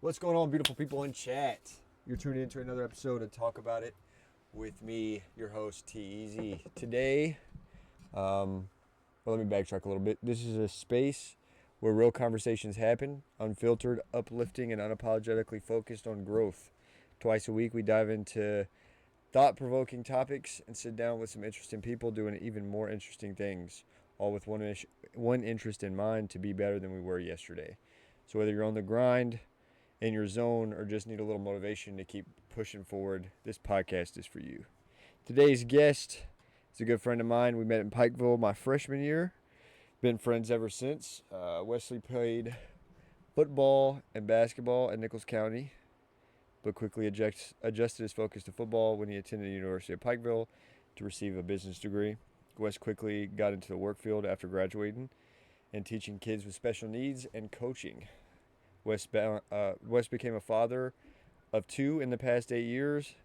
What's going on, beautiful people in chat? You're tuning into another episode of Talk About It with me, your host, T-Easy. Today, let me backtrack a little bit. This is a space where real conversations happen, unfiltered, uplifting, and unapologetically focused on growth. Twice a week, we dive into thought-provoking topics and sit down with some interesting people doing even more interesting things, all with one interest in mind: to be better than we were yesterday. So whether you're on the grind, in your zone, or just need a little motivation to keep pushing forward, this podcast is for you. Today's guest is a good friend of mine. We met in Pikeville my freshman year. Been friends ever since. Weslee played football and basketball at Nichols County, but quickly adjusted his focus to football when he attended the University of Pikeville to receive a business degree. Wes quickly got into the work field after graduating and teaching kids with special needs and coaching. Wes became a father of 2 in the past 8 years,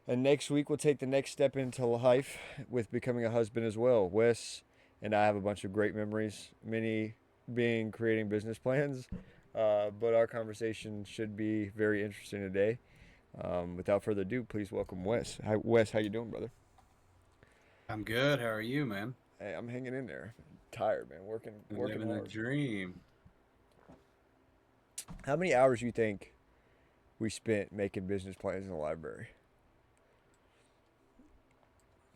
and next week we'll take the next step into life with becoming a husband as well. Wes and I have a bunch of great memories, many being creating business plans, but our conversation should be very interesting today. Without further ado, please welcome Wes. Hi, Wes, how you doing, brother? I'm good. How are you, man? Hey, I'm hanging in there. Tired, man. Working Living the hard. dream. How many hours do you think we spent making business plans in the library?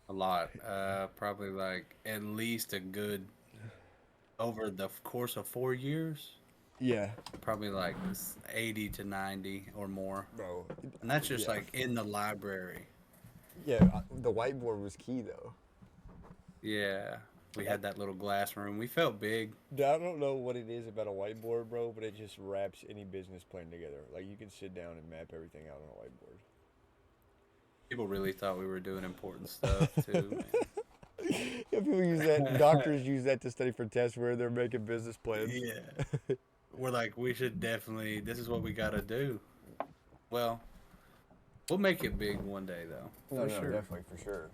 A lot. Probably like at least a good over the course of 4 years. Yeah, Probably like 80 to 90 or more, bro. and that's just Yeah. like in the library. Yeah, the whiteboard was key though. Yeah, we That, had that little glass room. We felt big. I don't know what it is about a whiteboard, bro, but it just wraps any business plan together. Like you can sit down and map everything out on a whiteboard. People really thought we were doing important stuff too, Yeah, people use that. man. Doctors use that to study for tests where they're making business plans. Yeah, we're like we should definitely. This is what we got to do. Well, we'll make it big one day though, No, for no, sure. definitely for sure.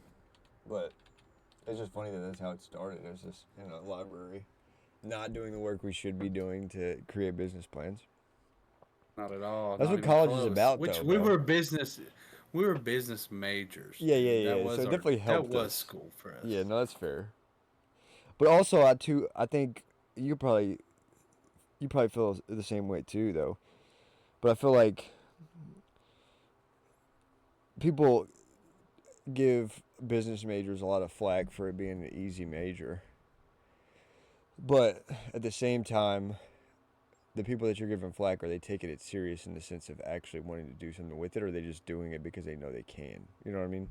But it's just funny that that's how it started. It was just in a library, not doing the work we should be doing to create business plans. Not at all. That's Not what even college is close. about, Which though, we bro. were business. We were business majors, Yeah, dude. yeah, That yeah. So was it our. definitely That helped was us. school for us. Yeah, no, that's fair. But also, I think you probably feel the same way too, though. But I feel like people give business majors a lot of flack for it being an easy major. But at the same time, the people that you're giving flack, are they taking it serious in the sense of actually wanting to do something with it, or are they just doing it because they know they can? You know what I mean?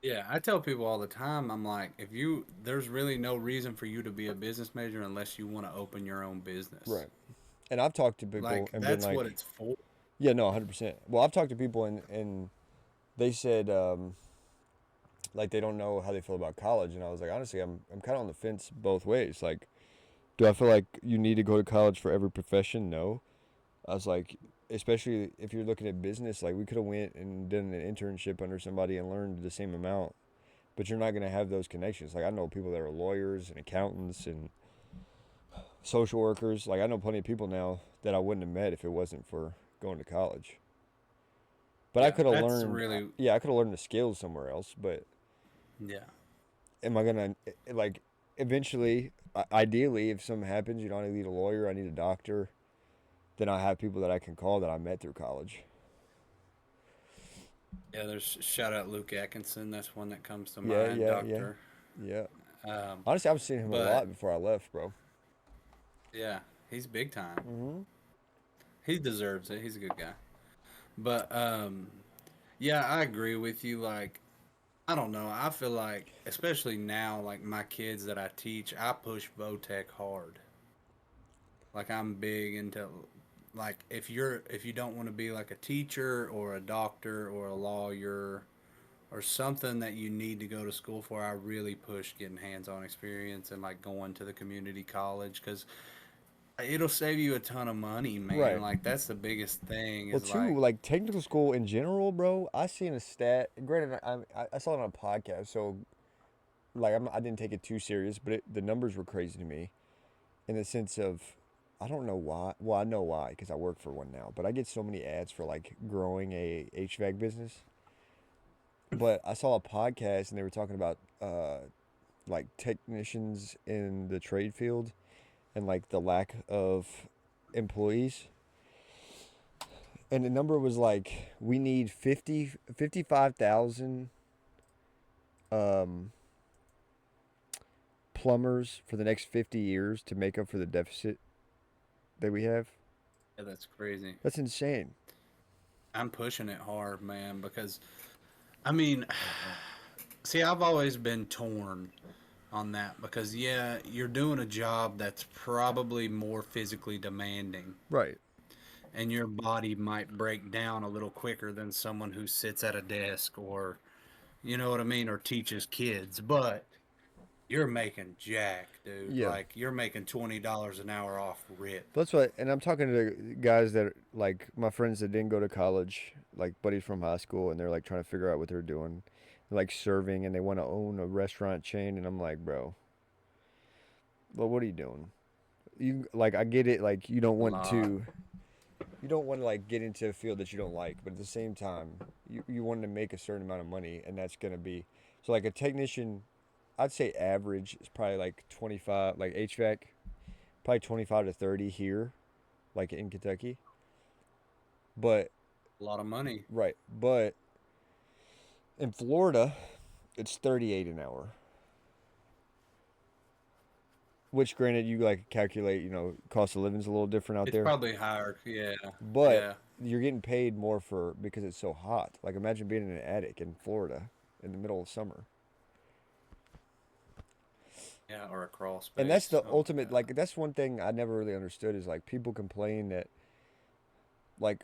Yeah, I tell people all the time. I'm like, if you, there's really no reason for you to be a business major unless you want to open your own business. Right. And I've talked to people Like and been that's what like, it's for. yeah, no, 100%. Well, I've talked to people and they said like they don't know how they feel about college, and I was like, honestly, I'm kind of on the fence both ways. Like, do I feel like you need to go to college for every profession? No. I was like, especially if you're looking at business, like we could have went and done an internship under somebody and learned the same amount, but you're not going to have those connections. Like I know people that are lawyers and accountants and social workers. Like I know plenty of people now that I wouldn't have met if it wasn't for going to college. But I Yeah, could have that's learned, really. yeah, I could have learned the skills somewhere else. But Yeah, am I gonna like eventually? Ideally, if something happens, I need a lawyer, I need a doctor. Then I have people that I can call that I met through college. yeah. There's shout out Luke Atkinson. That's one that comes to Yeah, mind. yeah, yeah, Doctor. yeah. Um, Honestly, I was seeing him a but lot before I left, bro. yeah, he's big time. Mm-hmm. He deserves it. He's a good guy. But yeah, I agree with you. Like, I don't know. I feel like, especially now, like my kids that I teach, I push Votech hard. Like I'm big into like if you don't want to be like a teacher or a doctor or a lawyer or something that you need to go to school for, I really push getting hands-on experience and like going to the community college because it'll save you a ton of money, man. Right. Like that's the biggest thing Well, is too, like like technical school in general, bro. I seen a stat. Granted, I saw it on a podcast, so like I didn't take it too serious, but the numbers were crazy to me in the sense of I don't know why. Well, I know why because I work for one now. But I get so many ads for like growing a HVAC business. But I saw a podcast and they were talking about like technicians in the trade field and like the lack of employees. And the number was like we need 55,000 um, plumbers for the next 50 years to make up for the deficit that we have. Yeah, that's crazy. That's insane. I'm pushing it hard, man, because I mean, see, I've always been torn on that because yeah, you're doing a job that's probably more physically demanding Right. and your body might break down a little quicker than someone who sits at a desk or you know what I mean or teaches kids, but you're making jack, dude. Yeah. Like you're making $20 an hour off rip. That's what, and I'm talking to guys that like my friends that didn't go to college, like buddies from high school, and they're like trying to figure out what they're doing, like serving, and they want to own a restaurant chain, and I'm like, bro, well, what are you doing? You like, I get it, like A lot. you don't want to like get into a field that you don't like, but at the same time, you want to make a certain amount of money, and that's gonna be so like a technician. I'd say average is probably like 25, like HVAC, probably 25 to 30 here, like in Kentucky. But A lot of money. right, but in Florida, it's 38 an hour. Which, granted, you like calculate, cost of living's a little different out It's there, probably higher. Yeah. but Yeah. you're getting paid more for because it's so hot. Like, imagine being in an attic in Florida in the middle of summer. Yeah, or a crawl And that's space. the Oh my ultimate, god. like, that's one thing I never really understood is like people complain that, like,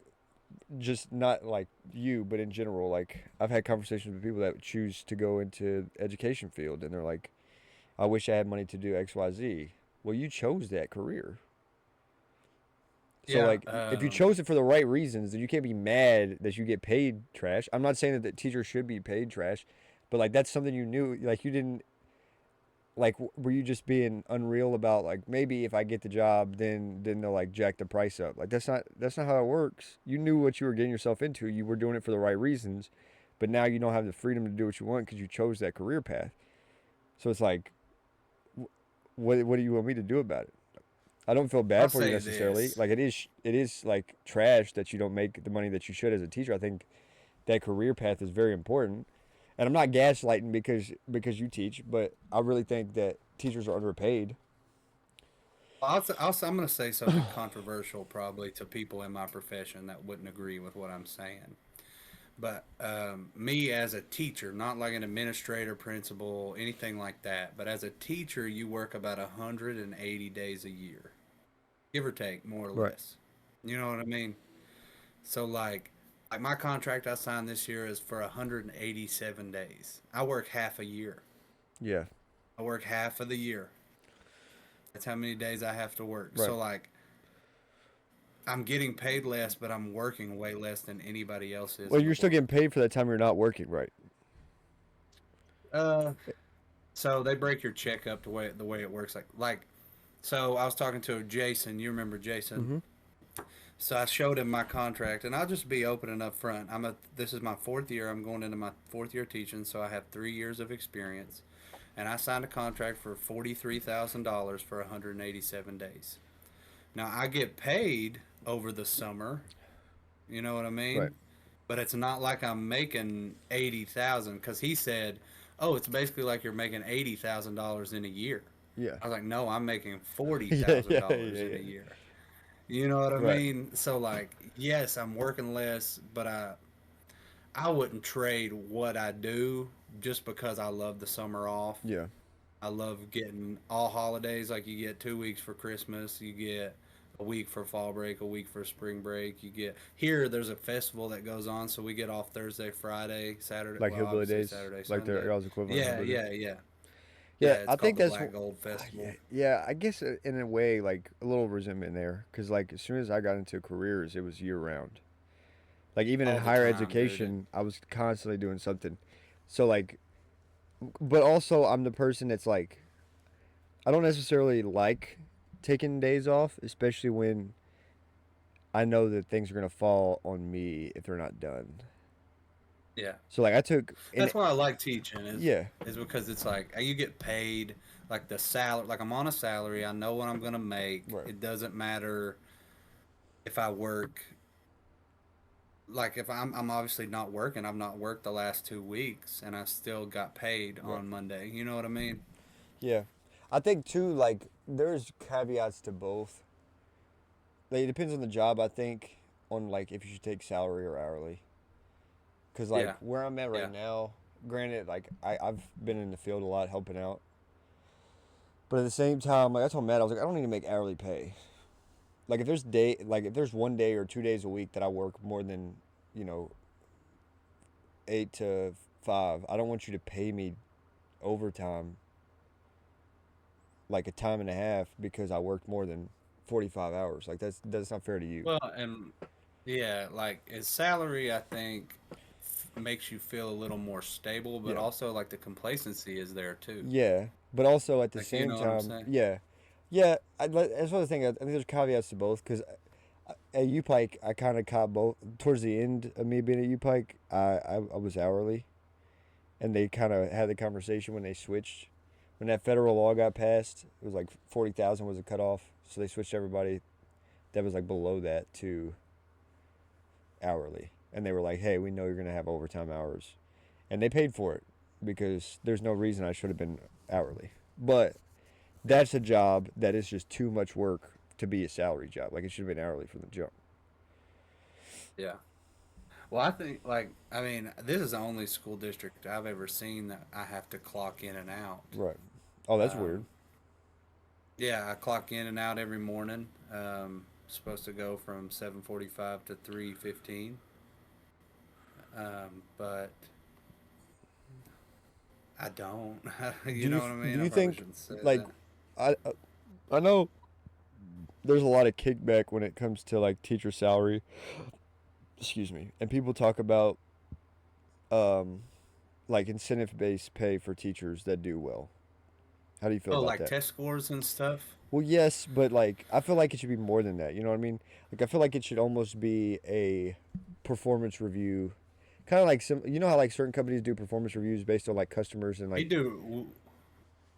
just not like you, but in general, like, I've had conversations with people that choose to go into education field and they're like, I wish I had money to do XYZ. Well, you chose that career. So Yeah. like if you chose it for the right reasons, then you can't be mad that you get paid trash. I'm not saying that the teachers should be paid trash, but like that's something you knew. Like you didn't like were you just being unreal about like maybe if I get the job, then they'll like jack the price up. Like that's not how it works. You knew what you were getting yourself into. You were doing it for the right reasons, but now you don't have the freedom to do what you want because you chose that career path. So it's like, what do you want me to do about it? I don't feel I'll bad for you say necessarily. this. Like it is like trash that you don't make the money that you should as a teacher. I think that career path is very important. And I'm not gaslighting because you teach, but I really think that teachers are underpaid. I'm going to say something controversial probably to people in my profession that wouldn't agree with what I'm saying. But me as a teacher, not like an administrator, principal, anything like that, but as a teacher, you work about 180 days a year, give or take, more or Right. less. You know what I mean? So like my contract I signed this year is for 187 days. I work half a year. Yeah. I work half of the year. That's how many days I have to work. Right. So like I'm getting paid less, but I'm working way less than anybody else is Well, in the you're still getting world. paid for that time you're not working, right? Uh, so they break your check up the way it works. So I was talking to Jason. You remember Jason? Mm-hmm. So I showed him my contract, and I'll just be open and upfront. This is my fourth year. I'm going into my fourth year teaching, so I have 3 years of experience, and I signed a contract for $43,000 for 187 days. Now I get paid over the summer. You know what I Right. mean? But it's not like I'm making 80,000 because he said, "Oh, it's basically like you're making $80,000 in a year." Yeah. I was like, "No, I'm making forty Yeah. thousand Yeah. dollars Yeah. in a Yeah. year." You know what I Right. mean? So like, yes, I'm working less, but I wouldn't trade what I do just because I love the summer off. Yeah. I love getting all holidays. Like you get 2 weeks for Christmas, you get a week for fall break, a week for spring break. You get here. There's a festival that goes on, so we get off Thursday, Friday, Saturday. Like Well, hillbilly obviously days, Saturday, like the Sunday. y'all's equivalent of Yeah, hillbilly days. yeah, yeah, Yeah, yeah. I It's called think the that's Black Gold yeah, Festival. yeah. I guess in a way, like a little resentment there, because like as soon as I got into careers, it was year round. Like even in All the higher time, dude. education, I was constantly doing something. So like, but also I'm the person that's like, I don't necessarily like taking days off, especially when I know that things are gonna fall on me if they're not done. Yeah. So like I took and That's why I like teaching yeah, is because it's like you get paid like the salary, like I'm on a salary, I know what I'm going to make. right, It doesn't matter if I work, like if I'm obviously not working. I've not worked the last 2 weeks and I still got paid right, on Monday. You know what I mean? yeah. I think too like there's caveats to both. Like, it depends on the job. I think on like if you should take salary or hourly. Cause like Yeah. where I'm at right Yeah. now, granted, like I've been in the field a lot helping out, but at the same time, like I told Matt, I was like I don't need to make hourly pay. Like if there's 1 day or 2 days a week that I work more than you know 8 to 5, I don't want you to pay me overtime like a time and a half because I worked more than 45 hours. Like that's not fair to you. Well, and yeah, like his salary, I think makes you feel a little more stable, but Yeah. also like the complacency is there too. Yeah, but also at the Like, you same know what I'm time, saying? yeah, yeah. That's what I think. I think there's caveats to both because at U Pike, I kind of caught both. Towards the end of me being at U Pike, I was hourly, and they kind of had the conversation when they switched. When that federal law got passed, it was like 40,000 was a cutoff, so they switched everybody that was like below that to hourly, and they were like, "Hey, we know you're gonna have overtime hours," and they paid for it because there's no reason I should have been hourly, but Yeah. that's a job that is just too much work to be a salary job. Like it should have been hourly from the jump. Yeah. Well, I think like I mean, this is the only school district I've ever seen that I have to clock in and out. Right. Oh, that's weird. Um, yeah, I clock in and out every morning. Supposed to go from 7:45 to 3:15. But I don't. Do You you know what I do mean? I you probably think shouldn't say like that. I know there's a lot of kickback when it comes to like teacher salary. Excuse me. And people talk about um like incentive based pay for teachers that do well. How do you feel Oh, about like that? test scores and stuff. Well, yes, but like I feel like it should be more than that. You know what I mean? Like I feel like it should almost be a performance review, kind of like some. You know how like certain companies do performance reviews based on like customers and We like do.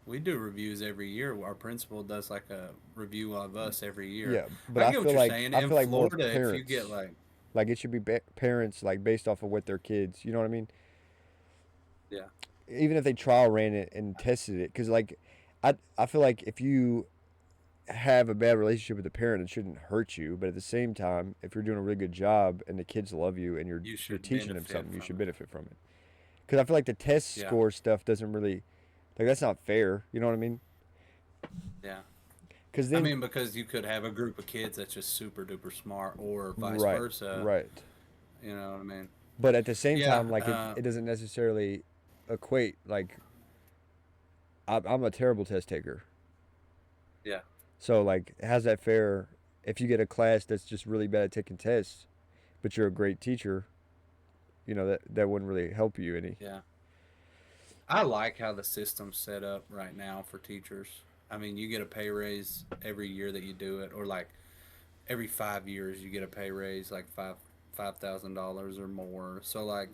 We do reviews every year. Our principal does like a review of us every year. yeah. But I get what you're saying. I In feel like more Florida, if you get parents like, like it should be parents like based off of what their kids. You know what I mean? yeah, Even if they trial ran it and tested it, because like I feel like if you have a bad relationship with the parent, it shouldn't hurt you. But at the same time, if you're doing a really good job and the kids love you and you you're should teaching them benefit something, you from should it. benefit from it. Because I feel like the test Yeah, score stuff doesn't really like that's not fair. You know what I mean? yeah. Because I then mean, because you could have a group of kids that's just super duper smart, or vice right, versa. right. You know what I mean? But at the same Yeah, time, like it doesn't necessarily equate. Like I'm a terrible test taker, yeah, so like how's that fair? If you get a class that's just really bad at taking tests, but you're a great teacher, you know that wouldn't really help you any. yeah. I like how the system's set up right now for teachers. I mean, you get a pay raise every year that you do it, or like every 5 years you get a pay raise, like $5,000 or more. So like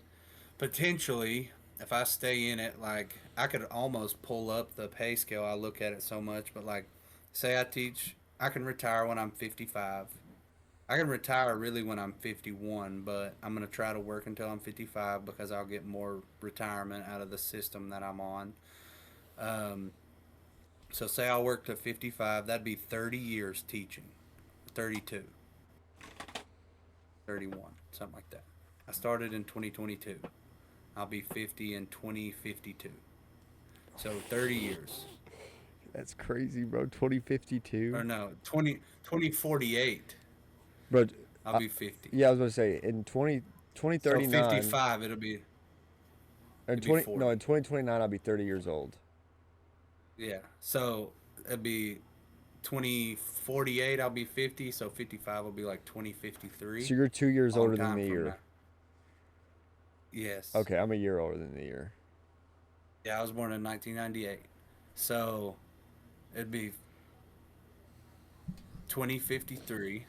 potentially, if I stay in it, like I could almost pull up the pay scale. I look at it so much, but like, say I teach, I can retire when I'm 55. I can retire really when I'm 51, but I'm going to try to work until I'm 55 because I'll get more retirement out of the system that I'm on. Um, so say I work to 55, that'd be 30 years teaching. 32, 31, something like that. I started in 2022. I'll be 50 in 2052. So 30 years. That's crazy, bro. Or 2052, no, 2048. bro. I'll I, be 50. yeah, I was gonna say in 20 So 39 55, it'll and be 20 no in 40. 2029 I'll be 30 years old. Yeah. So it'd be 2048, I'll be 50. So 55 will be like 2053. So you're 2 years Long older than time the from year. now. Yes. Okay, I'm a year older than the year. Yeah, I was born in 1998. So it'd be 2053.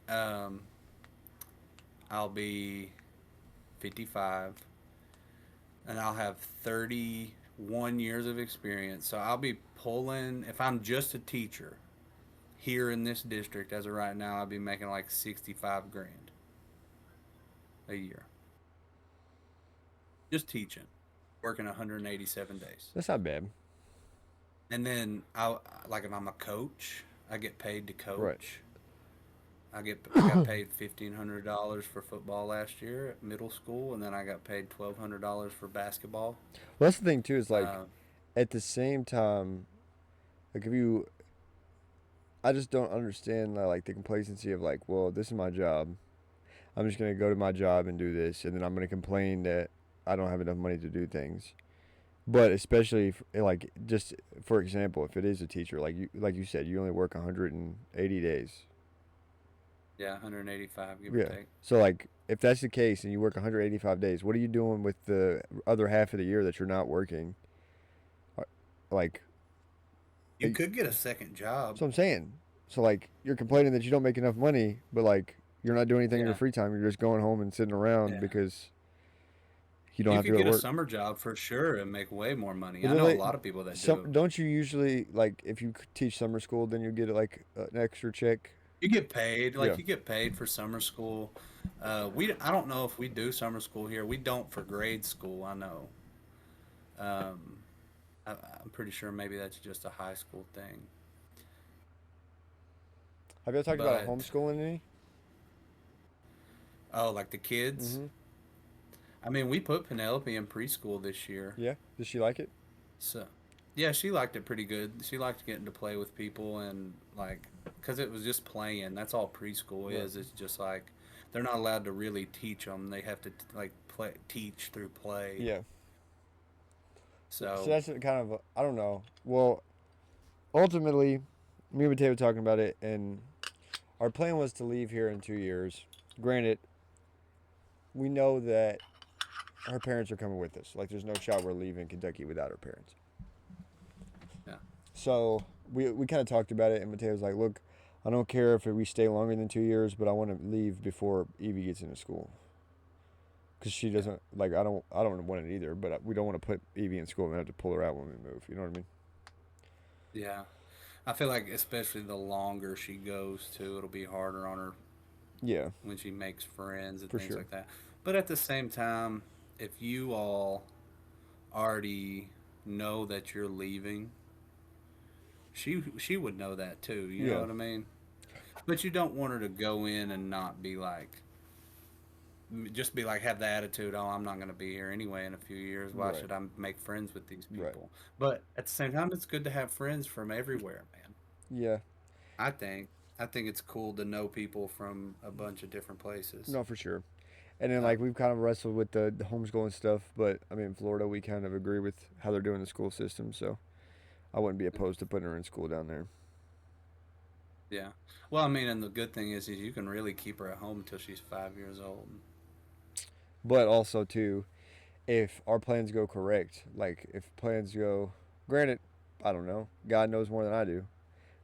Um, I'll be 55, and I'll have 31 years of experience. So I'll be pulling, if I'm just a teacher here in this district as of right now, I'll be making like 65 grand a year. Just teaching, working 187 days. That's not bad. And then like if I'm a coach, I get paid to Right. coach. I got paid $1,500 for football last year at middle school, and then I got paid $1,200 for basketball. Well, that's the thing too. Is like Uh, at the same time, like if you, I just don't understand like the complacency of like, well, this is my job. I'm just gonna go to my job and do this, and then I'm gonna complain that I don't have enough money to do things. But especially if, like just for example, if it is a teacher, like you said, you only work 180 days. yeah, 185 give or Yeah. take. So like if that's the case and you work 185 days, what are you doing with the other half of the year that you're not working? Uh, Like, You could get a second job. so I'm saying. So like you're complaining that you don't make enough money, but like you're not doing anything in your Yeah, free time. You're just going home and sitting around yeah. because you don't You have to could go to get a work. summer job for sure and make way more money. But I don't know a they, lot of people that some do. don't you usually like if you teach summer school, then you get like an extra check? You get paid, Yeah. like you get paid for summer school. I don't know if we do summer school here. We don't for grade school. I know. Um, I'm pretty sure maybe that's just a high school thing. Have you ever talked about But homeschooling any? oh, like the kids. Mm-hmm. I mean, we put Penelope in preschool this year, Yeah. Does she like it? so yeah, she liked it pretty good. She liked getting to play with people and like, cause it was just playing. That's all preschool Right. is. It's just like they're not allowed to really teach them. They have to like play teach through play. Yeah. So So that's kind of I don't know. Well, ultimately, me and Mateo were talking about it, and our plan was to leave here in 2 years. Granted, we know that her parents are coming with us. Like, there's no shot we're leaving Kentucky without her parents. yeah, So we kind of talked about it, and Mateo's like, "Look, I don't care if we stay longer than 2 years, but I want to leave before Evie gets into school, because she yeah, doesn't like. I don't want it either, but we don't want to put Evie in school and have to pull her out when we move. You know what I mean? yeah. I feel like especially the longer she goes too, it'll be harder on her Yeah, when she makes friends and for things sure. like that. But at the same time, if you all already know that you're leaving, she would know that too. You know Yeah, what I mean? But you don't want her to go in and not be like, just be like, have the attitude, oh, I'm not going to be here anyway in a few years. Why right, should I make friends with these right. people? But at the same time, it's good to have friends from everywhere, man. Yeah, I think. I think it's cool to know people from a bunch of different places. no, for sure. And then Uh, like we've kind of wrestled with the homeschooling stuff, but I mean, in Florida, we kind of agree with how they're doing the school system, so I wouldn't be opposed to putting her in school down there. yeah. Well, I mean, and the good thing is you can really keep her at home until she's 5 years old. But also too, if our plans go correct, like if plans go, granted, I don't know, God knows more than I do,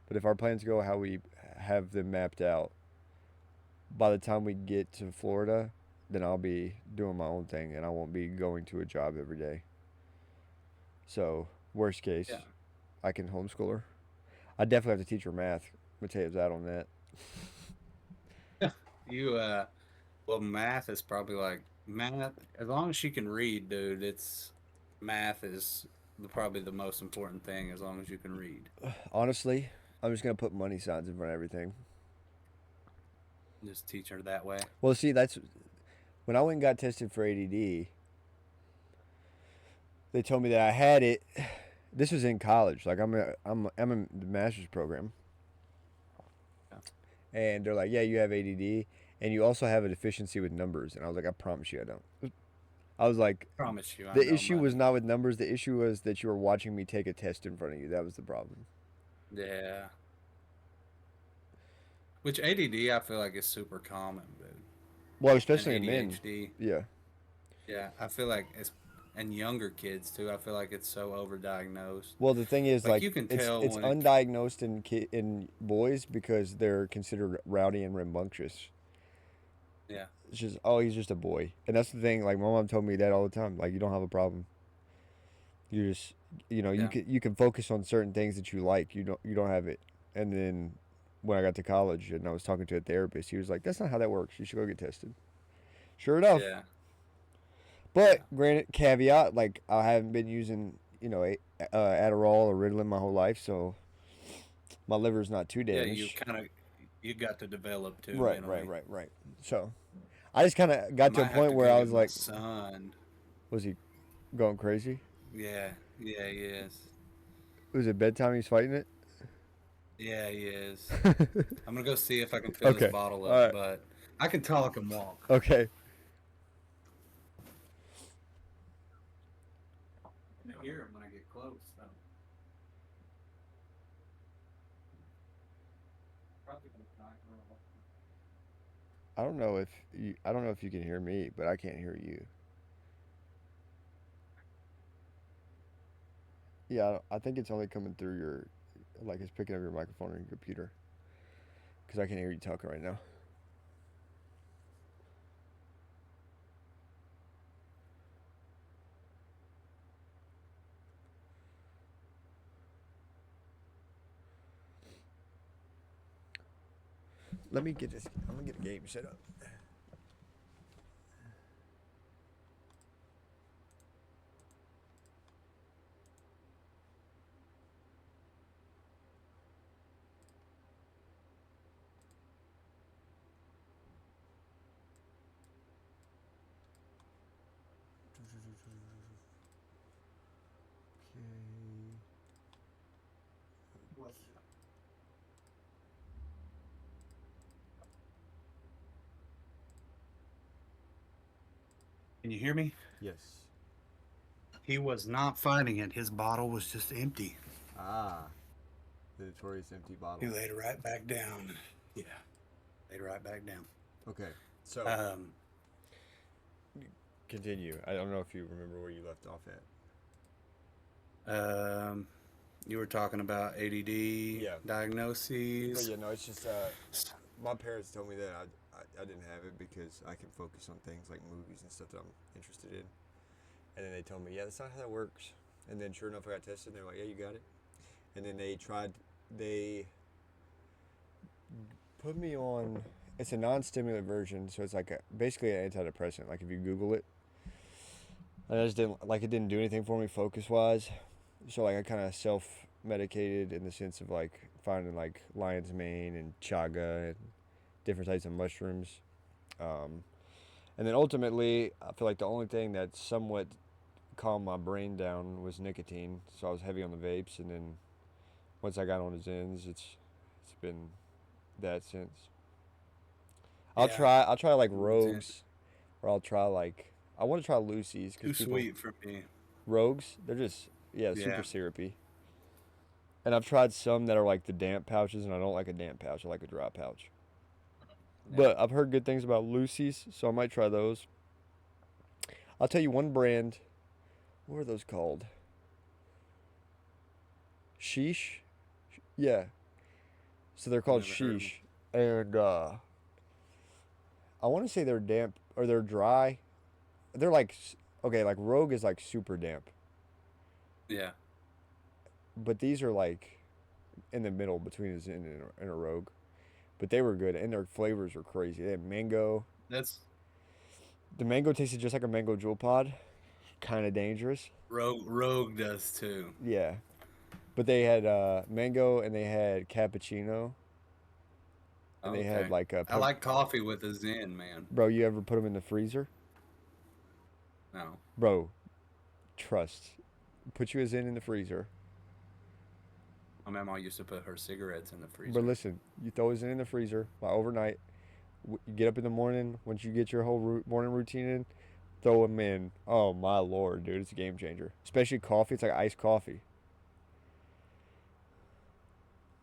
but if our plans go how we have them mapped out, by the time we get to Florida, then I'll be doing my own thing and I won't be going to a job every day. So worst case, Yeah. I can homeschool her. I definitely have to teach her math. Mateo's out on that. You well, math is probably like math. As long as she can read, dude, it's math is probably the most important thing. As long as you can read, Honestly, I'm just gonna put money signs in front of everything. just teach her that way. Well, see, that's when I went and got tested for ADD. They told me that I had it. This was in college. Like I'm in the master's program, Yeah. and they're like, "Yeah, you have ADD, and you also have a deficiency with numbers." And I was like, "I promise you, I don't." I was like, Promise you, I the know issue was money. not with numbers. The issue was that you were watching me take a test in front of you. That was the problem. Yeah. Which ADD I feel like is super common, dude. Well, And especially in men. ADHD. Yeah. Yeah, I feel like it's and younger kids too. I feel like it's so overdiagnosed. Well, the thing is, Like like, you can it's tell it's when it. undiagnosed in boys because they're considered rowdy and rambunctious. Yeah, It's just, oh, he's just a boy, and that's the thing. Like, my mom told me that all the time. Like, you don't have a problem. You just, you yeah, can focus on certain things that you like. You don't have it. And then when I got to college and I was talking to a therapist, he was like, "That's not how that works. You should go get tested." Sure enough. yeah, But yeah, granted, caveat, like I haven't been using, Adderall or Ritalin my whole life, so my liver's not too yeah. You damaged. kind of you got to develop too Right, right, mentally. right, right. So I just kind of I got to a might have point to where go I get was my like, son. was he going crazy? Yeah, yeah, he is. Was it bedtime? He's fighting it. Yeah, he is. I'm gonna go see if I can fill his Okay. bottle All up, right. but I can talk and walk. Okay. I can hear him when I get close. So. Probably gonna knock her off. I don't know if you can hear me, but I can't hear you. Yeah, I think it's only coming through your, like it's picking up your microphone on your computer, because I can hear you talking right now. Let me get this. I'm gonna get a game set up. Okay. Can you hear me? Yes. He was not fighting it. His bottle was just empty. Ah, the notorious empty He bottle. laid it right back down. Yeah, laid it right back down. Okay, so Um, continue. I don't know if you remember where you left off at. um, you were talking about ADD Yeah, but diagnoses. yeah, no, it's just my parents told me that I didn't have it because I can focus on things like movies and stuff that I'm interested in. And then they told me, yeah, that's not how that works. And then sure enough, I got tested. And they're like, yeah, you got it. And then they put me on. It's a non-stimulant version, so it's like basically an antidepressant. Like if you Google it, I just didn't like it. Didn't do anything for me focus-wise. So like I kind of self-medicated in the sense of like finding like lion's mane and chaga and different types of mushrooms. Um, and then ultimately, I feel like the only thing that somewhat calmed my brain down was nicotine. So I was heavy on the vapes, and then once I got on the Zins, it's been that since. Yeah, I'll try like it's Rogues, or I'll try like I want to try Lucy's because too people sweet for me. Rogues, they're just, yeah, super Yeah, syrupy. And I've tried some that are like the damp pouches, and I don't like a damp pouch. I like a dry pouch. yeah. But I've heard good things about Lucy's, so I might try those. I'll tell you one brand. What are those called? Sheesh. Yeah. So they're I've called never heard of them. Sheesh, and I want to say they're damp or they're dry. They're like okay, like Rogue is like super damp, Yeah, but these are like in the middle between a Zin and a Rogue. But they were good, and their flavors were crazy. They had mango. that's The mango tasted just like a mango jewel pod. Kind of dangerous. Rogue does too. Yeah. But they had mango and they had cappuccino and they had Okay, like a I like coffee with a Zen, man. bro. You ever put them in the freezer, No, bro? Trust. Put you a Zen in the freezer, my mama used to put her cigarettes in the but freezer. listen, you throw a Zen in the freezer like overnight. You get up in the morning once you get your whole morning routine in. Throw them in. Oh my lord, dude, it's a game changer. Especially coffee. It's like iced coffee.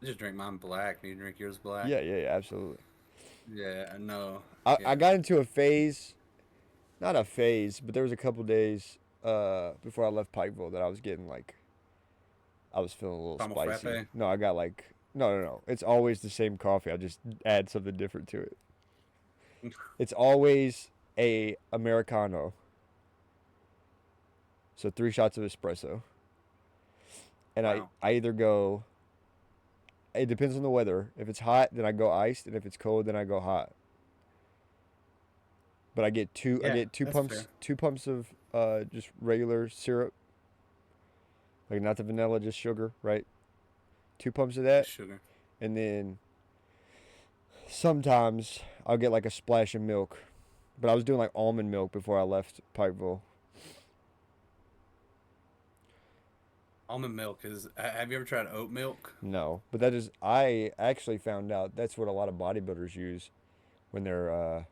I just drink mine black. Do you drink yours black? Yeah, yeah, yeah, absolutely. Yeah, no. I Yeah. got into a phase, not a phase, but there was a couple days. before I left Pikeville that I was getting like I was feeling a little Caramel spicy. frappe. No, I got like no. It's always the same coffee. I just add something different to it. It's always a Americano. So 3 shots of espresso. And Wow. I either go it depends on the weather. If it's hot, then I go iced, and if it's cold, then I go hot. But I Yeah, get that's fair. 2 pumps of just regular syrup. Like not the vanilla, just sugar, right? 2 pumps of that, Just sugar. and then sometimes I'll get like a splash of milk. But I was doing like almond milk before I left Pikeville. Almond milk is. Have you ever tried oat milk? No, but that is I actually found out that's what a lot of bodybuilders use when they're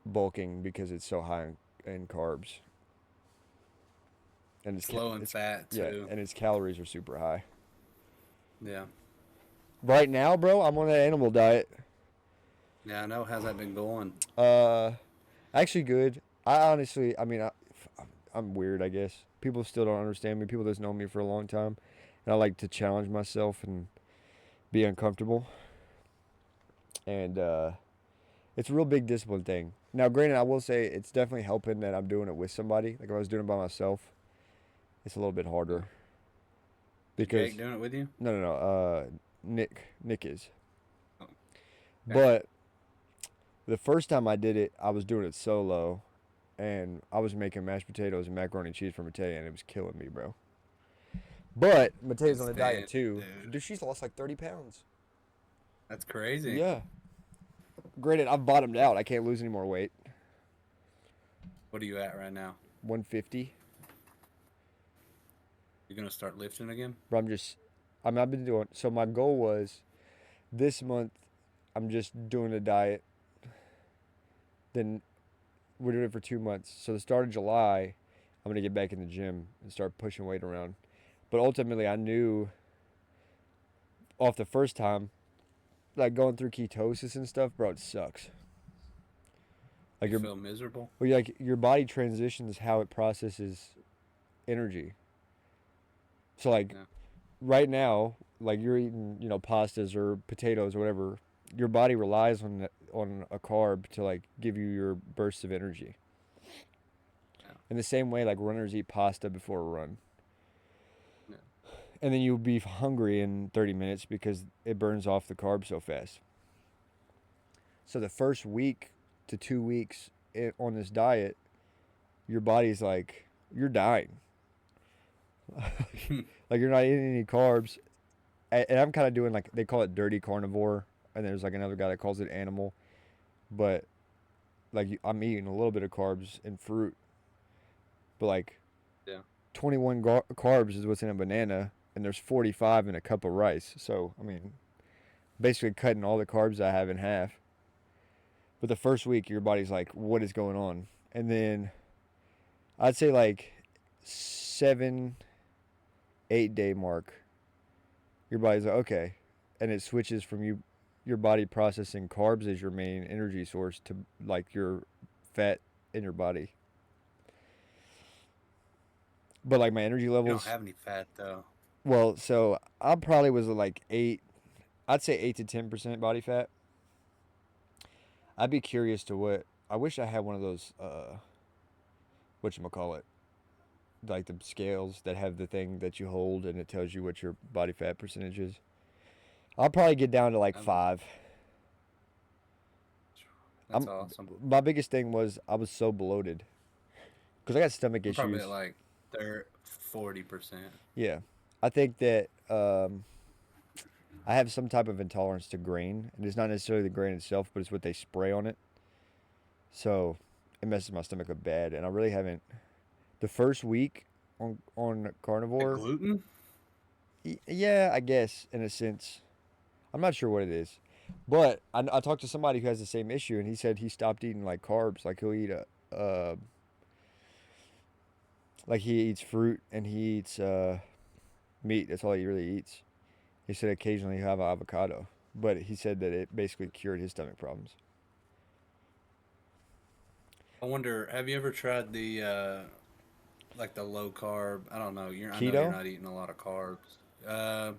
bulking because it's so high in carbs and It's low in it's fat yeah, too. and its calories are super high. Yeah. Right now, bro, I'm on an animal diet. Yeah, I know. How's that been going? Uh, actually good. I honestly, I mean, I'm weird, I guess. People still don't understand me. People that's known me for a long time, and I like to challenge myself and be uncomfortable. And it's a real big discipline thing. Now, granted, I will say it's definitely helping that I'm doing it with somebody. Like if I was doing it by myself, it's a little bit Yeah. harder Is because Jake doing it with you? no. Nick is. Oh, okay. But the first time I did it, I was doing it solo, and I was making mashed potatoes and macaroni and cheese for Matea, and it was killing me, bro. But Matea's on a diet Insane, too. dude. Dude, she's lost like 30 pounds. That's crazy. Yeah. Granted, I've bottomed out. I can't lose any more weight. What are you at right now? 150. You gonna start lifting again? But I've been doing, so my goal was this month, I'm just doing a diet. Then we're doing it for 2 months. So the start of July, I'm going to get back in the gym and start pushing weight around. But ultimately, I knew off the first time, like going through ketosis and stuff, bro, it sucks. Like You feel miserable? like your body transitions how it processes energy. So like Yeah. right now, like you're eating, pastas or potatoes or whatever, your body relies on a carb to like give you your bursts of energy. Yeah. In the same way, like runners eat pasta before a run, Yeah. and then you'll be hungry in 30 minutes because it burns off the carbs so fast. So the first week to 2 weeks on this diet, your body's like you're dying. Like you're not eating any carbs, and I'm kind of doing like they call it dirty carnivore, and there's like another guy that calls it animal, but like I'm eating a little bit of carbs and fruit, but like Yeah. 21 carbs is what's in a banana, and there's 45 in a cup of rice. So I mean, basically cutting all the carbs I have in half. But the first week, your body's like, "What is going on?" And then I'd say like 7, 8 day mark, your body's like, okay, and it switches from your body processing carbs as your main energy source to like your fat in your body. But like my energy You don't levels, have any fat though. well, so I probably was like 8, I'd say 8 to 10% body fat. I'd be curious to what, I wish I had one of those, whatchamacallit, like the scales that have the thing that you hold and it tells you what your body fat percentage is. I'll probably get down to like Um, 5. That's I'm awesome. My biggest thing was I was so bloated because I got stomach I'm probably at issues. like 40%. Yeah, I think that I have some type of intolerance to grain, and it's not necessarily the grain itself, but it's what they spray on it. So it messes my stomach up bad, and I really haven't. The first week on The carnivore, gluten? yeah, I guess in a sense. I'm not sure what it is, but I talked to somebody who has the same issue, and he said he stopped eating like carbs. Like he'll eat like he eats fruit and he eats meat. That's all he really eats. He said occasionally he'll have an avocado, but he said that it basically cured his stomach problems. I wonder, have you ever tried the like the low carb? I don't know. I know you're Keto? not eating a lot of carbs. Uh,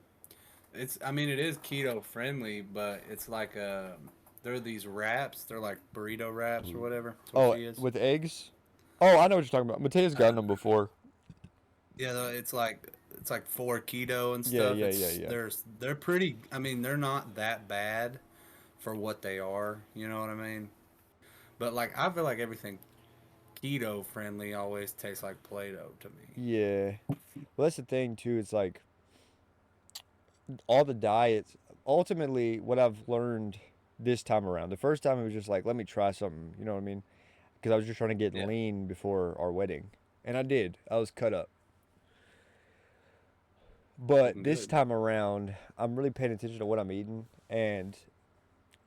I mean, it is keto friendly, but it's like there are these wraps. They're like burrito wraps or whatever, Oh, tortillas. with eggs? Oh, I know what you're talking about. Matea's Uh, gotten them before. yeah, it's like for keto and Yeah, stuff. yeah, yeah, yeah. They're pretty. I mean, they're not that bad for what they are. You know what I mean? But like, I feel like everything keto friendly always tastes like Play-Doh to me. Yeah. Well, that's the thing too. It's like all the diets. Ultimately, what I've learned this time around. The first time it was just like, let me try something. You know what I mean? Because I was just trying to get Yeah, lean before our wedding, and I did. I was cut up. But looking this good. time around, I'm really paying attention to what I'm eating, and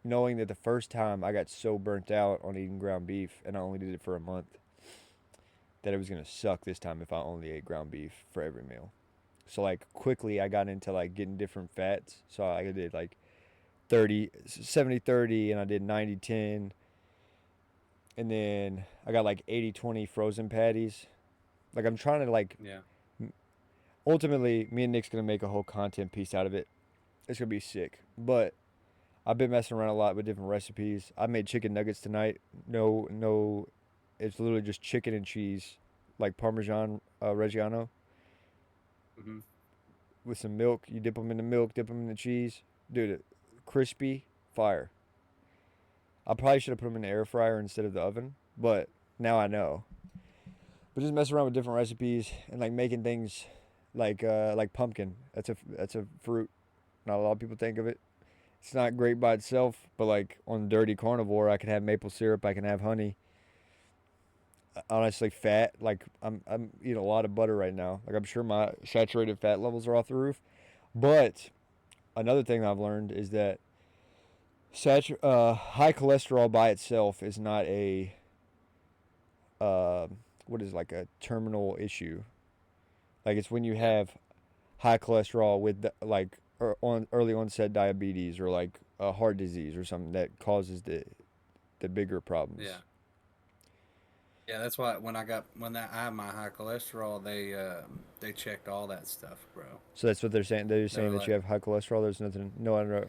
knowing that the first time I got so burnt out on eating ground beef, and I only did it for a month, that it was gonna suck this time if I only ate ground beef for every meal. So like quickly I got into like getting different fats. So I did like 30, 70, 30, and I did 90, 10. And then I got like 80, 20 frozen patties. Like I'm trying to like, Yeah. ultimately me and Nick's going to make a whole content piece out of it. It's going to be sick. But I've been messing around a lot with different recipes. I made chicken nuggets tonight. No, no, it's literally just chicken and cheese, like Parmesan Reggiano Hmm. with some milk. You dip them in the milk, dip them in the cheese. Dude, crispy, fire. I probably should have put them in the air fryer instead of the oven, but now I know. But just mess around with different recipes and like making things like pumpkin. That's a fruit. Not a lot of people think of it. It's not great by itself, but like on Dirty Carnivore, I can have maple syrup. I can have honey. Honestly, fat. Like I'm eating a lot of butter right now. Like I'm sure my saturated fat levels are off the roof. But another thing I've learned is that high cholesterol by itself is not a uh, what is like a terminal issue. Like it's when you Yeah. have high cholesterol with like on early onset diabetes or like heart disease or something that causes the bigger problems. Yeah. Yeah, that's why I had my high cholesterol, they checked all that stuff, bro. So that's what they're saying. They're They saying were that you like, have high cholesterol. There's nothing, no other.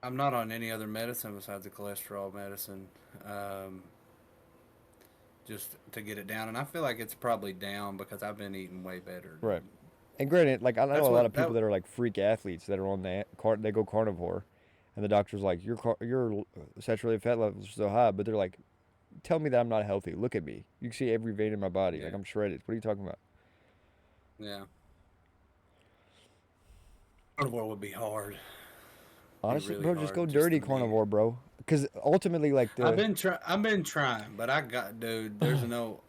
I'm not on any other medicine besides the cholesterol medicine, um, just to get it down. And I feel like it's probably down because I've been eating way better, Right. dude. And granted, like I know That's a lot of what people that. that are like freak athletes that are on that they go carnivore, and the doctor's like your saturated fat levels are so high, but they're like, tell me that I'm not healthy. Look at me. You can see every vein in my body. Like Yeah, I'm shredded. What are you talking about? yeah. Carnivore would be hard. Be Honestly, really bro, just go hard just to dirty me. carnivore, bro. Because ultimately, like I've been trying, but dude. There's no.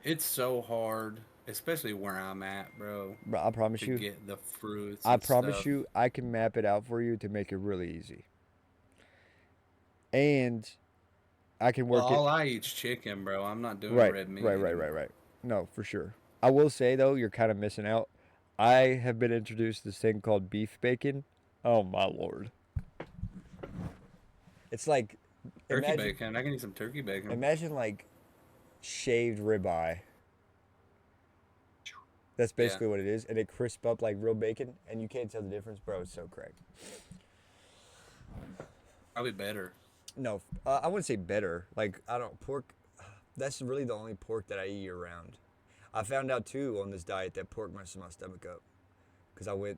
It's so hard, especially where I'm at, bro, bro, to get the fruits I and promise stuff. you, I can map it out for you to make it really easy, and I can Well, work it. all I eat's chicken, bro. I'm not doing Right, red right, meat right, right, anymore. right. No, for sure. I will say though, you're kind of missing out. I have been introduced to this thing called beef bacon. Oh my lord! It's like Turkey imagine bacon. I can eat some turkey bacon. imagine like shaved ribeye. That's Yeah, basically what it is, and it crisp up like real bacon, and you can't tell the difference, bro. It's so cracked. probably better. No, I wouldn't say better. Like I don't pork. That's really the only pork that I eat year round. I found out too on this diet that pork messes my stomach up because I was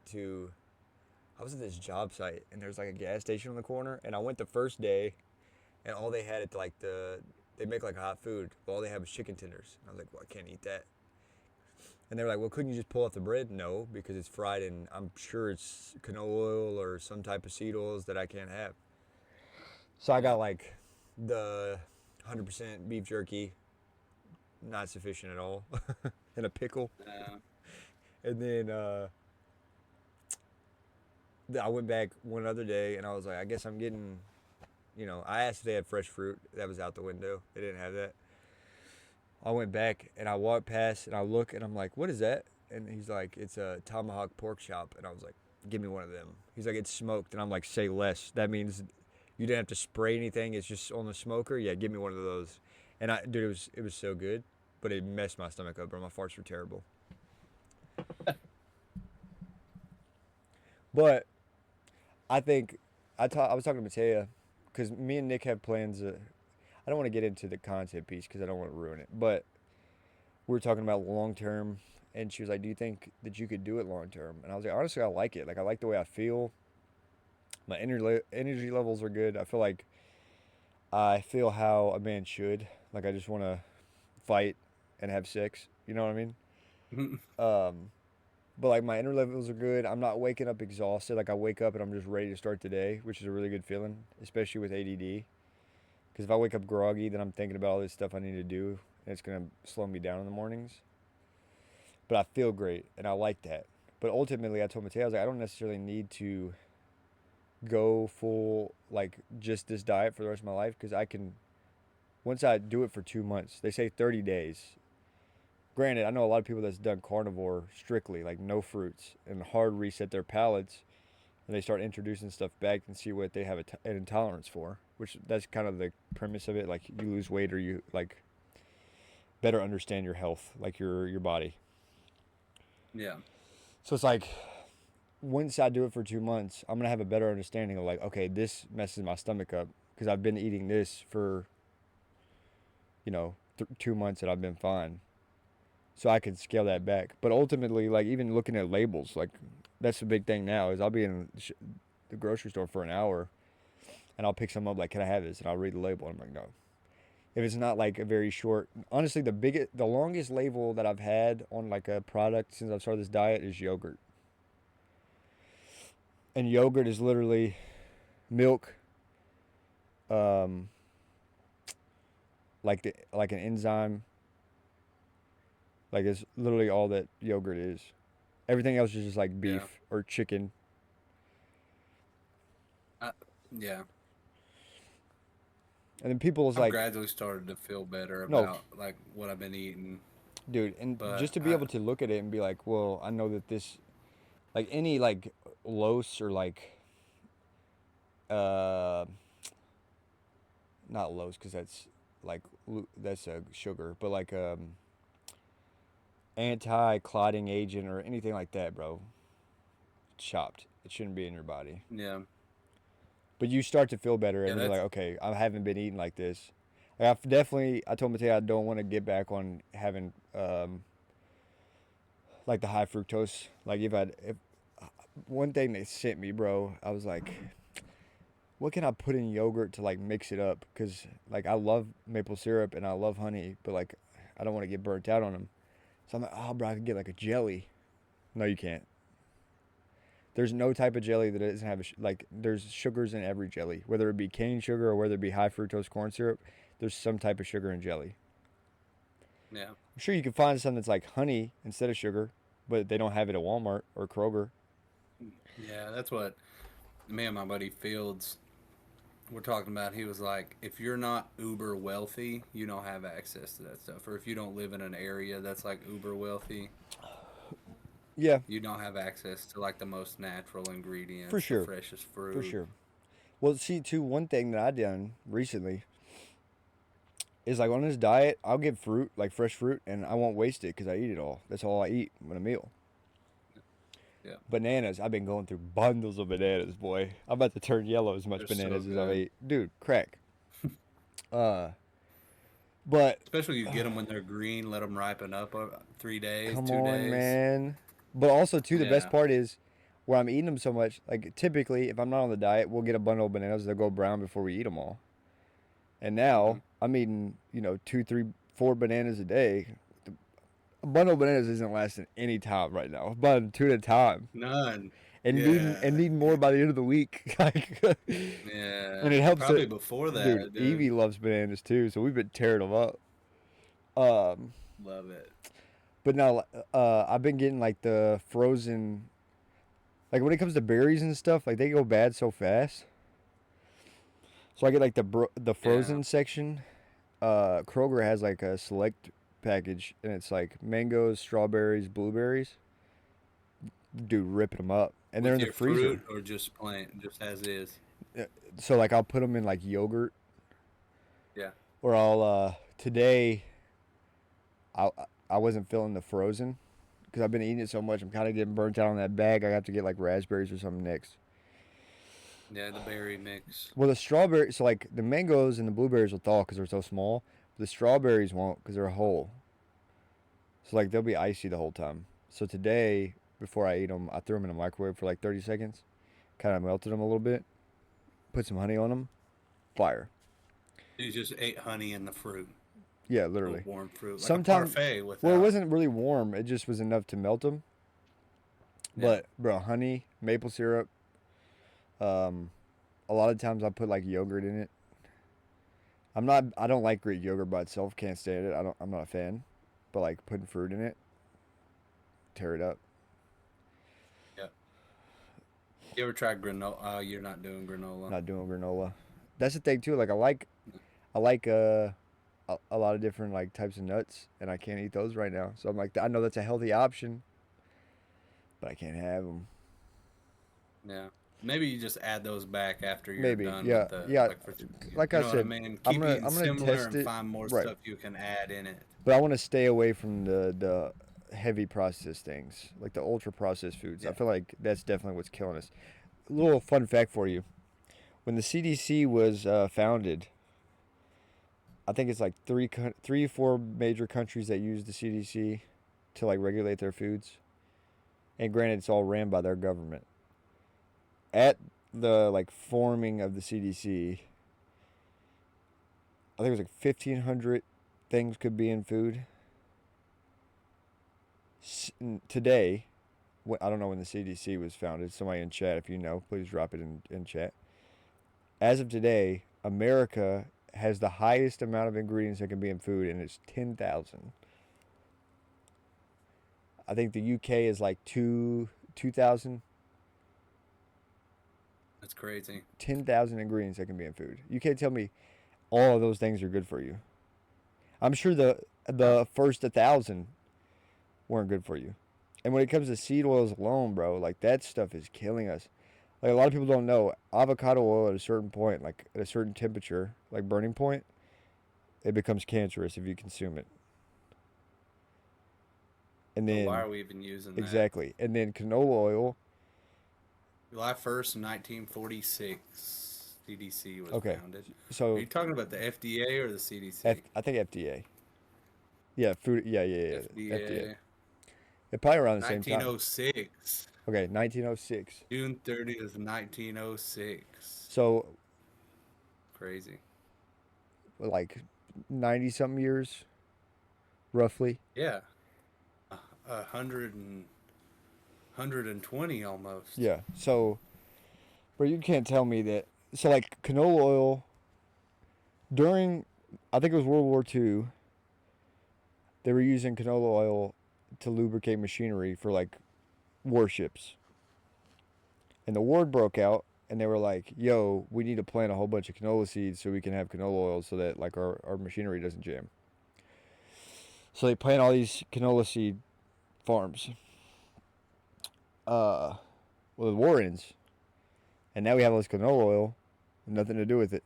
at this job site and there's like a gas station on the corner, and I went the first day, and all they had at like they make like hot food. But all they had was chicken tenders. And I was like, well, I can't eat that. And they were like, well, couldn't you just pull off the bread? No, because it's fried and I'm sure it's canola oil or some type of seed oils that I can't have. So I Yeah. got like the 100% beef jerky, not sufficient at all, and a pickle. Uh, And then I went back one other day and I was like, I guess I'm getting, I asked if they had fresh fruit. That was out the window. They didn't have that. I went back and I walked past and I look and I'm like, what is that? And he's like, it's a tomahawk pork chop. And I was like, give me one of them. He's like, it's smoked. And I'm like, say less. That means You didn't have to spray anything. It's just on the smoker. Yeah, give me one of those. And dude, it was so good, but it messed my stomach up, bro. My farts were terrible. But I think I was talking to Matea because me and Nick have plans. I don't want to get into the content piece because I don't want to ruin it. But we were talking about long term, and she was like, "Do you think that you could do it long term?" And I was like, "Honestly, I like it. Like, I like the way I feel. My energy levels are good. I feel like I feel how a man should. Like, I just want to fight and have sex. You know what I mean? Um, but like my energy levels are good. I'm not waking up exhausted. Like I wake up and I'm just ready to start the day, which is a really good feeling, especially with ADD. Because if I wake up groggy, then I'm thinking about all this stuff I need to do, and it's gonna slow me down in the mornings. But I feel great, and I like that. But ultimately, I told Mateo, I was like, I don't necessarily need to go full like just this diet for the rest of my life because I can once I do it for 2 months. They say 30 days. Granted, I know a lot of people that's done carnivore strictly, like no fruits, and hard reset their palates, and they start introducing stuff back and see what they have an intolerance for. Which that's kind of the premise of it. Like you lose weight or you like better understand your health, like your body. Yeah. So it's like once I do it for 2 months, I'm gonna have a better understanding of like, okay, this messes my stomach up because I've been eating this for 2 months and I've been fine. So I can scale that back. But ultimately, like even looking at labels, like that's the big thing now is I'll be in the grocery store for an hour and I'll pick some up like, can I have this? And I'll read the label and I'm like, no. If it's not like a very short, honestly, the longest label that I've had on like a product since I've started this diet is yogurt. And yogurt is literally milk, um, like an enzyme. Like it's literally all that yogurt is. Everything else is just like Yeah. beef or chicken. I, yeah. And then people is I've like, gradually started to feel better no, about like what I've been eating, dude. And but just to be able to look at it and be like, well, I know that this, like any like Los or like, uh, not Los because that's like that's a sugar, but like anti-clotting agent or anything like that, bro. Chopped. It shouldn't be in your body. yeah, But you start to feel better, yeah, and then you're that's like, okay, I haven't been eating like this. Like I told Mateo I don't want to get back on having like the high fructose. Like if one thing they sent me, bro, I was like, what can I put in yogurt to like mix it up? Because like I love maple syrup and I love honey, but like I don't want to get burnt out on them. So I'm like, oh, bro, I can get like a jelly. No, you can't. There's no type of jelly that doesn't have like. There's sugars in every jelly, whether it be cane sugar or whether it be high fructose corn syrup. There's some type of sugar in jelly. yeah, I'm sure you can find something that's like honey instead of sugar, but they don't have it at Walmart or Kroger. yeah. That's what me and my buddy Fields were talking about. He was like, if you're not uber wealthy, you don't have access to that stuff, or if you don't live in an area that's like uber wealthy, Yeah, you don't have access to like the most natural for ingredients, the sure, freshest for fruit. sure. Well, see, too, one thing that I done recently is like on this diet, I'll get fruit, like fresh fruit, and I won't waste it because I eat it all. That's all I eat with a meal. Yeah, Bananas, I've been going through bundles of bananas, boy. I'm about to turn yellow as much they're so bananas as I good. eat. Dude, crack. Uh, but Especially you get them when they're green, let them ripen up 3 days, come two on, days. man. But also, too, the best Yeah. part is where I'm eating them so much. Like, typically, if I'm not on the diet, we'll get a bundle of bananas. They'll go brown before we eat them all. And Hmm. now I'm eating, 2, 3, 4 bananas a day. A bundle of bananas isn't lasting any time right now. I'm buying two at a time. None. And Yeah. needing more by the end of the week. Like, and Yeah. it helps Probably that, before dude, that, dude. Evie loves bananas too, so we've been tearing them up. Um, Love it. but now, I've been getting like the frozen, like when it comes to berries and stuff, like they go bad so fast. So I get like the Yeah. frozen section. Kroger has like a select package, and it's like mangoes, strawberries, blueberries. Dude, ripping them up, and they're With in the your fruit freezer. or just plain, just as is. So like I'll put them in like yogurt, Yeah. or I'll today I I wasn't feeling the frozen because I've been eating it so much. I'm kind of getting burnt out on that bag. I have to get like raspberries or something next. Yeah, the berry mix. Well, the strawberry, so like the mangoes and the blueberries will thaw because they're so small. The strawberries won't because they're whole. So like they'll be icy the whole time. So today, before I ate them, I threw them in the microwave for like 30 seconds. Kind of melted them a little bit. Put some honey on them. Fire. You just ate honey in the fruit, Yeah, little literally. warm fruit, like a Sometimes, parfait well, it without. wasn't really warm. It just was enough to melt them. Yeah. But bro, honey, maple syrup. Um, a lot of times I put like yogurt in it. I'm not. I don't like Greek yogurt by itself. Can't stand it. I don't. I'm not a fan. But like putting fruit in it, tear it up. Yeah. You ever tried granola? You're not doing granola. Not doing granola. That's the thing too. Like I like a lot of different like types of nuts, and I can't eat those right now. So I'm like, I know that's a healthy option, but I can't have them. Yeah. Maybe you just add those back after you're Maybe, done yeah, with the yeah. like for Like you I know what I said, mean? Keep eating I'm gonna similar test and it. find more Right, stuff you can add in it. but I want to stay away from the heavy processed things, like the ultra processed foods. I Yeah. feel like that's definitely what's killing us. A little fun fact for you: when the CDC was founded, I think it's like three, four major countries that use the CDC to like regulate their foods. And granted, it's all ran by their government. At the like forming of the CDC, I think it was like 1,500 things could be in food. Today, I don't know when the CDC was founded. Somebody in chat, if you know, please drop it in chat. As of today, America has the highest amount of ingredients that can be in food, and it's 10,000. I think the UK is like 2,000. That's crazy. 10,000 ingredients that can be in food. You can't tell me all of those things are good for you. I'm sure Uh, the first 1,000 weren't good for you. And when it comes to seed oils alone, bro, like that stuff is killing us. Like a lot of people don't know, avocado oil at a certain point, like at a certain temperature, like burning point, it becomes cancerous if you consume it. And so why then are we even using that? exactly. And then canola oil, July 1st, 1946, CDC was okay. founded. Are So you talking about the FDA or the CDC? I think FDA. Yeah, food yeah. FDA. FDA. It probably around the same time. 1906. Okay, 1906. June 30th, 1906. So Crazy. like 90 something years roughly. Yeah. 120 almost. Yeah. So, but you can't tell me that. So like canola oil during, I think it was World War II. They were using canola oil to lubricate machinery for like warships. And the war broke out, and they were like, "Yo, we need to plant a whole bunch of canola seeds so we can have canola oil so that like our machinery doesn't jam." So they plant all these canola seed farms. Well, the war ends, and now we have all this canola oil, nothing to do with it.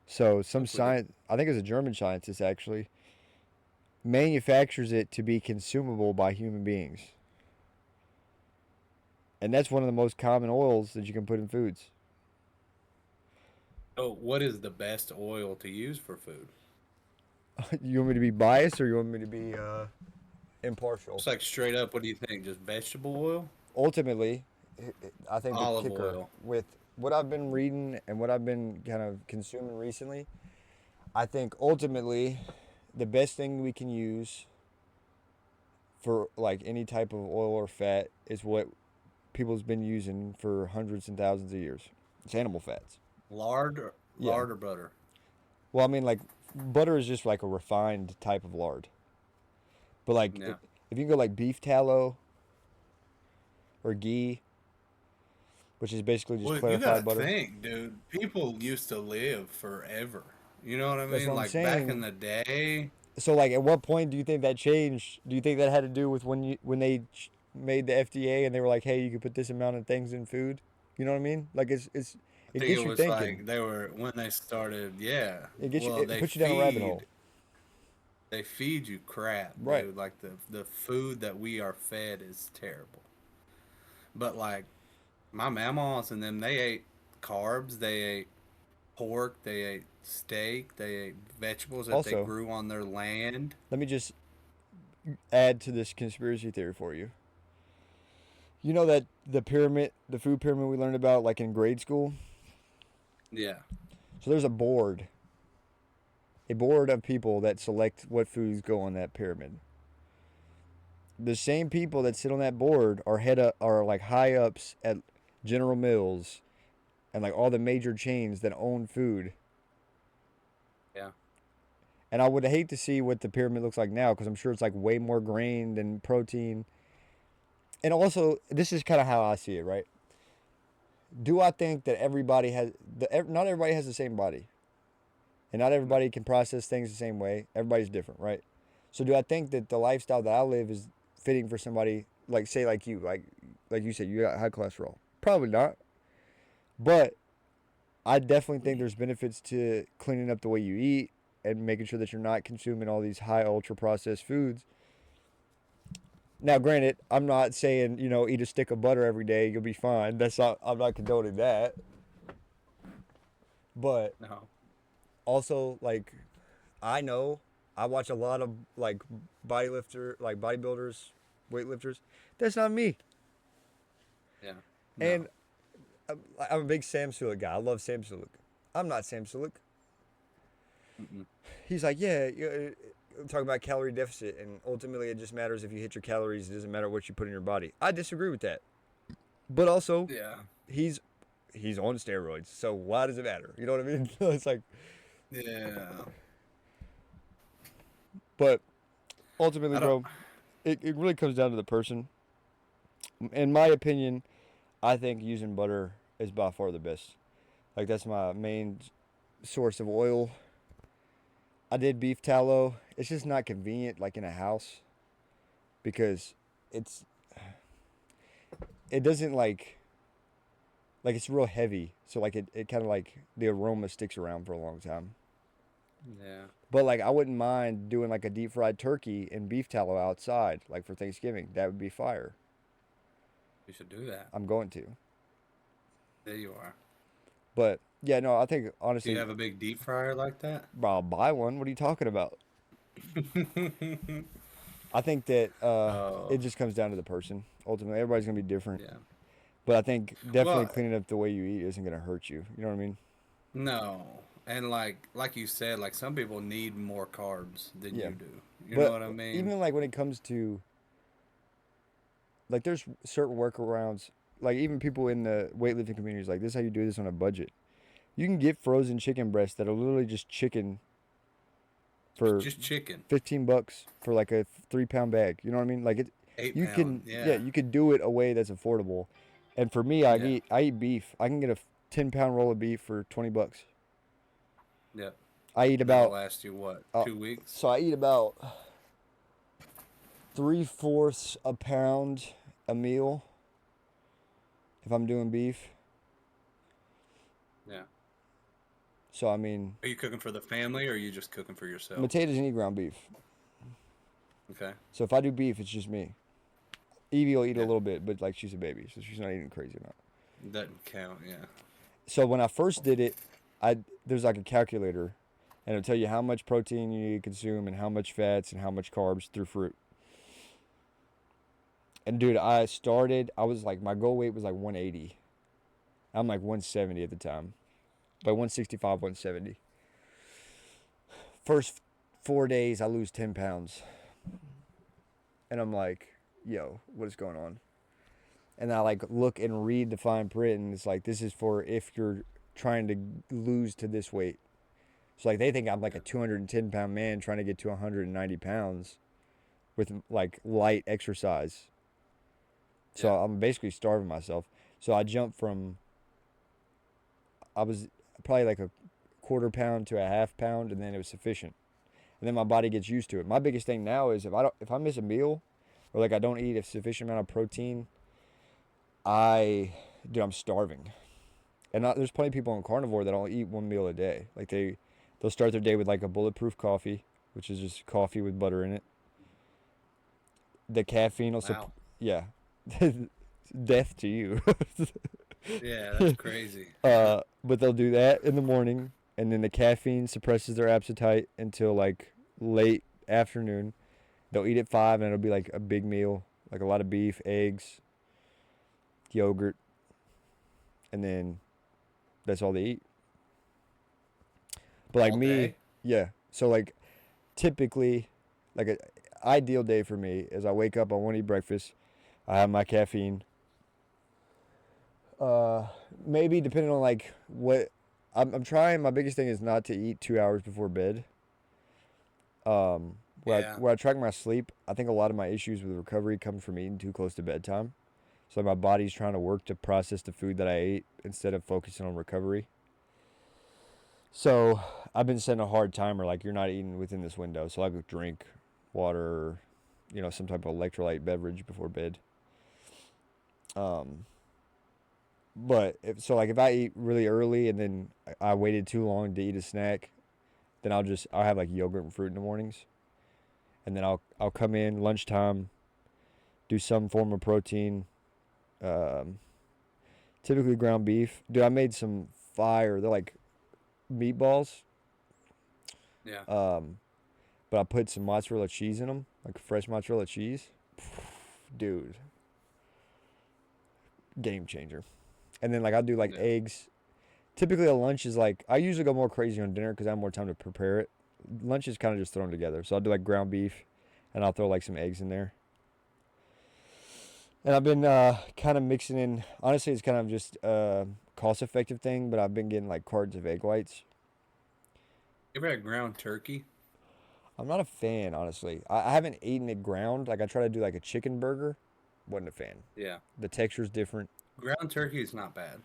So some What's with it? science, I think it was a German scientist actually, manufactures it to be consumable by human beings. And that's one of the most common oils that you can put in foods. So, what is the best oil to use for food? You want me to be biased or you want me to be impartial? It's like straight up, what do you think? Just vegetable oil? Ultimately, I think the Olive kicker oil. with what I've been reading and what I've been kind of consuming recently, I think ultimately the best thing we can use for like any type of oil or fat is what people's been using for hundreds and thousands of years. It's animal fats. Lard or, Yeah. lard or butter? Well, I mean, like butter is just like a refined type of lard. But like Yeah. if you can go like beef tallow or ghee, which is basically just Well, you gotta clarified butter. think, dude. People used to live forever. You know what I That's mean? what I'm Like back in saying. the day. So like, at what point do you think that changed? Do you think that had to do with when they made the FDA and they were like, hey, you can put this amount of things in food? You know what I mean? Like I it think it gets you was thinking. like they were when they started. Yeah. Well, It puts you down a rabbit hole. they feed you crap, Right. dude. Like the food that we are fed is terrible. But like my mama's and them, they ate carbs, they ate pork, they ate steak, they ate vegetables that they Also, grew on their land. let me just add to this conspiracy theory for you. You know that the food pyramid we learned about like in grade school? Yeah. So there's a board of people that select what foods go on that pyramid. The same people that sit on that board are like high ups at General Mills and like all the major chains that own food. Yeah. And I would hate to see what the pyramid looks like now because I'm sure it's like way more grain than protein. And also, this is kind of how I see it, right? Do I think that not everybody has the same body, and not No. everybody can process things the same way. Everybody's different, right? So do I think that the lifestyle that I live is fitting for somebody like say like you, like you said, you got high cholesterol? Probably not. But I definitely think there's benefits to cleaning up the way you eat and making sure that you're not consuming all these high ultra processed foods. Now, granted, I'm not saying eat a stick of butter every day, you'll be fine. That's not I'm not condoning that. But No. also, like, I know I watch a lot of like bodybuilders, weightlifters. That's not me. Yeah. No. And I'm a big Sam Sulek guy. I love Sam Sulek. I'm not Sam Sulek. Mm-mm. He's like, yeah, talking about calorie deficit, and ultimately it just matters if you hit your calories. It doesn't matter what you put in your body. I disagree with that. But also, Yeah. he's he's on steroids, so why does it matter? You know what I mean? It's like, Yeah. but ultimately, I don't. bro, it really comes down to the person. In my opinion, I think using butter is by far the best. Like that's my main source of oil. I did beef tallow. It's just not convenient, like in a house, because it's it doesn't like it's real heavy. So like it kind of like the aroma sticks around for a long time. Yeah. But like I wouldn't mind doing like a deep fried turkey and beef tallow outside, like for Thanksgiving. That would be fire. You should do that. I'm going to. There you are. But yeah, no, I think Do you honestly, have a big deep fryer like that? I'll buy one. What are you talking about? I think that it Oh, just comes down to the person. Ultimately, everybody's gonna be different. yeah. But I think definitely Well, cleaning up the way you eat isn't gonna hurt you. You know what I mean? no. And like you said, like some people need more carbs than Yeah. you do. You know But what I mean? even like when it comes to like, there's certain workarounds. Like even people in the weightlifting communities, like this is how you do this on a budget. You can get frozen chicken breasts that are literally just chicken for Just chicken. $15 for like a 3 pound bag. You know what I mean? Like Eight you pound. can, yeah, Yeah. you could do it a way that's affordable. And for me, Yeah. I eat beef. I can get a 10 pound roll of beef for $20. Yeah. I eat That'll about, last you what? uh, 2 weeks? so I eat about 3/4 a pound a meal if I'm doing beef. Yeah. So I mean, Are you cooking for the family or are you just cooking for yourself? potatoes and eat ground beef. Okay. So if I do beef, it's just me. Evie will eat a Yeah. little bit, but like she's a baby, so she's not eating crazy amount. Doesn't count. Yeah. So when I first did it, I there's like a calculator, and it'll tell you how much protein you need to consume and how much fats and how much carbs through fruit. And dude, I was like my goal weight was like 180. I'm like 170 at the time, like 165, 170. First 4 days, I lose 10 pounds, and I'm like, yo, what is going on? And I like look and read the fine print, and it's like this is for if you're trying to lose to this weight. So like they think I'm like Yeah. a 210 pound man trying to get to 190 pounds with like light exercise. So Yeah. I'm basically starving myself. So I jumped from I was probably like a 1/4 pound to a 1/2 pound, and then it was sufficient. And then my body gets used to it. My biggest thing now is if I miss a meal or like I don't eat a sufficient amount of protein, I dude, I'm starving. And there's plenty of people on carnivore that don't eat one meal a day. Like they'll start their day with like a bulletproof coffee, which is just coffee with butter in it. The caffeine will Wow. yeah, death to you. Yeah, that's crazy. But they'll do that in the morning, and then the caffeine suppresses their appetite until like late afternoon. They'll eat at 5, and it'll be like a big meal, like a lot of beef, eggs, yogurt, and then that's all they eat. But like All me, day? yeah. So like typically, like a ideal day for me is I wake up, I want to eat breakfast, I have my caffeine. Uh, Maybe depending on like what I'm trying. My biggest thing is not to eat 2 hours before bed. Yeah. Where I track my sleep, I think a lot of my issues with recovery come from eating too close to bedtime. So like my body's trying to work to process the food that I ate instead of focusing on recovery. So I've been setting a hard timer, like you're not eating within this window. So I go drink water, or, some type of electrolyte beverage before bed. Um, but if I eat really early and then I waited too long to eat a snack, then I'll have like yogurt and fruit in the mornings, and then I'll come in lunchtime, do some form of protein, um, typically ground beef. Dude, I made some fire. They're like meatballs, Yeah. um, but I put some mozzarella cheese in them, like fresh mozzarella cheese. Dude, game changer. And then like I'll do like Yeah. eggs. Typically a lunch is like I usually go more crazy on dinner because I have more time to prepare it. Lunch is kind of just thrown together. So I'll do like ground beef, and I'll throw like some eggs in there. And I've been kind of mixing in. Honestly, it's kind of just a cost-effective thing, but I've been getting like cartons of egg whites. You ever had ground turkey? I'm not a fan, honestly. I haven't eaten it ground. Like I try to do like a chicken burger. Wasn't a fan. Yeah. The texture's different. Ground turkey is not bad.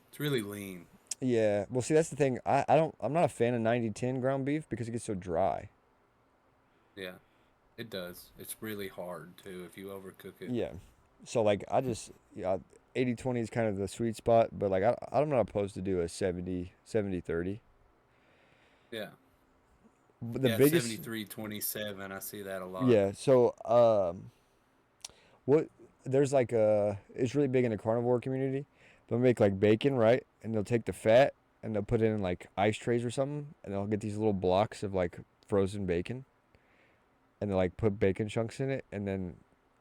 It's really lean. Yeah. Well, see, that's the thing. I'm not a fan of 90-10 ground beef because it gets so dry. Yeah. It does. It's really hard too if you overcook it. Yeah. So like I just 80-20 is kind of the sweet spot, but like I'm not opposed to do a 70-30. Yeah. But the Yeah, biggest 73-27. I see that a lot. yeah, so what there's like it's really big in the carnivore community. They'll make like bacon, right? And they'll take the fat and they'll put it in like ice trays or something, and they'll get these little blocks of like frozen bacon, and they like put bacon chunks in it, and then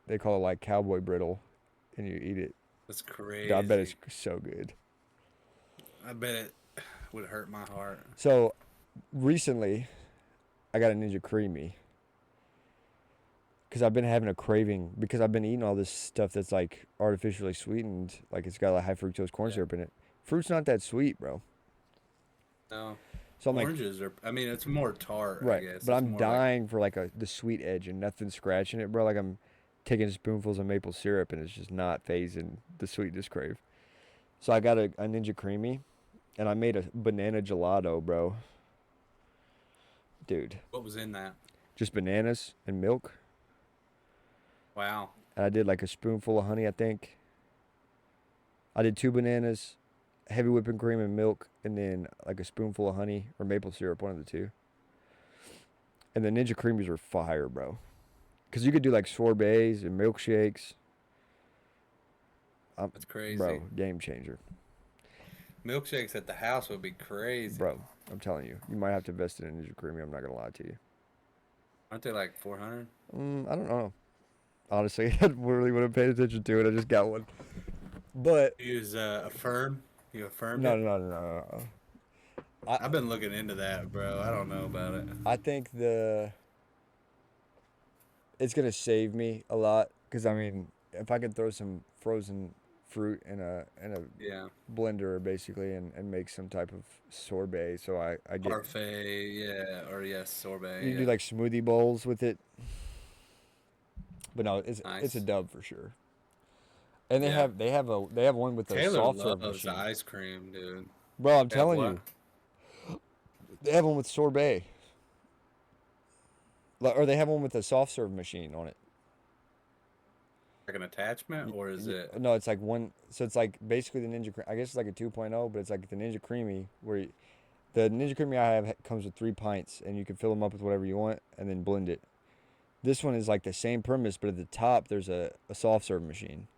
they call it like cowboy brittle, and you eat it. That's I bet it's crazy. so good. I bet it would hurt my heart. So recently, I got a Ninja Creamy because I've been having a craving because I've been eating all this stuff that's like artificially sweetened, like it's got like high fructose corn Yeah. syrup in it. Fruit's not that sweet, bro. No. So I'm like, Oranges are, I mean, it's more tart, I right, guess. but It's I'm more like, dying for like the sweet edge and nothing scratching it, bro. Like I'm taking spoonfuls of maple syrup and it's just not phasing the sweetness crave. So I got a Ninja Creamy, and I made a banana gelato, bro. Dude, what was in that? just bananas and milk. Wow. And I did like a spoonful of honey, I think. I did 2 bananas, heavy whipping cream and milk, and then like a spoonful of honey or maple syrup, one of the two. And the Ninja Creamies are fire, bro. Because you could do like sorbets and milkshakes. That's crazy. Bro, game changer. Milkshakes at the house would be crazy. Bro, I'm telling you. You might have to invest in a Ninja Creamy. I'm not going to lie to you. Aren't they like 400? I don't know. Honestly, I really would have paid attention to it. I just got one. But, You use Affirm? You affirmed no, it? no, no, no, no. I've been looking into that, bro. I don't know about it. I think it's gonna save me a lot because I mean, if I could throw some frozen fruit in a Yeah. blender basically and make some type of sorbet, so I get Parfait, yeah. Or yes, you sorbet, can do yeah. like smoothie bowls with it. But no, it's a Nice. dub for sure. And Yeah. they have one with a Taylor soft serve loves machine, ice cream, dude. bro. I'm They have telling what? you, they have one with sorbet, or they have one with a soft serve machine on it. Like an attachment, or is it? No, it's like one. So it's like basically the Ninja. I guess it's like a 2.0, but it's like the Ninja Creamy, where the Ninja Creamy I have comes with 3 pints, and you can fill them up with whatever you want, and then blend it. This one is like the same premise, but at the top there's a soft serve machine.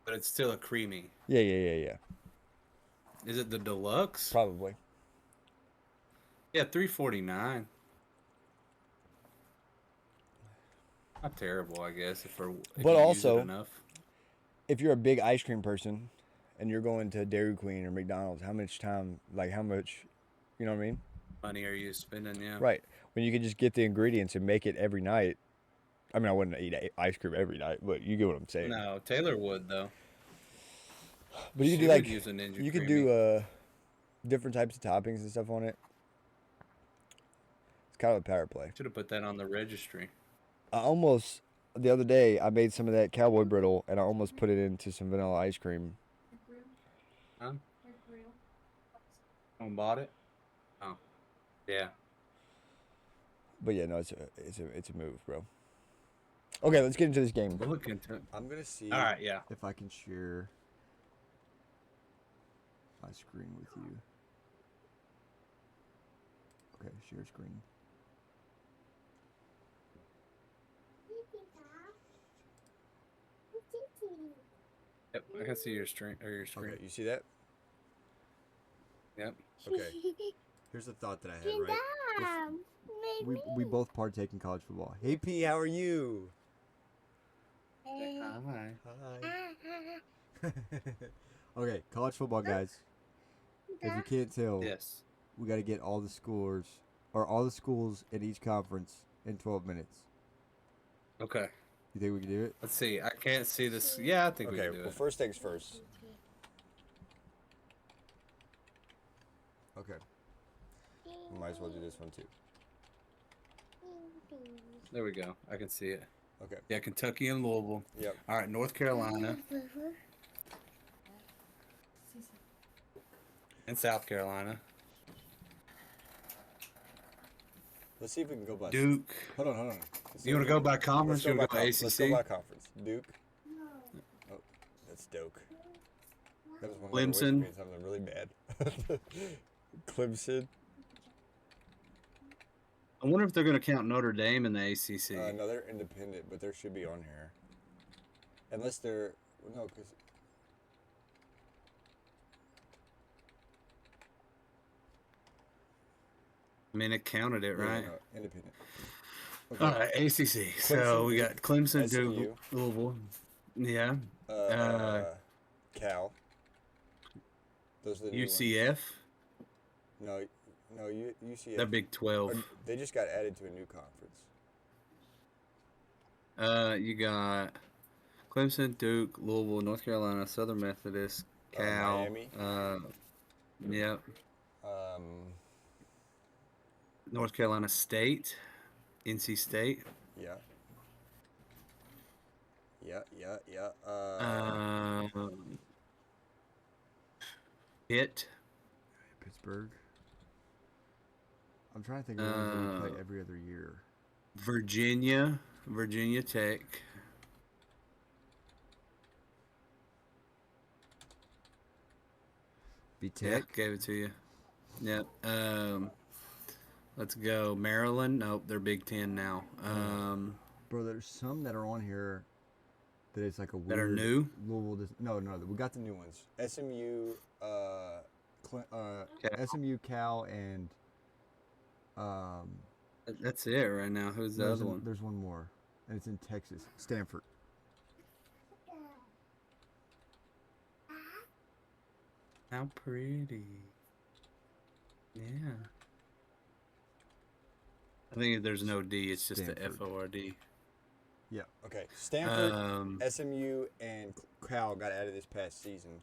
But it's still a creamy. Yeah. Is it the deluxe? Probably. Yeah, $3.49. Not terrible, I guess, if But you also, use it enough. if you're a big ice cream person, and you're going to Dairy Queen or McDonald's, how much, you know what I mean? Money are you spending? Yeah. Right. When you could just get the ingredients and make it every night. I mean, I wouldn't eat ice cream every night, but you get what I'm saying. No, Taylor would though. But you could She do would like use a Ninja you could Creamy. do different types of toppings and stuff on it. It's kind of a power play. Should have put that on the registry. I almost the other day I made some of that cowboy brittle and I almost put it into some vanilla ice cream. Huh? Someone bought it? Oh, yeah. But yeah, no, it's a move, bro. Okay, let's get into this game. We'll look into it. I'm gonna see. All right, yeah. If I can share my screen with you. Okay, share screen. Yep, I can see your screen. Okay, you see that? Yep. Okay. Here's the thought that I had, right? We both partake in college football. Hey P, how are you? Hi. Hi. Okay, college football, guys. If you can't tell, Yes. we got to get all the scores or all the schools in each conference in 12 minutes. Okay. You think we can do it? Let's see. I can't see this. Yeah, I think we Okay, can do well, it. first things first. Okay. Might as well do this one too. There we go. I can see it. Okay. Yeah, Kentucky and Louisville. Yep. All right, North Carolina and South Carolina. Let's see if we can go by. Duke. Hold on. You want to go by conference? You want to go by ACC? Let's go by conference. Duke. Oh, that's Doke. That was one letter away from Clemson. being something really bad. Clemson. I wonder if they're going to count Notre Dame in the ACC. No, they're independent, but they should be on here. Unless they're no, because I mean, it counted it, right? no, independent. Okay. All right, ACC. So we got Clemson, SMU. Duke, Louisville. Yeah. Cal. Those are the new ones. UCF. No, UCF. They're Big 12. They just got added to a new conference. You got Clemson, Duke, Louisville, North Carolina, Southern Methodist, Cal. Miami. Yep. North Carolina State, NC State. Yeah. Pitt. Pittsburgh. I'm trying to think of the ones that we play every other year. Virginia Tech. Be Yeah, Tech. gave it to you. Yep. Let's go Maryland. Nope, they're Big Ten now. Bro, there's some that are on here that it's like a weird. That are new? Louisville. No, we got the new ones. SMU, SMU, Cal, and That's it right now. Who's the other one? There's one more, and it's in Texas. Stanford. How pretty. Yeah. I think there's no D. It's just the Stanford. FORD. Yeah. Okay. Stanford, SMU, and Cal got added this past season.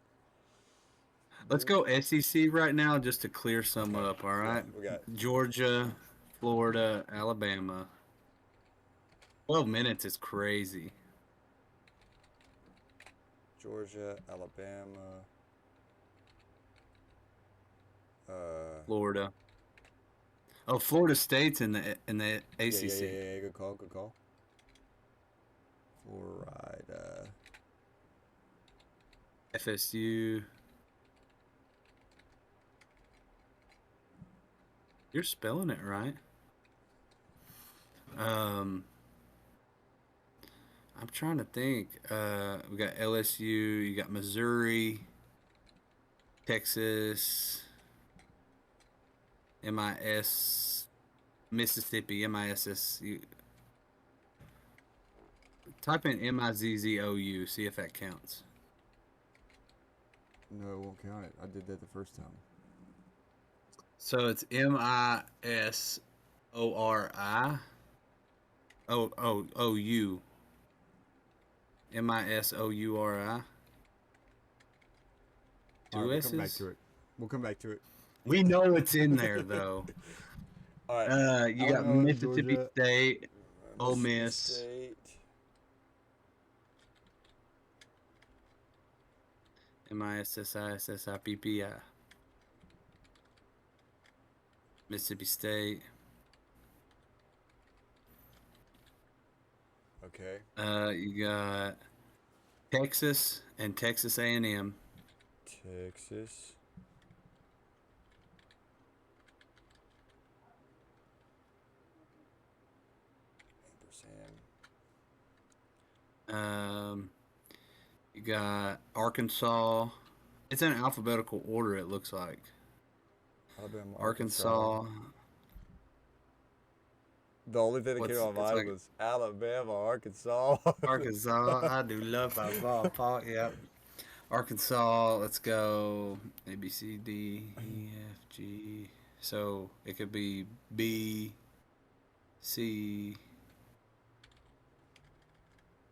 Let's go SEC right now just to clear some up, all right? We got Georgia, Florida, Alabama. 12 minutes is crazy. Georgia, Alabama, Florida. Oh, Florida State's in the ACC. Yeah, good call. Florida. FSU. You're spelling it right. I'm trying to think. We got LSU. You got Missouri, Texas, MIS, Mississippi, MISSU. Type in MIZZOU. See if that counts. No, it won't count it. I did that the first time. So it's MISORI. OU. MISOURI. Two All right, we'll S's. come back to it. We'll come back to it. We know it's in there though. All right. You got Alabama, Mississippi Georgia, State, Ole Mississippi Miss, State. MISSISSIPPI, Mississippi State. Okay. You got Texas and Texas A&M. Texas. You got Arkansas. It's in alphabetical order, it looks like. Alabama, Arkansas. The only thing that came to my mind was Alabama, Arkansas. Arkansas. I do love football. Paul. Yep. Arkansas. Let's go. A, B, C, D, E, F, G. So it could be B, C,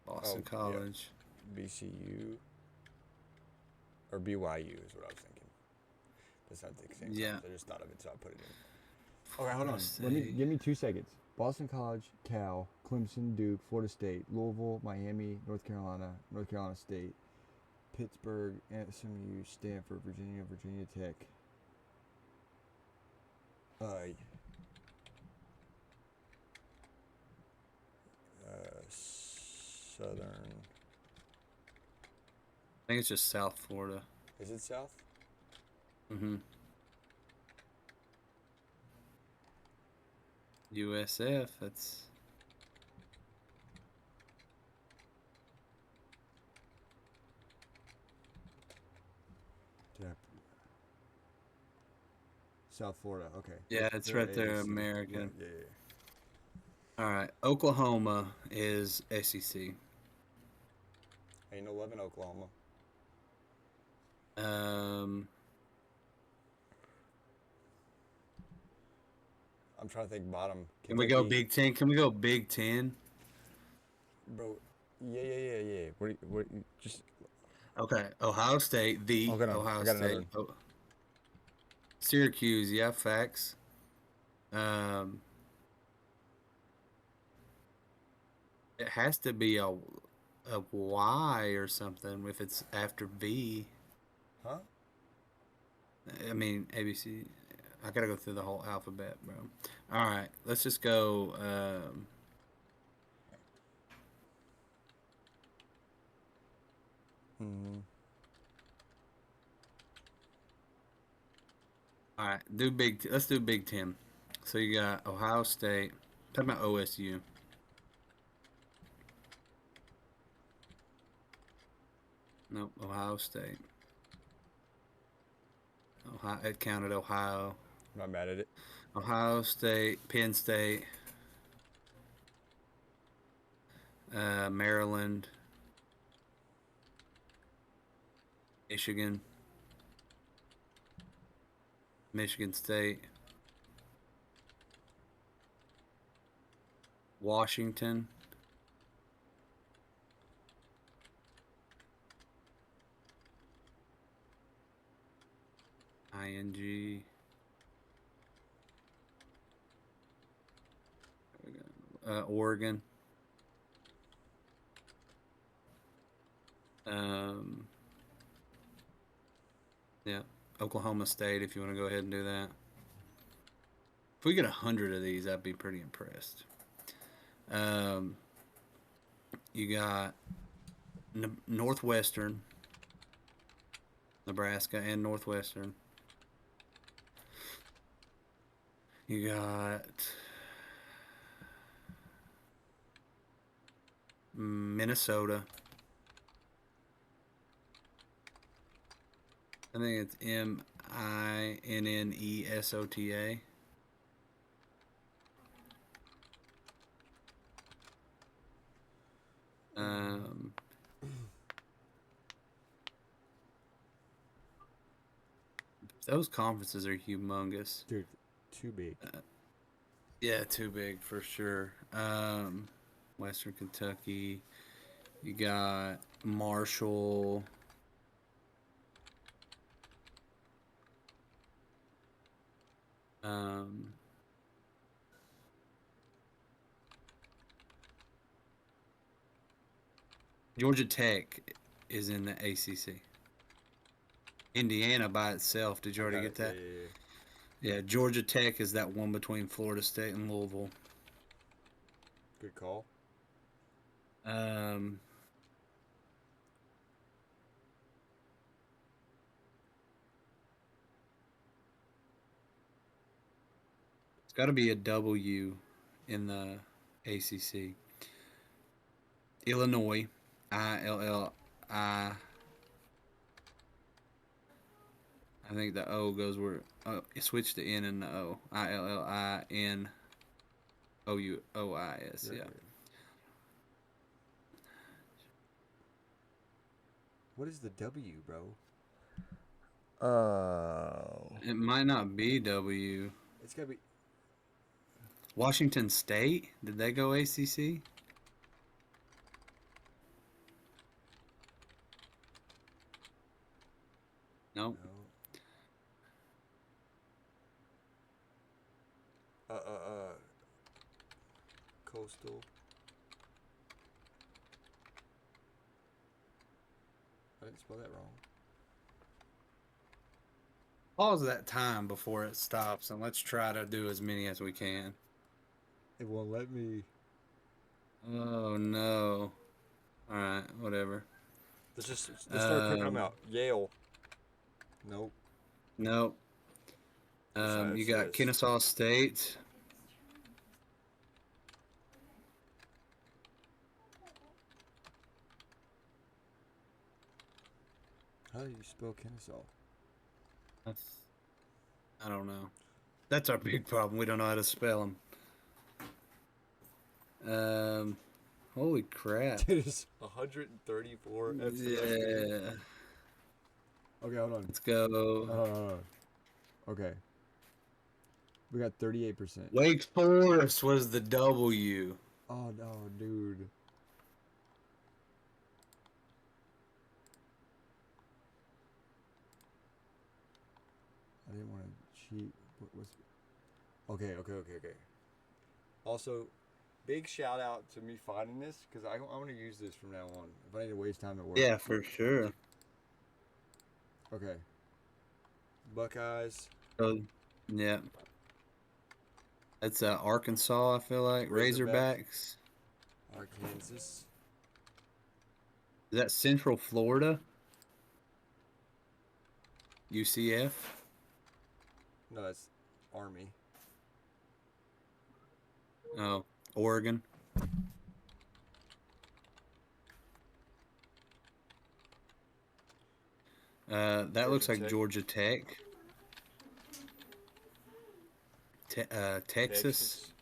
Boston College. Yeah. BCU. Or BYU is what I was thinking. That's not the same. Yeah. I just thought of it, so I put it in. Okay, hold on. Give me 2 seconds. Boston College, Cal, Clemson, Duke, Florida State, Louisville, Miami, North Carolina State, Pittsburgh, SMU, Stanford, Virginia Tech. Southern. I think it's just South Florida. Is it South? Mm-hmm. USF. That's. Yeah. South Florida. Okay. Yeah, it's right there, American. Yeah. All right, Oklahoma is SEC. Ain't no love in Oklahoma. I'm trying to think bottom. Can we go Big Ten? Can we go Big Ten? Bro, yeah. What, just. Okay, Ohio State, Ohio State. Oh. Syracuse, yeah, facts. It has to be a Y or something if it's after B. Huh? I mean, ABC. I gotta go through the whole alphabet, bro. All right, let's just go. All right, let's do Big Ten. So you got Ohio State. Talk about OSU. Nope, Ohio State. It counted Ohio. I'm not mad at it. Ohio State, Penn State, Maryland, Michigan, Michigan State, Washington, ING. Oregon. Yeah, Oklahoma State. If you want to go ahead and do that, if we get 100 of these, I'd be pretty impressed. You got Northwestern, Nebraska, and Northwestern. You got Minnesota. I think it's Minnesota. Um, those conferences are humongous. Dude, too big. Yeah, too big for sure. Western Kentucky. You got Marshall. Um, Georgia Tech is in the ACC. Indiana by itself. Did you already get that? Yeah, Georgia Tech is that one between Florida State and Louisville. Good call. It's got to be a W in the ACC. Illinois, ILLI. I think the O goes where it switched the N and the O. ILLINOUOIS. Yeah. What is the W, bro? It might not be W. It's gotta be. Washington State? Did they go ACC? Nope. No. Coastal. I didn't spell that wrong. Pause that time before it stops, and let's try to do as many as we can. It won't let me. Oh no! All right, whatever. Let's start cooking them out. Yale. Nope. Nope. You got this. Kennesaw State. How do you spell Kennesaw? I don't know. That's our big problem. We don't know how to spell them. Holy crap! It is 134. Yeah. Okay, hold on. Let's go. Hold on. Okay. We got 38%. Wake Forest was the W. Oh no, dude. I didn't want to cheat. What was? Okay. Also, big shout out to me finding this because I want to use this from now on. If I need to waste time at work. Yeah, for sure. Okay. Buckeyes. Yeah. That's Arkansas, I feel like. Razorbacks. Arkansas. Is that Central Florida? UCF? No, that's Army. Oh, Oregon. That looks like Georgia Tech. Texas.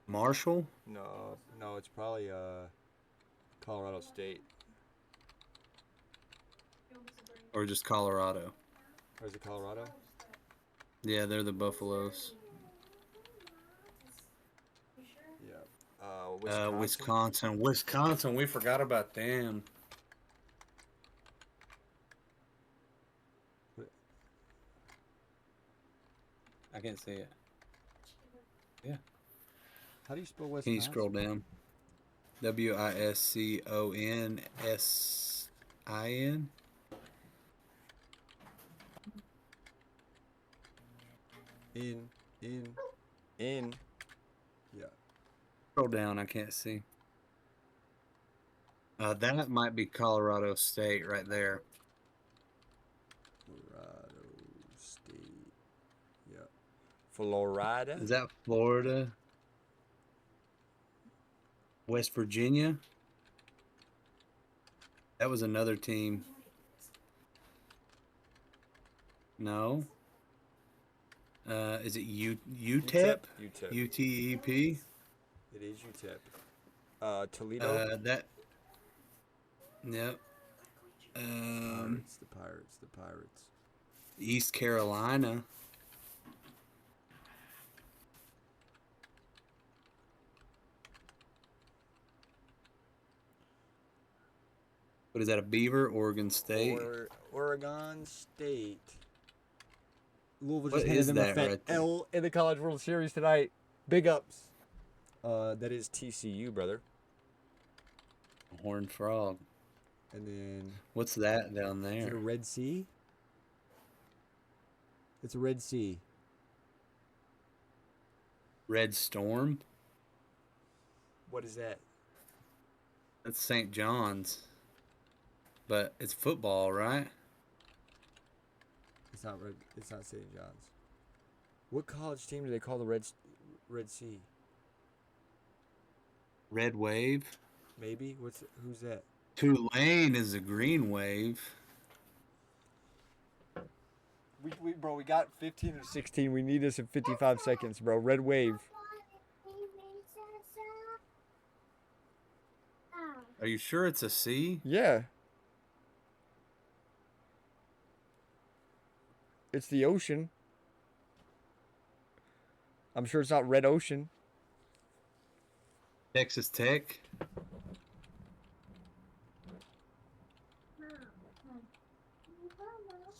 Marshall? No, it's probably Colorado State. Or just Colorado? Or is it Colorado? Yeah, they're the Buffaloes. Yeah. Wisconsin. We forgot about them. I can't see it. Yeah. How do you spell Wisconsin? Can you scroll down? WISCONSIN. In. Yeah. Scroll down. I can't see. That might be Colorado State right there. Colorado State. Yeah. Florida. Is that Florida? West Virginia? That was another team. No. Is it UTEP? UTEP. UTEP? It is UTEP. Toledo. Yep. The Pirates. East Carolina. What is that, a Beaver? Oregon State? Oregon State. Louisville What just handed is them that a fat right there? L in the College World Series tonight. Big ups. That is TCU, brother. Horned Frog. And then... What's that down Is it a there? Red Sea? It's a Red Sea. Red Storm? What is that? That's St. John's. But it's football, right? It's not Red. It's not St. John's. What college team do they call the Red Sea? Red Wave? Maybe. Who's that? Tulane is a Green Wave. Bro, we got 15 or 16. We need this in 55 seconds, bro. Red Wave. Are you sure it's a C? Yeah. It's the ocean. I'm sure it's not Red Ocean. Texas Tech?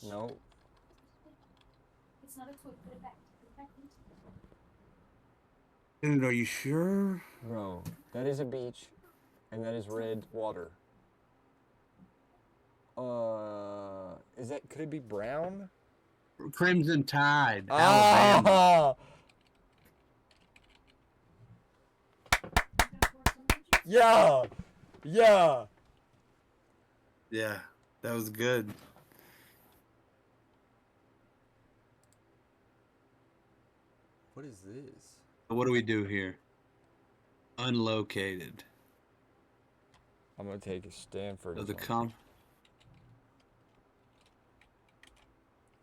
No. It's not a twig. Put it back. Put it back into Dude, are you sure? Bro, that is a beach, and that is red water. Could it be brown? Crimson Tide, Alabama. Yeah! Yeah! Yeah, that was good. What is this? What do we do here? Unlocated. I'm gonna take a Stanford. So or the something.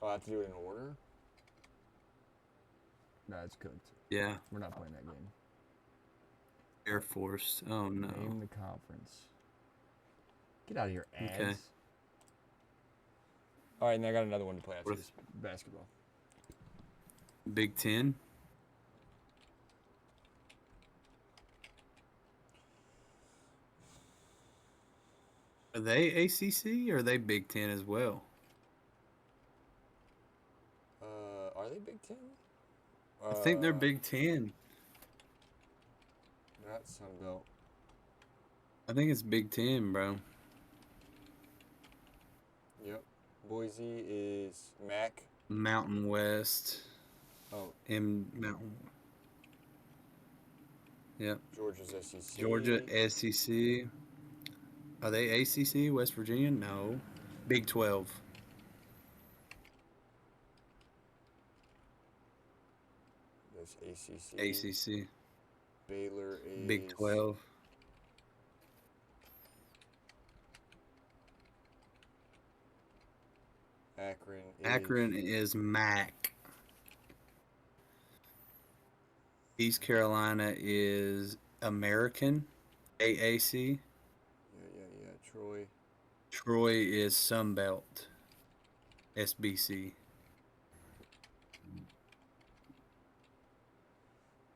Oh, I have to do it in order? Nah, it's cooked. Yeah, We're not playing that game. Air Force. Oh no. Name the conference. Get out of here, ads. Okay. All right, and I got another one to play after What- this. Basketball. Big Ten. Are they ACC or are they Big Ten as well? Are they Big Ten? I think they're Big Ten. Not Sunbelt. I think it's Big Ten, bro. Yep. Boise is MAC. Mountain West. Oh, Mountain. Yep. Georgia's SEC. Georgia SEC. Are they ACC? West Virginia? No. Big 12. There's ACC. ACC. Baylor is Big 12. Akron is MAC. East Carolina is American. AAC. Yeah. Troy. Troy is Sunbelt. SBC.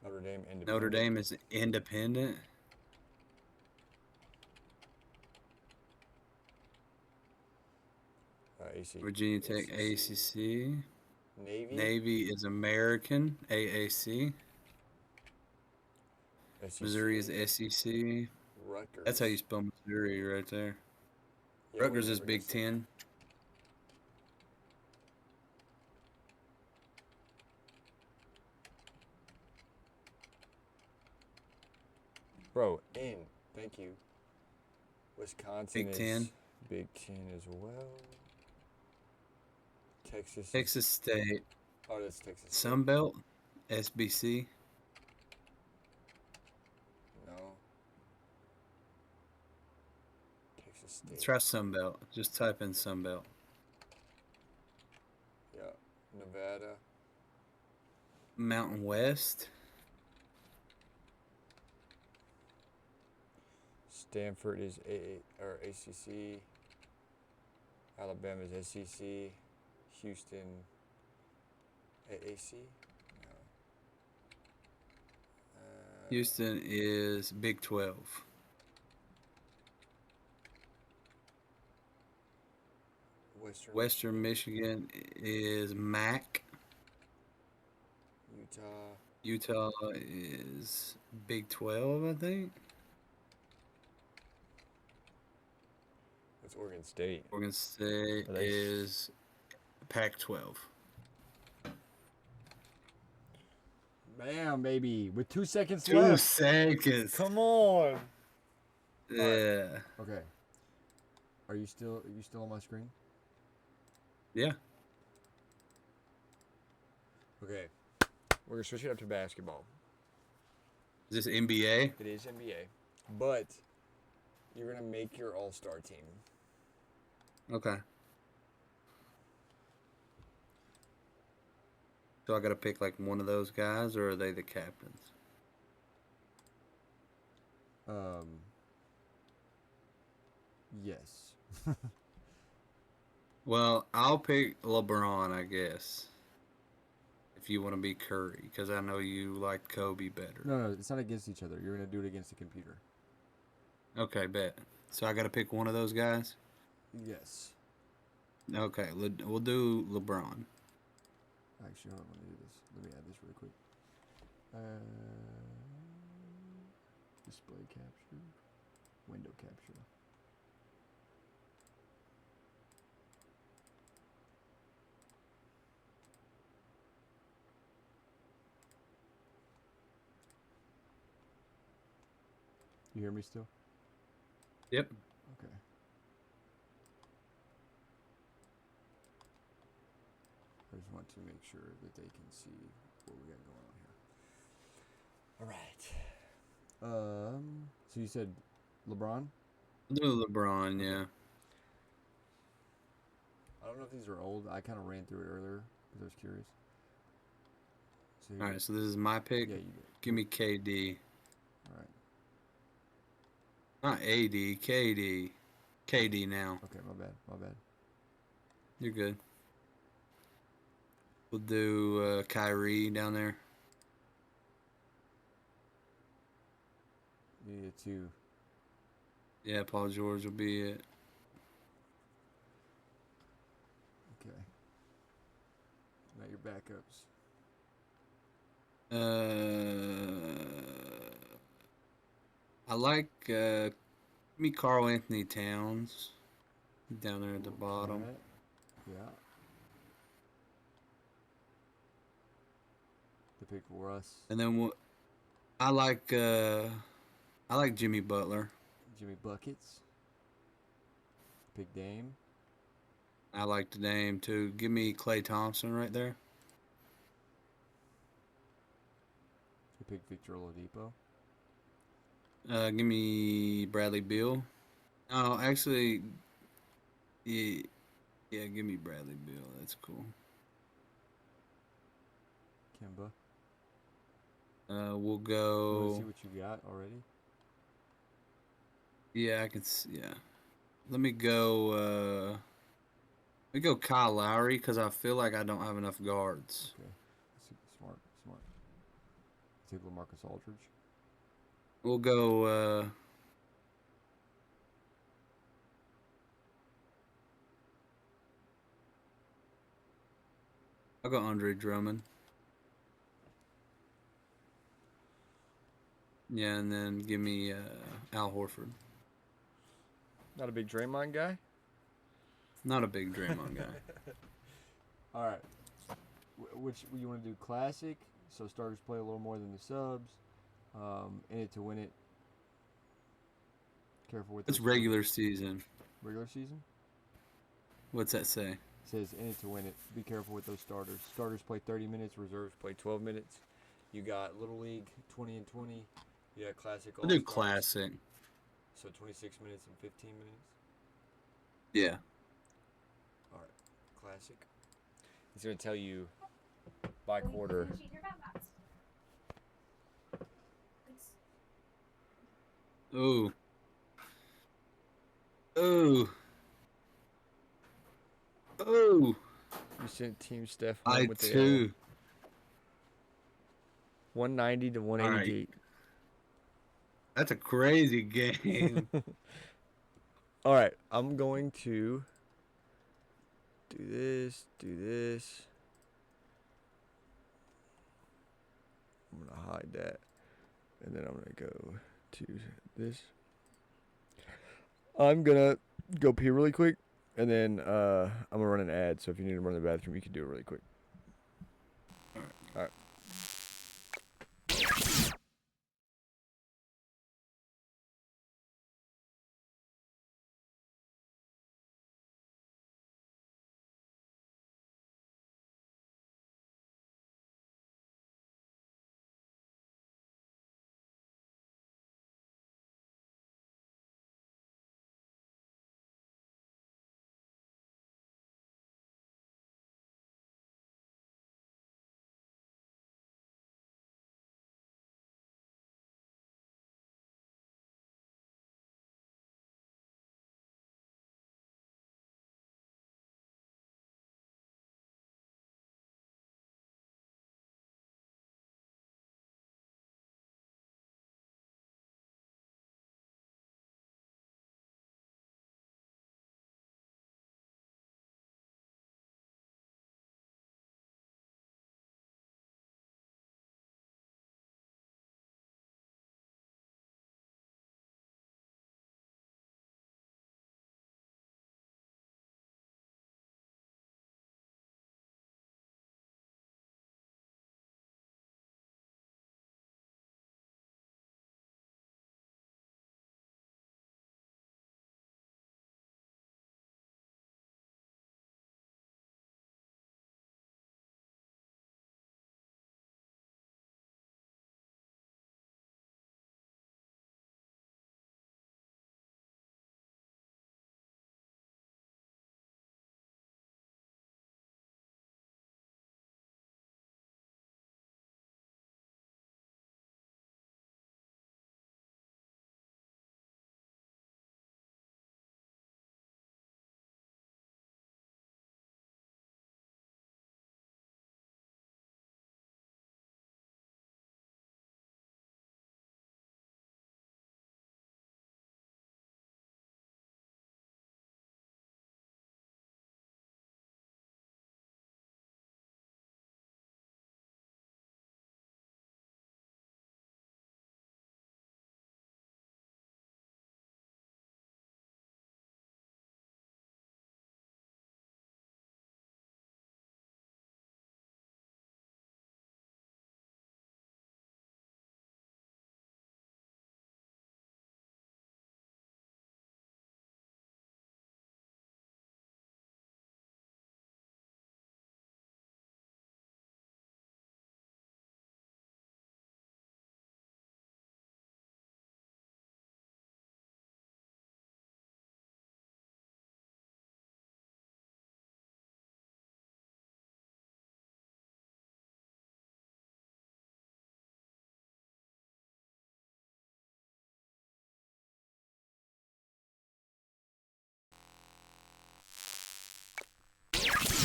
Notre Dame independent. Notre Dame is independent. ACC. Virginia Tech ACC. Navy. Navy is American. AAC. SEC. Missouri is SEC. Rutgers. That's how you spell Missouri right there. Yeah, Rutgers we is never Big guessed it. 10. Bro, in. Thank you. Wisconsin Big is Ten. Big Ten as well. Texas. Texas State. Oh, that's Texas. State. Sun Belt. SBC. No. Texas State. Try Sun Belt. Just type in Sun Belt. Yeah. Nevada. Mountain West. Stanford is ACC. Alabama is SEC. Houston AAC. No. Houston is Big 12. Western Michigan is MAC. Utah is Big 12, I think. What's Oregon State? Oregon State is Pac-12. Bam, baby. With 2 seconds 2 left. seconds. Come on. Yeah. Okay. Are you still on my screen? Yeah. Okay. We're going to switch it up to basketball. Is this NBA? It is NBA. But you're going to make your all-star team. Okay. So I got to pick like one of those guys, or are they the captains? Yes. Well, I'll pick LeBron, I guess. If you want to be Curry, because I know you like Kobe better. No, it's not against each other. You're going to do it against the computer. Okay, bet. So I got to pick one of those guys? Yes. Okay, we'll do LeBron. Actually, hold on, let me do this. Let me add this really quick. Display capture. Window capture. You hear me still? Yep. Okay. I just want to make sure that they can see what we got going on here. All right. So you said LeBron? Do LeBron, yeah. I don't know if these are old. I kind of ran through it earlier because I was curious. So All right, so this is my pick. Yeah, you do. Give me KD. All right. Not AD, KD. KD now. Okay, my bad. My bad. You're good. We'll do Kyrie down there. You need a 2. Yeah, Paul George will be it. Okay. Now your backups. I like me Carl Anthony Towns down there at the bottom. Right. Yeah. To pick Russ. And then I like Jimmy Butler. Jimmy Buckets. Pick Dame. I like the name too. Give me Klay Thompson right there. To pick Victor Oladipo. Give me Bradley Beal. Oh, actually, yeah, give me Bradley Beal. That's cool. Kemba. We'll Want go. to see what you got already? Yeah, I can. Yeah, let me go. Let me go Kyle Lowry because I feel like I don't have enough guards. Okay. Smart. Take LaMarcus Aldridge. We'll go. I'll go Andre Drummond. Yeah, and then give me Al Horford. Not a big Draymond guy? Not a big Draymond guy. All right. Which you want to do? Classic, so starters play a little more than the subs. In it to win it. Careful with It's those regular season. regular season. What's that say? It says in it to win it. Be careful with those starters. Starters play 30 minutes. Reserves Play 12 minutes. You got Little League 20 and 20. You got Classic I'll do All-Stars. classic. So 26 minutes and 15 minutes. Yeah. All right. Classic. It's going to tell you by Will you quarter. finish eating your Belmots? Thanks. Ooh. Ooh. Ooh. You sent Team Steph I with the L. too. 190 to 188. That's a crazy game. All right. I'm going to do this. I'm going to hide that. And then I'm going to go to this. I'm going to go pee really quick. And then I'm going to run an ad. So if you need to run to the bathroom, you can do it really quick. All right.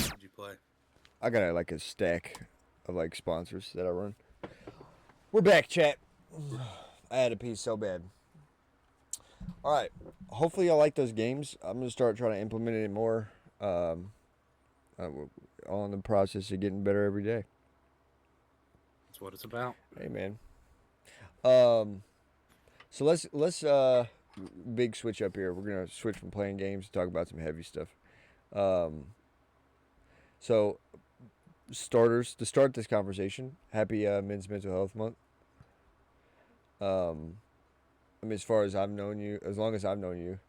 What'd you play? I got like a stack of like sponsors that I run. We're back, chat. I had a pee so bad. All right. Hopefully y'all like those games. I'm gonna start trying to implement it more. We're all in the process of getting better every day. That's what it's about. Hey, man. So let's big switch up here. We're gonna switch from playing games to talk about some heavy stuff. So starters to start this conversation. Happy Men's Mental Health Month. I mean, as far as I've known you, as long as I've known you,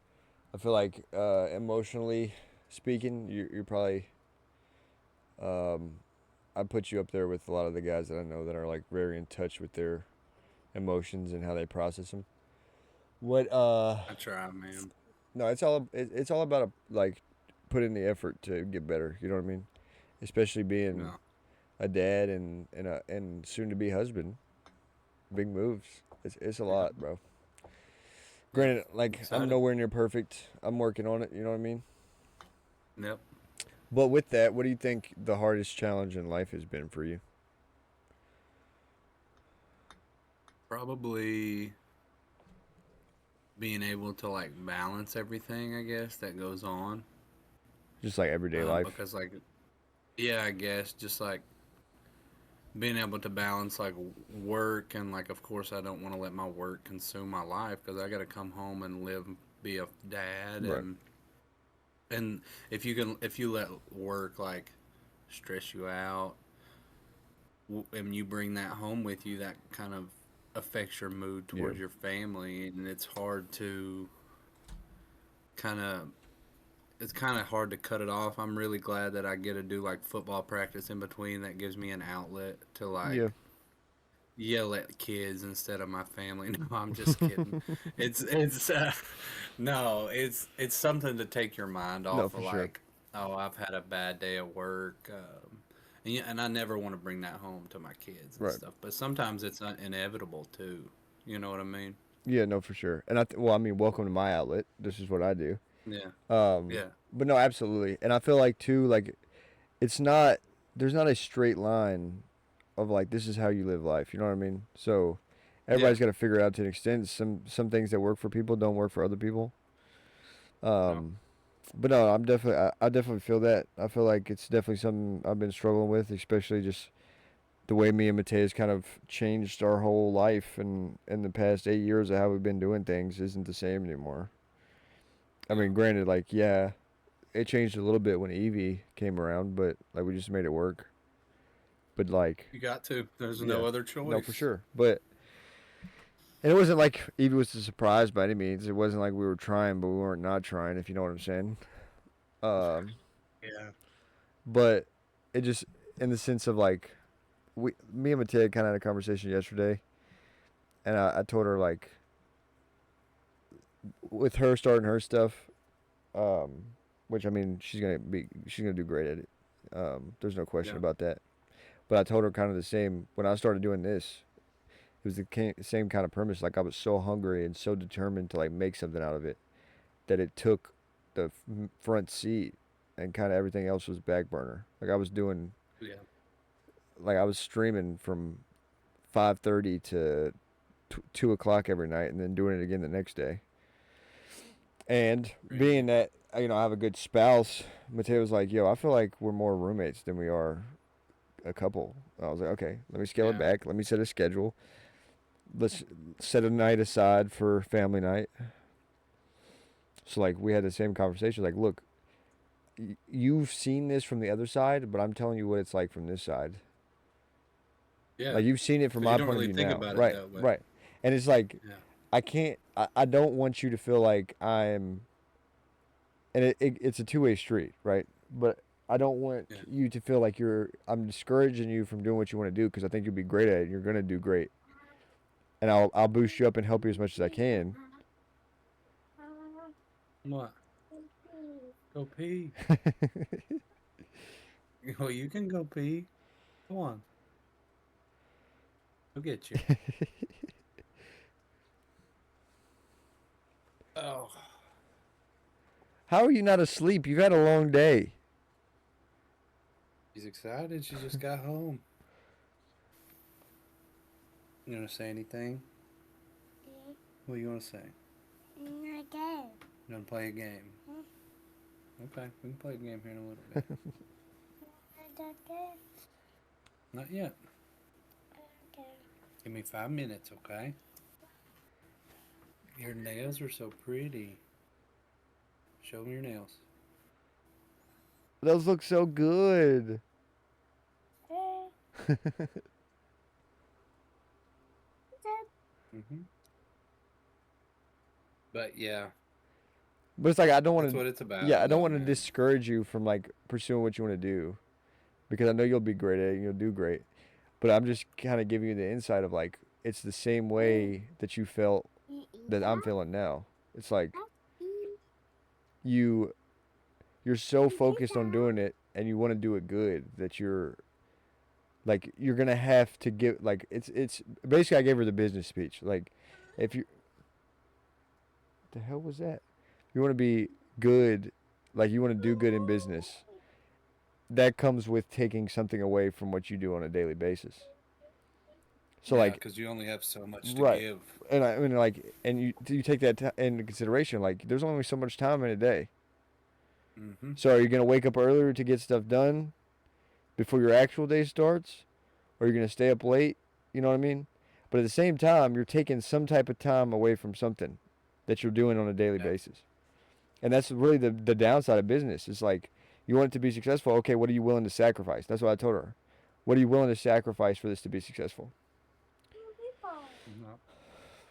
I feel like emotionally speaking, you're probably I put you up there with a lot of the guys that I know that are like very in touch with their emotions and how they process them. What I try, man. no, it's all about like putting the effort to get better. You know what I mean? Especially being No. a dad and soon to be husband. Big moves. It's a Yeah. lot, bro. Yeah. Granted, like I'm Excited. nowhere near perfect. I'm working on it. You know what I mean? Yep. But with that, what do you think the hardest challenge in life has been for you? Probably being able to like balance everything, I guess, that goes on. Just like everyday life. Because like, yeah, I guess just like being able to balance like work and like, of course, I don't want to let my work consume my life because I got to come home and live, be a dad, Right. and if you let work like stress you out, and you bring that home with you, that kind of affects your mood Yeah. towards your family, and kind of it's kind of hard to cut it off. I'm really glad that I get to do like football practice in between. That gives me an outlet to Yeah. like yell at kids instead of my family. No, I'm just kidding. It's no, it's something to take your mind No, off of for sure. like, oh, I've had a bad day at work. And, yeah, and I never want to bring that home to my kids and Right. stuff. But sometimes it's inevitable too. You know what I mean? Yeah, no, for sure. And well, I mean, welcome to my outlet. This is what I do. Yeah, Um, yeah, but no, absolutely. And I feel like too, like it's not. There's not a straight line of like this is how you live life. You know what I mean? So yeah. everybody's got to figure it out to an extent. Some things that work for people don't work for other people. No, Um, but no, I definitely feel that. I feel like it's definitely something I've been struggling with, especially just the way me and Mateus kind of changed our whole life and in the past 8 years of how we've been doing things isn't the same anymore. I yeah. mean, granted, like yeah, it changed a little bit when Evie came around, but like we just made it work. But like, You got to. There's yeah, no other no, for choice. sure. But and it wasn't like Evie was a surprise by any means. It wasn't like we were trying, but we weren't not trying. If you know what I'm saying. Um, Yeah. but it just in the sense of like me and Mateo kind of had a conversation yesterday, and I told her like with her starting her stuff, um, which I mean she's gonna do great at it. There's no question Yeah. about that. But I told her kind of the same when I started doing this. It was the same kind of premise. Like I was so hungry and so determined to like make something out of it that it took the front seat, and kind of everything else was back burner. Like I was doing, Yeah. like I was streaming from 5:30 to 2 o'clock every night, and then doing it again the next day. And Crazy. being that I have a good spouse, Mateo was like, "Yo, I feel like we're more roommates than we are a couple." I was like, "Okay, let me scale it Yeah. back. Let me set a schedule. Let's set a night aside for family night." So like we had the same conversation. Like, look, you've seen this from the other side, but I'm telling you what it's like from this side. Yeah. Like you've seen it from Because you my don't point of really view think now, about it right? that way. Right. And it's like Yeah. I can't. I don't want you to feel like I'm. And it's a two-way street, right? But I don't want Yeah. you to feel like I'm discouraging you from doing what you want to do because I think you'll be great at it. And you're gonna do great, and I'll boost you up and help you as much as I can. What? Go pee. Well, you can go pee. Come on. I'll get you. Oh. How are you not asleep? You've had a long day. She's excited. She just got home. You want to say anything? What do you want to say? You want to play a game? Okay, we can play a game here in a little bit. Not yet. Give me 5 minutes, okay? Your nails are so pretty. Show me your nails. Those look so good. Mm-hmm. But yeah, But it's like I don't want that's to. what it's about. Yeah, I don't though, want to man. discourage you from like pursuing what you want to do, because I know you'll be great at it and you'll do great. But I'm just kind of giving you the insight of like it's the same way that you felt that I'm feeling now. It's like you you're so focused on doing it and you want to do it good that you're gonna have to give like it's basically I gave her the business speech. Like if you the hell was that? You want to be good, like you want to do good in business. That comes with taking something away from what you do on a daily basis. So Yeah, like because you only have so much to right, give. and I mean like and you take that into consideration. Like there's only so much time in a day. Mm-hmm. So are you gonna wake up earlier to get stuff done before your actual day starts, or you're gonna stay up late? You know what I mean? But at the same time, you're taking some type of time away from something that you're doing on a daily Yeah. basis. And that's really the downside of business. It's like you want it to be successful. Okay, what are you willing to sacrifice? That's what I told her. What are you willing to sacrifice for this to be successful? Mhm.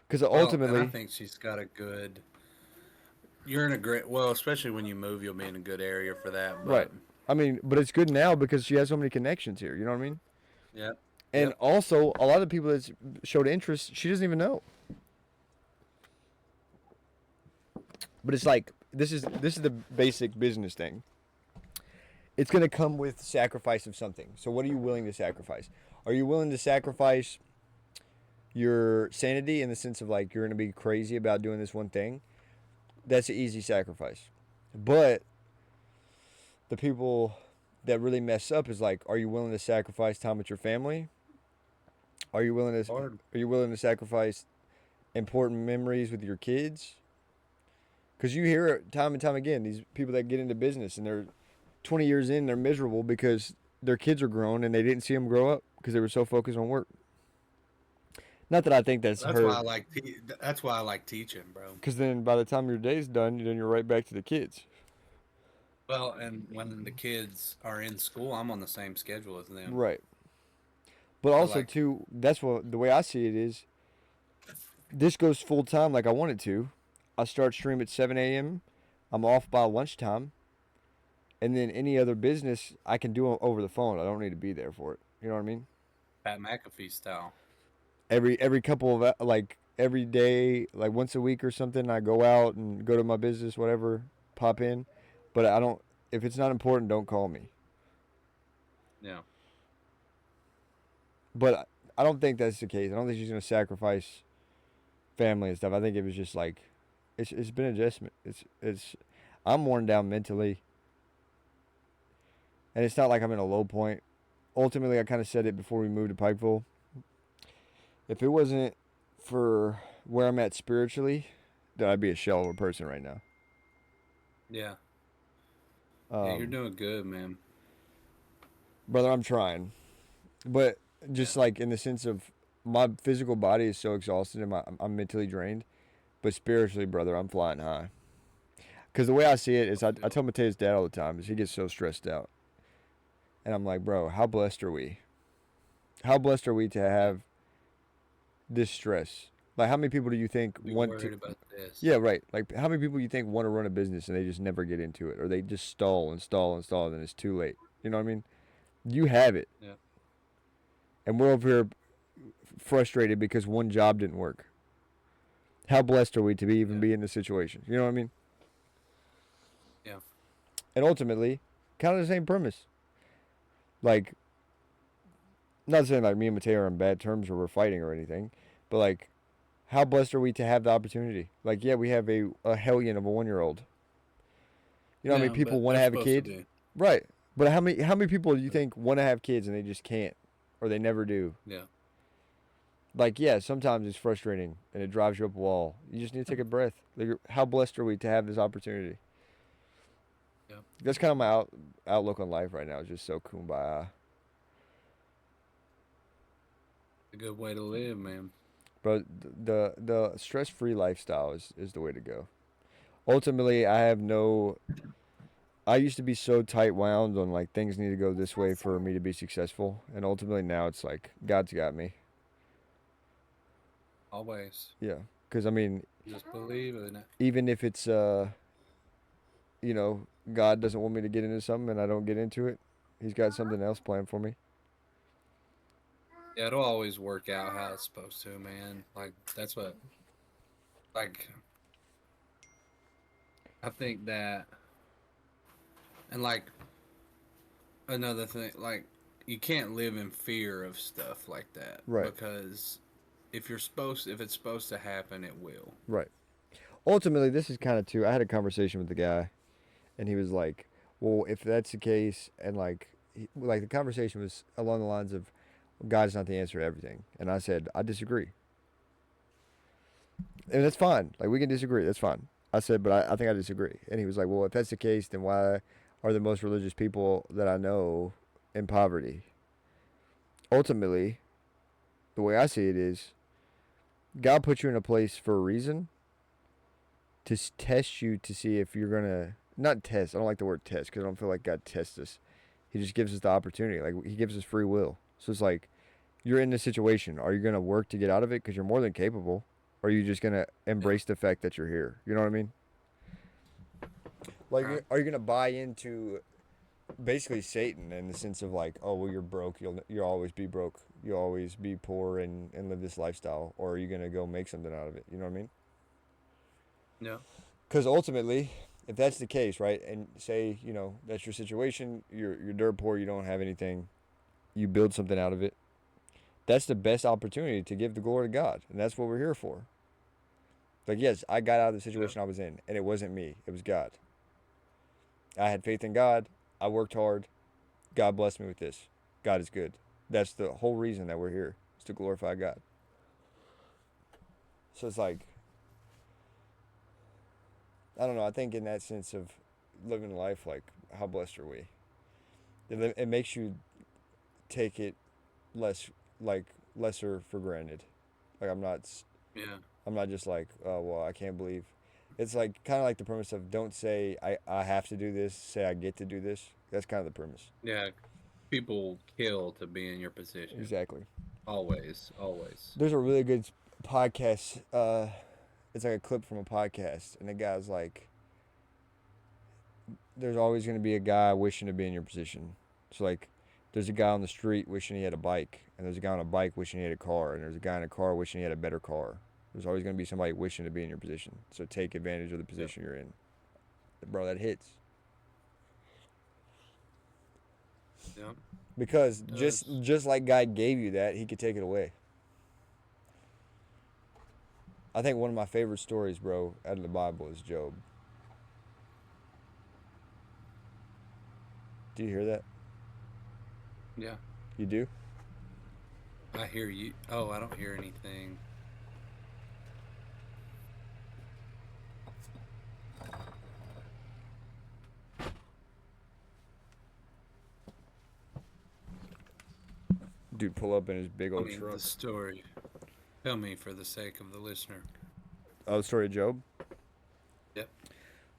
Because Well, and I ultimately, think she's got a good. You're in a great. Well, especially when you move, you'll be in a good area for that. right. But I mean, but it's good now because she has so many connections here. You know what I mean? yep, And yep. also, a lot of the people that showed interest, she doesn't even know. But it's like this is the basic business thing. It's going to come with sacrifice of something. So what are you willing to sacrifice? Are you willing to sacrifice your sanity in the sense of like you're going to be crazy about doing this one thing? That's an easy sacrifice. But the people that really mess up is like, are you willing to sacrifice time with your family? Are you willing to Hard. are you willing to sacrifice important memories with your kids? Because you hear it time and time again, these people that get into business and they're 20 years in, they're miserable because their kids are grown and they didn't see them grow up because they were so focused on work. Not that I think that's That's why her, I like. That's why I like teaching, bro. because then by the time your day's done, then you're right back to the kids. Well, and when the kids are in school, I'm on the same schedule as them. Right. But So also like, too, that's what the way I see it is. This goes full time like I want it to. I start stream at 7 a.m. I'm off by lunchtime, and then any other business I can do over the phone. I don't need to be there for it. You know what I mean? Pat McAfee style. Every couple of like every day, like once a week or something, I go out and go to my business, whatever, pop in. But I don't. If it's not important, don't call me. Yeah. But I don't think that's the case. I don't think she's gonna sacrifice family and stuff. I think it was just like it's been adjustment. It's I'm worn down mentally, and it's not like I'm in a low point. Ultimately, I kind of said it before we moved to Pikeville. If it wasn't for where I'm at spiritually, then I'd be a shell of a person right now. Yeah. Yeah, you're Um, doing good, man. Brother, I'm trying, but Yeah. just like in the sense of my physical body is so exhausted and I'm mentally drained, but spiritually, brother, I'm flying high. Because the way I see it is, I tell Mateo's dad all the time, is he gets so stressed out, and I'm like, bro, how blessed are we? How blessed are we to Yeah. have this stress? Like, how many people do you think Be want to? worried about this. Yeah, right. Like, how many people do you think want to run a business and they just never get into it, or they just stall and stall and stall, and then it's too late? You know what I mean? You have it, Yeah. and we're over here frustrated because one job didn't work. How blessed are we to even Yeah. be in this situation? You know what I mean? Yeah. And ultimately, kind of the same premise. Like, not saying like me and Mateo are on bad terms or we're fighting or anything, but like, how blessed are we to have the opportunity? Like, yeah, we have a hellion of a 1 year old. You know how many Yeah, people but want to they're have a supposed to kid? be. Right. But how many people do you think want to have kids and they just can't, or they never do? Yeah. Like, yeah, sometimes it's frustrating and it drives you up a wall. You just need to take a breath. Like, how blessed are we to have this opportunity? Yeah. That's kind of my outlook on life right now. It's just so kumbaya. A good way to live, man. But the stress free lifestyle is the way to go. Ultimately, I used to be so tight wound on like things need to go this way for me to be successful, and ultimately now it's like God's got me. Always. Yeah, Because I mean, Just believe in it. even if it's God doesn't want me to get into something and I don't get into it, He's got something else planned for me. Yeah, it'll always work out how it's supposed to, man. Like that's what, like, I think that, and like another thing, like you can't live in fear of stuff like that Right. because if it's supposed to happen, it will. Right. Ultimately, this is kind of too. I had a conversation with the guy, and he was like, "Well, if that's the case, and like the conversation was along the lines of, God's not the answer to everything," and I said, "I disagree," and that's fine. Like we can disagree. That's fine. I said, but I think I disagree, and he was like, "Well, if that's the case, then why are the most religious people that I know in poverty?" Ultimately, the way I see it is, God put you in a place for a reason to test you to see if you're gonna not test. I don't like the word test because I don't feel like God tests us. He just gives us the opportunity. Like He gives us free will. So it's like you're in this situation. Are you gonna work to get out of it because you're more than capable? Or are you just gonna embrace the fact that you're here? You know what I mean? Like, Right. are you gonna buy into basically Satan in the sense of like, oh well, you're broke. You'll always be broke. You'll always be poor and live this lifestyle. Or are you gonna go make something out of it? You know what I mean? No. Because ultimately, if that's the case, right, and say that's your situation, you're dirt poor, you don't have anything, you build something out of it. That's the best opportunity to give the glory to God, and that's what we're here for. Like, yes, I got out of the Yeah. situation I was in, and it wasn't me; it was God. I had faith in God. I worked hard. God blessed me with this. God is good. That's the whole reason that we're here, is to glorify God. So it's like, I don't know. I think in that sense of living life, like, how blessed are we? It makes you take it less like lesser for granted. Like Yeah. I'm not just like, oh well, I can't believe. It's like kind of like the premise of don't say I have to do this, say I get to do this. That's kind of the premise. Yeah. People kill to be in your position. Exactly. Always. Always. There's a really good podcast. It's like a clip from a podcast, and the guy's like, "There's always going to be a guy wishing to be in your position." So like, there's a guy on the street wishing he had a bike, and there's a guy on a bike wishing he had a car, and there's a guy in a car wishing he had a better car. There's always going to be somebody wishing to be in your position. So take advantage of the Yep. position you're in. Bro, that hits. Yep. Because It just does. just like God gave you that, He could take it away. I think one of my favorite stories, bro, out of the Bible is Job. Do you hear that? Yeah. You do? I hear you. Oh, I don't hear anything. Dude, pull up in his big I old mean, truck. the story. Tell me for the sake of the listener. Oh, the story of Job? Yep.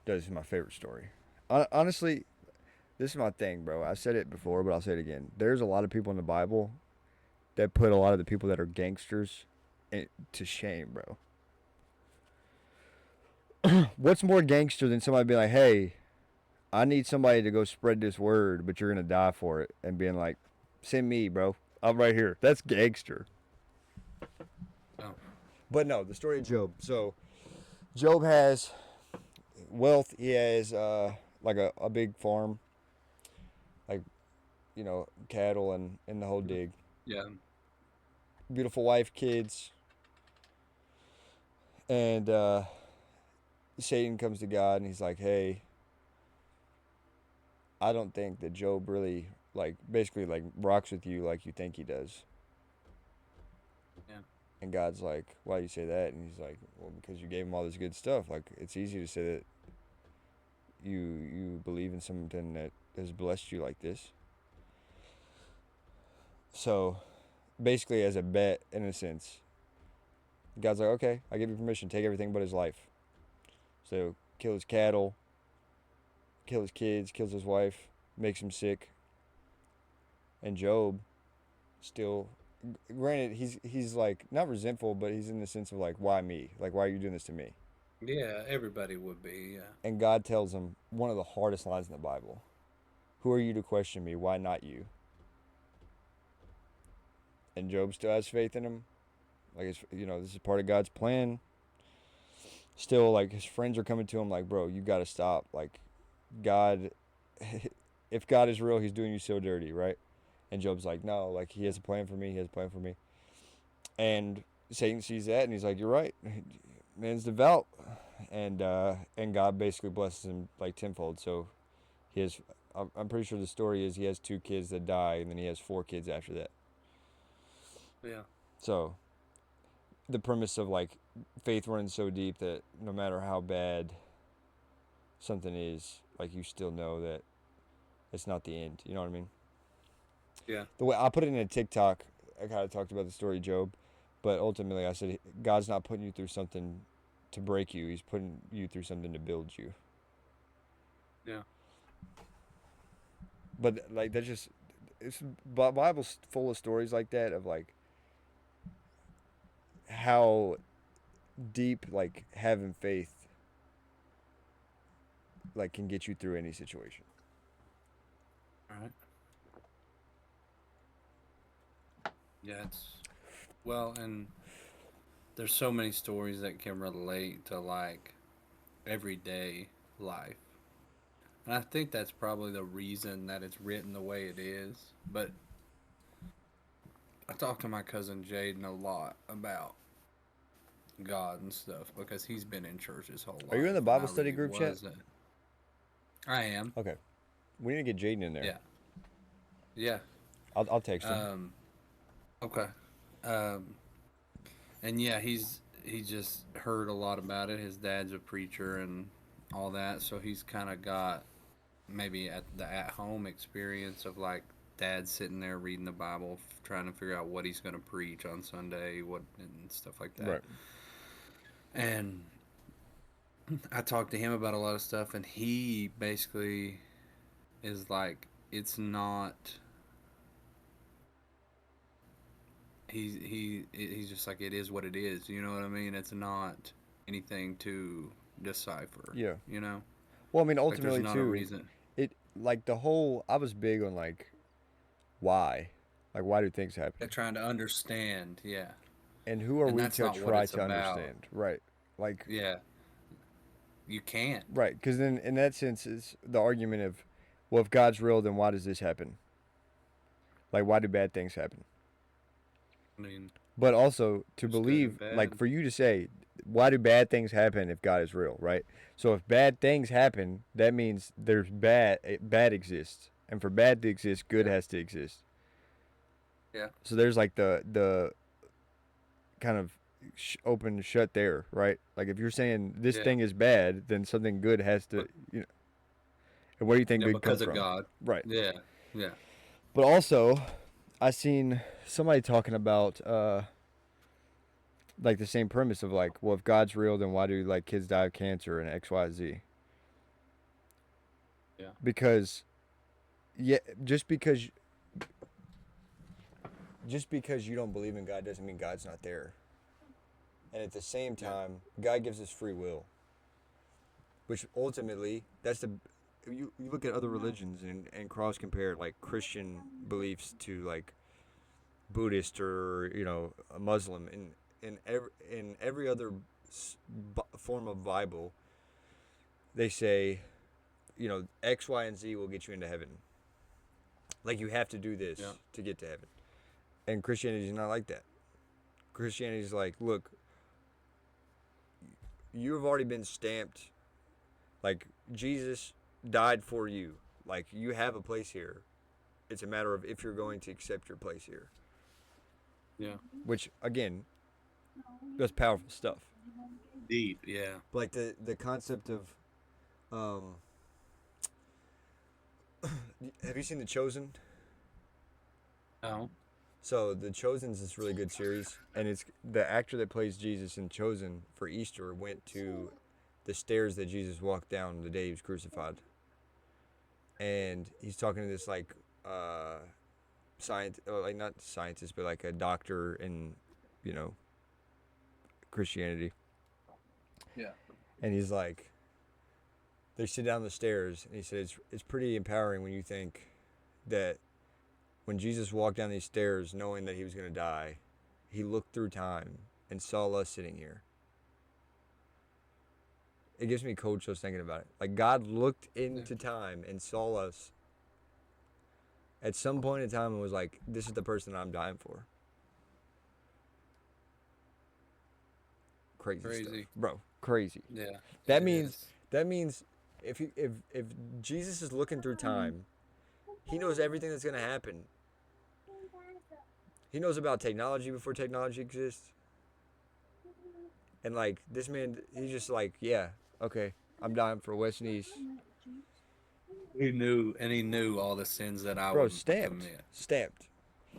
This is my favorite story. Honestly, this is my thing, bro. I've said it before, but I'll say it again. There's a lot of people in the Bible that put a lot of the people that are gangsters to shame, bro. What's more gangster than somebody being like, hey, I need somebody to go spread this word, but you're going to die for it, and being like, send me, bro. I'm right here. That's gangster. Oh. But no, the story of Job. So, Job has wealth. He has like a big farm, like, cattle and the whole dig. Yeah. Beautiful wife, kids. And Satan comes to God and he's like, hey, I don't think that Job really, like, basically, like, rocks with you like you think he does. Yeah. And God's like, why do you say that? And he's like, well, because you gave him all this good stuff. Like, it's easy to say that you believe in something that has blessed you like this. So, basically, as a bet, in a sense, God's like, okay, I give you permission. Take everything but his life. So, kill his cattle, kill his kids, kills his wife, makes him sick. And Job still granted, he's like not resentful, but he's in the sense of like, why me? Like, why are you doing this to me? Yeah, everybody would be. Yeah. And God tells him one of the hardest lines in the Bible: "Who are you to question me? Why not you?" And Job still has faith in him. Like, it's, this is part of God's plan. Still, like, his friends are coming to him like, bro, you got to stop. Like, God, if God is real, he's doing you so dirty, right? And Job's like, no, like, he has a plan for me. He has a plan for me. And Satan sees that, and he's like, you're right. Man's devout. And God basically blesses him, like, tenfold. So he has, I'm pretty sure the story is he has 2 kids that die, and then he has 4 kids after that. Yeah. So the premise of like faith runs so deep that no matter how bad something is, like you still know that it's not the end. You know what I mean? Yeah. The way I put it in a TikTok, I kind of talked about the story of Job, but ultimately I said God's not putting you through something to break you. He's putting you through something to build you. Yeah. But like that's just Bible's full of stories like that of like how deep like having faith like can get you through any situation. All right. Yeah, and there's so many stories that can relate to like everyday life. And I think that's probably the reason that it's written the way it is. But I talk to my cousin Jaden a lot about God and stuff because he's been in church his whole life. Are you in the and Bible I study really group chat? wasn't. I am. Okay. We need to get Jaden in there. Yeah. Yeah. I'll text him. Okay. Um, and yeah, he just heard a lot about it. His dad's a preacher and all that, so he's kind of got maybe at the at home experience of like dad sitting there reading the Bible, trying to figure out what he's going to preach on Sunday, what and stuff like that. Right. And I talked to him about a lot of stuff, and he basically is like, it's not. He's just like, it is what it is. You know what I mean? It's not anything to decipher. Yeah. You know, Well, I mean, like there's ultimately not a too, reason. it like the whole. I was big on like why, like why do things happen, They're trying to understand. Yeah, and who are and we that's to not what try it's to about. understand? Right. Like Yeah, you can't. right, because then in that sense is the argument of, well, if God's real, then why does this happen? Like why do bad things happen? I mean, But also to there's good and believe, like bad. for you to say, why do bad things happen if God is real, right? So if bad things happen, that means there's bad exists, and for bad to exist, good Yeah, has to exist. yeah, So there's like the kind of open shut there, right? Like if you're saying this yeah, thing is bad, then something good has to, but and where do you think yeah, good come because of from? God. Right. Yeah, yeah, But also, I seen somebody talking about like the same premise of like, well, if God's real, then why do like kids die of cancer and X, Y, Z? yeah, Because yeah, just because you don't believe in God doesn't mean God's not there. And at the same yeah, time, God gives us free will, which ultimately that's the you look at other religions and cross compare like Christian beliefs to like Buddhist or a Muslim in every other form of Bible, they say X, Y, and Z will get you into heaven. Like you have to do yeah, this to get to heaven. And Christianity is not like that. Christianity is like, look, you have already been stamped. Like Jesus died for you. Like you have a place here. It's a matter of if you're going to accept your place here. yeah. Which again, that's powerful stuff. Deep. Yeah. But like the concept of, um, have you seen The Chosen? Oh. So The Chosen is this really good series, and it's the actor that plays Jesus in Chosen for Easter went to the stairs that Jesus walked down the day he was crucified, and he's talking to this like like not scientist, but like a doctor in, you know, Christianity. Yeah. And he's like, they sit down the stairs, and he said it's pretty empowering when you think that when Jesus walked down these stairs knowing that he was going to die, he looked through time and saw us sitting here. It gives me cold chills thinking about it. Like, God looked into time and saw us at some point in time and was like, this is the person I'm dying for. Crazy stuff. Bro, crazy. Yeah. That means if Jesus is looking through time, he knows everything that's going to happen. He knows about technology before technology exists. And like this man, he's just like, yeah, okay, I'm dying for Weslee Neace. He knew all the sins that I Bro, would stamped. commit. Stamped.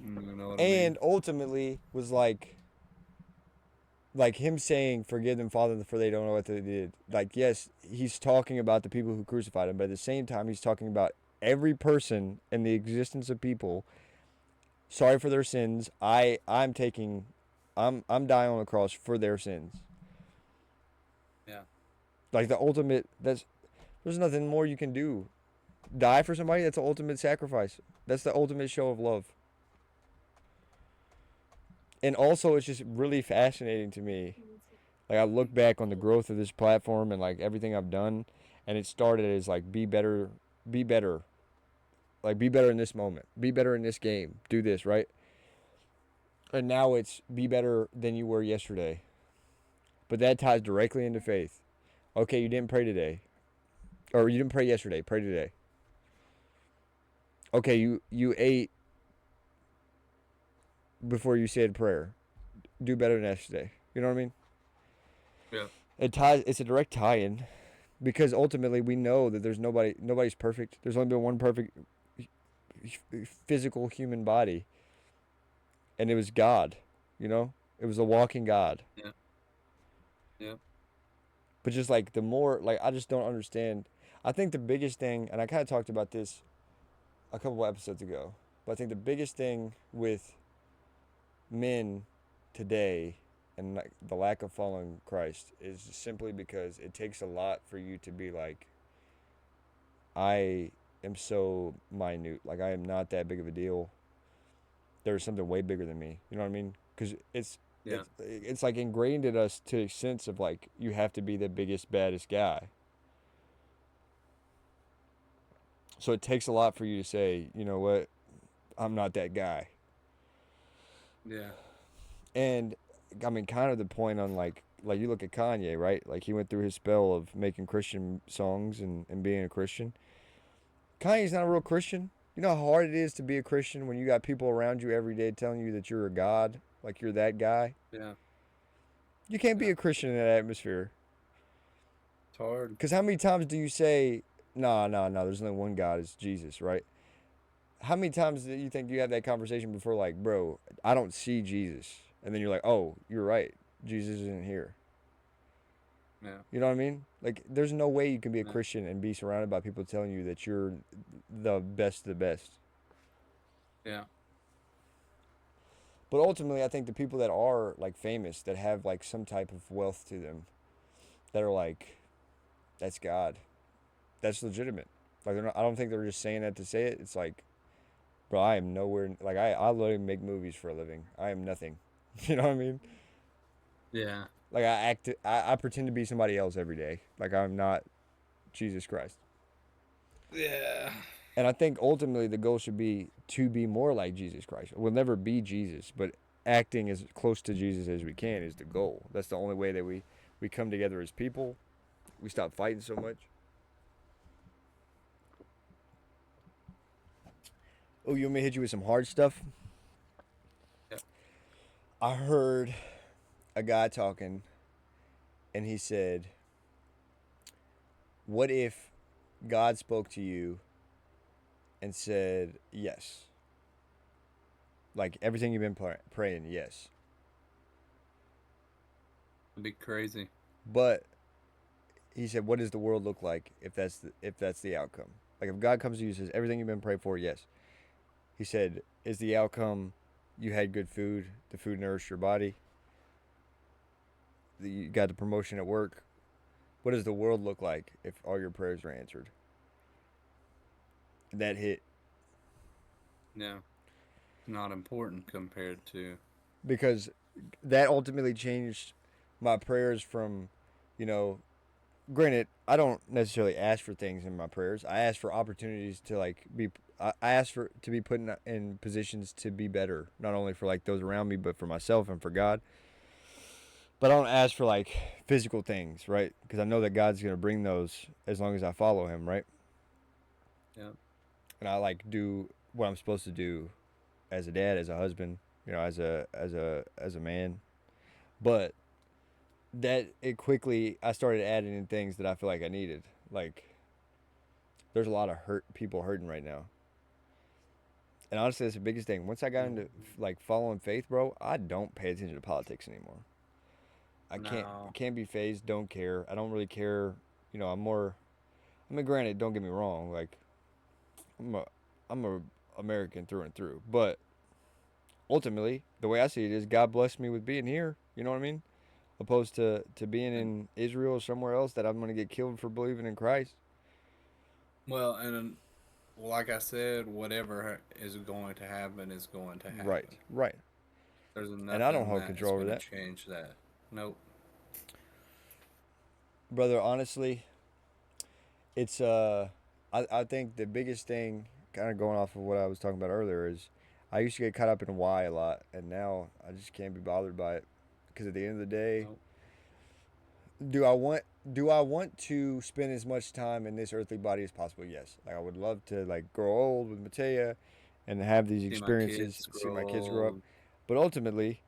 You know what I And mean? ultimately was like him saying, forgive them, Father, for they don't know what they did. Like, yes, he's talking about the people who crucified him, but at the same time, he's talking about every person in the existence of people. Sorry for their sins. I'm dying on the cross for their sins. Yeah. Like the ultimate. There's nothing more you can do. Die for somebody. That's the ultimate sacrifice. That's the ultimate show of love. And also, it's just really fascinating to me. Like, I look back on the growth of this platform and like everything I've done, and it started as like be better, like be better in this moment, be better in this game, do this, right? And now it's be better than you were yesterday. But that ties directly into faith. Okay, you didn't pray today, or you didn't pray yesterday. Pray today. Okay, you ate before you said prayer. Do better than yesterday. You know what I mean? Yeah. It's a direct tie-in, because ultimately we know that nobody's perfect. There's only been one perfect physical human body, and it was God. You know, it was a walking God. Yeah. Yeah. But just like the more, like, I just don't understand. I think the biggest thing, and I kind of talked about this a couple of episodes ago, but I think the biggest thing with men today and like the lack of following Christ is simply because it takes a lot for you to be like, I am so minute, like I am not that big of a deal. There's something way bigger than me. You know what I mean? Because Yeah. it's like ingrained in us to a sense of like you have to be the biggest, baddest guy. So it takes a lot for you to say, you know what, I'm not that guy. Yeah. And I mean, kind of the point on like you look at Kanye, right? Like he went through his spell of making Christian songs and being a Christian. Kanye's not a real Christian. You know how hard it is to be a Christian when you got people around you every day telling you that you're a god, like you're that guy. Yeah. You can't be Yeah. a Christian in that atmosphere. It's hard. Because how many times do you say, no, there's only one God, it's Jesus, right? How many times do you think you have that conversation before, like, bro, I don't see Jesus? And then you're like, oh, you're right. Jesus isn't here. Yeah. You know what I mean? Like, there's no way you can be a Yeah. Christian and be surrounded by people telling you that you're the best of the best. Yeah. But ultimately, I think the people that are, like, famous, that have, like, some type of wealth to them, that are like, that's God. That's legitimate. Like, I don't think they're just saying that to say it. It's like, bro, I am nowhere. Like, I literally make movies for a living. I am nothing. You know what I mean? Yeah. Like, I pretend to be somebody else every day. Like, I'm not Jesus Christ. Yeah. And I think ultimately the goal should be to be more like Jesus Christ. We'll never be Jesus, but acting as close to Jesus as we can is the goal. That's the only way that we come together as people. We stop fighting so much. Oh, you want me to hit you with some hard stuff? Yep. I heard a guy talking, and he said, what if God spoke to you and said yes? Like everything you've been praying, yes. It'd be crazy. But he said, what does the world look like if that's the outcome? Like if God comes to you and says everything you've been praying for, yes. He said, "Is the outcome you had good food, the food nourished your body, you got the promotion at work? What does the world look like if all your prayers are answered?" That hit Yeah. Not important compared to. because that ultimately changed my prayers from, you know, granted, I don't necessarily ask for things in my prayers. I ask for opportunities to like be. I ask for to be put in positions to be better, not only for like those around me, but for myself and for God. But I don't ask for like physical things, right? Because I know that God's gonna bring those as long as I follow Him, right? Yeah. And I like do what I'm supposed to do as a dad, as a husband, as a man. But that it quickly, I started adding in things that I feel like I needed. Like there's a lot of people hurting right now. And honestly, that's the biggest thing. Once I got into like following faith, bro, I don't pay attention to politics anymore. I No. can't be phased. Don't care. I don't really care. You know, I'm more. I mean, granted, don't get me wrong. Like, I'm a American through and through. But ultimately, the way I see it is, God blessed me with being here. You know what I mean? Opposed to being And in Israel or somewhere else that I'm gonna get killed for believing in Christ. well, and like I said, whatever is going to happen is going to Right. happen. Right. There's And I don't nothing hold that is control over going to that, change that. Nope. brother. Honestly, it's I think the biggest thing, kind of going off of what I was talking about earlier, is I used to get caught up in why a lot, and now I just can't be bothered by it, because at the end of the day, Nope. do I want do I want to spend as much time in this earthly body as possible? Yes. Like I would love to like grow old with Matea and have these See my experiences, kids see my grow kids grow up. old. But ultimately,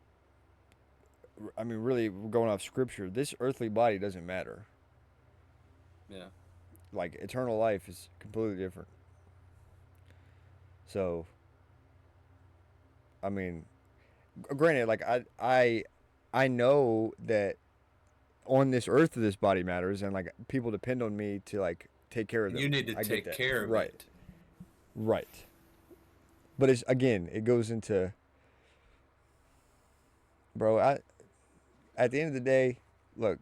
I mean, really going off scripture, this earthly body doesn't matter. Yeah. Like eternal life is completely different. So, I mean, granted, like I know that on this earth this body matters, and like people depend on me to like take care of You them. need to I get take that. care of Right. it. Right. But it's again, it goes into, bro, I at the end of the day, look,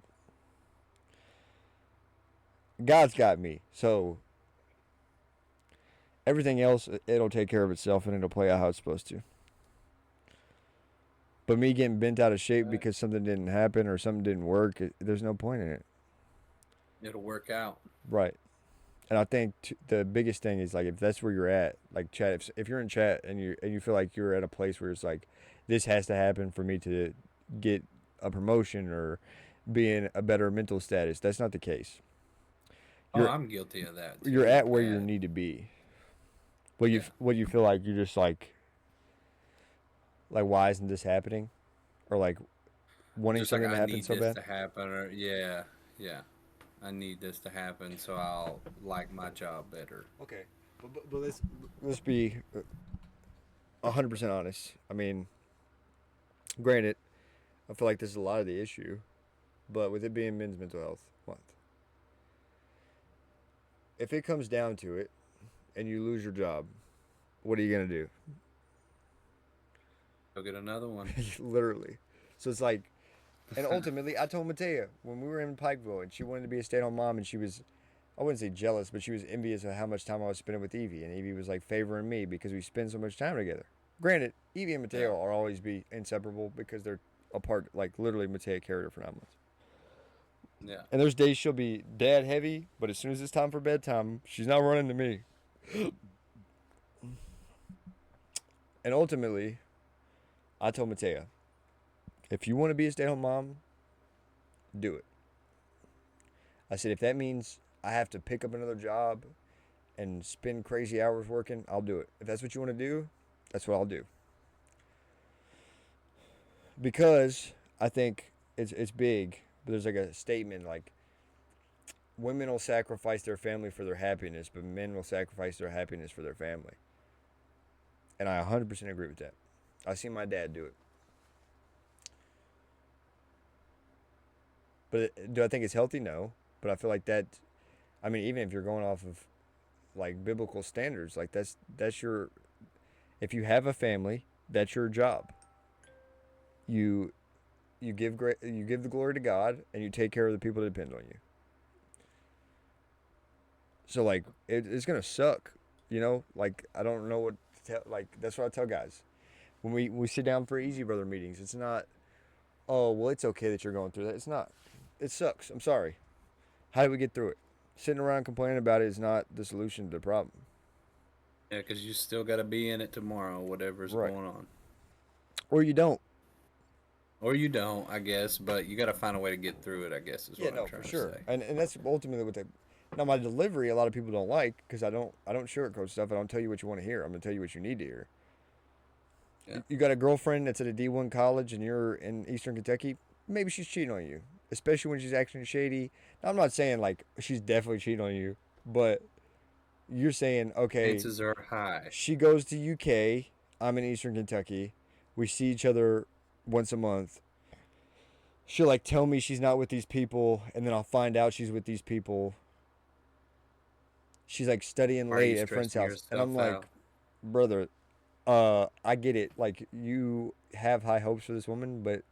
God's got me. So everything else, it'll take care of itself and it'll play out how it's supposed to. But me getting bent out of shape Right. because something didn't happen or something didn't work, there's no point in it. It'll work out. Right. And I think the biggest thing is like if that's where you're at, like chat. If you're in chat and you feel like you're at a place where it's like this has to happen for me to get a promotion or be in a better mental status, that's not the case. Oh, You're I'm guilty of that you're too. at where you Bad. need to be. Yeah. What you feel like you're just like why isn't this happening, or like wanting Just like something to I happen need so this bad. to happen, or yeah, yeah. I need this to happen so I'll like my job better. Okay, but let's be 100% honest. I mean, granted, I feel like this is a lot of the issue, but with it being Men's Mental Health Month, if it comes down to it, and you lose your job, what are you gonna do? Go get another one. Literally. So it's like, and ultimately, I told Matea when we were in Pikeville, and she wanted to be a stay-at-home mom, and she was, I wouldn't say jealous, but she was envious of how much time I was spending with Evie, and Evie was like favoring me because we spend so much time together. Granted, Evie and Yeah. Mateo will always be inseparable because they're apart. Like literally, Mateo carried her for 9 months. Yeah. And there's days she'll be dad heavy, but as soon as it's time for bedtime, she's not running to me. And ultimately, I told Matea, if you want to be a stay-at-home mom, do it. I said, if that means I have to pick up another job and spend crazy hours working, I'll do it. If that's what you want to do, that's what I'll do. Because I think it's big, but there's like a statement like women will sacrifice their family for their happiness, but men will sacrifice their happiness for their family. And I 100% agree with that. I see my dad do it. But do I think it's healthy? No. But I feel like that, I mean, even if you're going off of like biblical standards, like that's your, If you have a family, that's your job. You you give the glory to God, and you take care of the people that depend on you. So like it's gonna suck, you know. Like I don't know what to tell. Like that's what I tell guys when we sit down for Easy Brother meetings. It's not, oh well, it's okay that you're going through that. It's not. It sucks. I'm sorry. How do we get through it? Sitting around complaining about it is not the solution to the problem. Yeah, because you still got to be in it tomorrow, whatever's Right. going on. Or you don't. Or you don't, I guess, but you got to find a way to get through it, I guess, is Yeah, what no, I'm for trying to sure. say. And that's ultimately what they. Now my delivery, a lot of people don't like because I don't sugarcoat stuff. I don't tell you what you want to hear. I'm gonna tell you what you need to hear. Yeah. You got a girlfriend that's at a D1 college and you're in Eastern Kentucky. Maybe she's cheating on you, especially when she's acting shady. Now, I'm not saying like she's definitely cheating on you, but you're saying okay, Chances are high. she goes to UK. I'm in Eastern Kentucky. We see each other once a month. She'll like tell me she's not with these people, and then I'll find out she's with these people. She's like studying Are you late at friend's stressing house, and I'm yourself like, out? brother, I get it. Like you have high hopes for this woman, but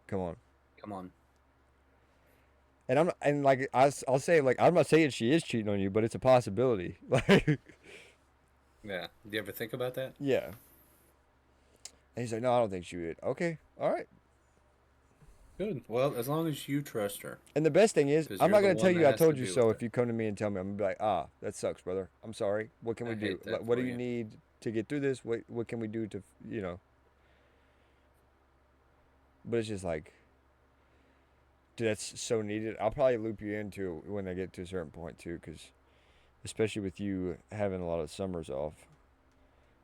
come on. Come on. And like I'll say like I'm not saying she is cheating on you, but it's a possibility. Like Yeah. Do you ever think about that? yeah. And he's like, no, I don't think she would. Okay, all right. Good. Well, as long as you trust her. And the best thing is, 'Cause I'm you're not the gonna tell one you that I has to told you be so. with If her. you come to me and tell me, I'm gonna be like, that sucks, brother. I'm sorry. What can I we do? hate that What do for you you. need to get through this? What can we do to you know? But it's just like, dude, that's so needed. I'll probably loop you into it when I get to a certain point too, because especially with you having a lot of summers off,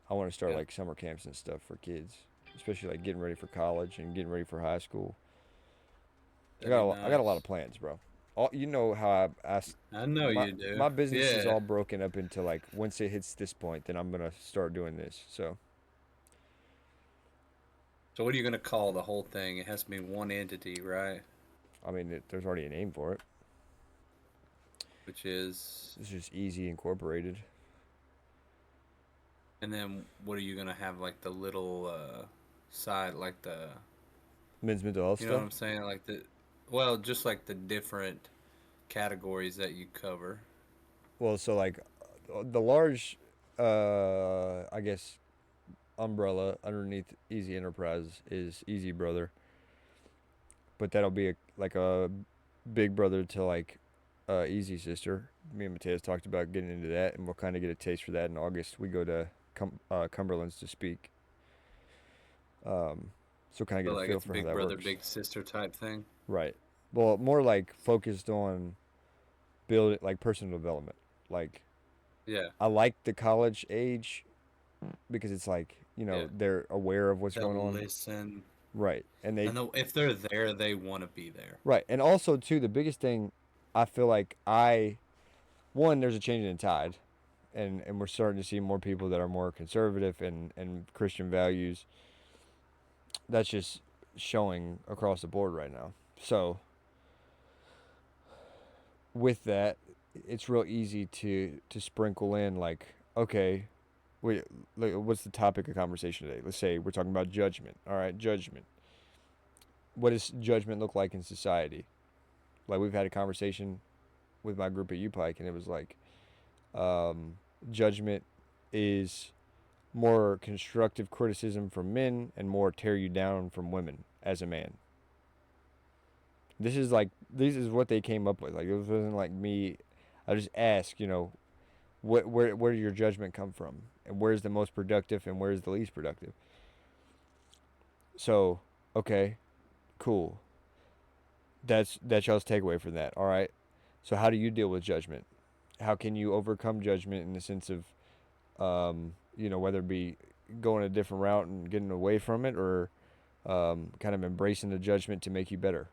I want to start Yeah. like summer camps and stuff for kids, especially like getting ready for college and getting ready for high school. That'd be I got a lot of nice. plans, bro. All, you know how I know my you do. my business is Yeah. all broken up into like once it hits this point, then I'm gonna start doing this. So So what are you gonna call the whole thing? It has to be one entity, right? I mean, there's already a name for it. Which is, It's just Easy Incorporated. and then what are you gonna have like the little side, like the, Men's mental health you know what stuff. I'm saying, like the, well, just like the different categories that you cover. Well, so like the large, I guess, umbrella underneath Easy Enterprise is Easy Brother, but that'll be like a big brother to like Easy Sister. Me and Mateus talked about getting into that, and we'll kind of get a taste for that in August. We go to Cumberland's to speak, so kind of So get a like feel it's for how big that brother, works. big sister type thing. Right. Well, more like focused on build like personal development. Like Yeah. I like the college age because it's like Yeah. they're aware of what's going They'll on. listen, Right. And they and if they're there, they want to be there. right. And also too, the biggest thing I feel like there's a change in tide, and we're starting to see more people that are more conservative and Christian values. That's just showing across the board right now. So with that, it's real easy to sprinkle in like, okay, wait, like, what's the topic of conversation today? Let's say we're talking about judgment. All right, judgment. What does judgment look like in society? Like we've had a conversation with my group at UPike, and it was like, judgment is more constructive criticism from men and more tear you down from women as a man. This is what they came up with. Like it wasn't like me. I just asked, where did your judgment come from, and where's the most productive and where's the least productive. So, okay, cool. That's y'all's takeaway from that. All right. So how do you deal with judgment? How can you overcome judgment in the sense of, whether it be going a different route and getting away from it, or kind of embracing the judgment to make you better?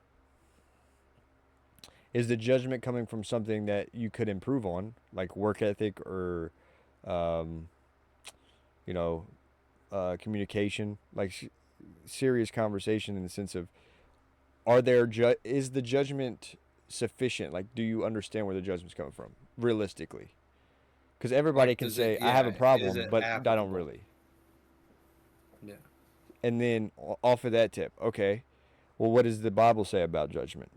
Is the judgment coming from something that you could improve on, like work ethic or, um, you know, communication, like serious conversation in the sense of, is the judgment sufficient? Like, do you understand where the judgment's coming from realistically? Because everybody Like, can does say, it? I have a Yeah, is problem, it but I don't applicable? really. Yeah. And then off of that tip, okay, well, what does the Bible say about judgment?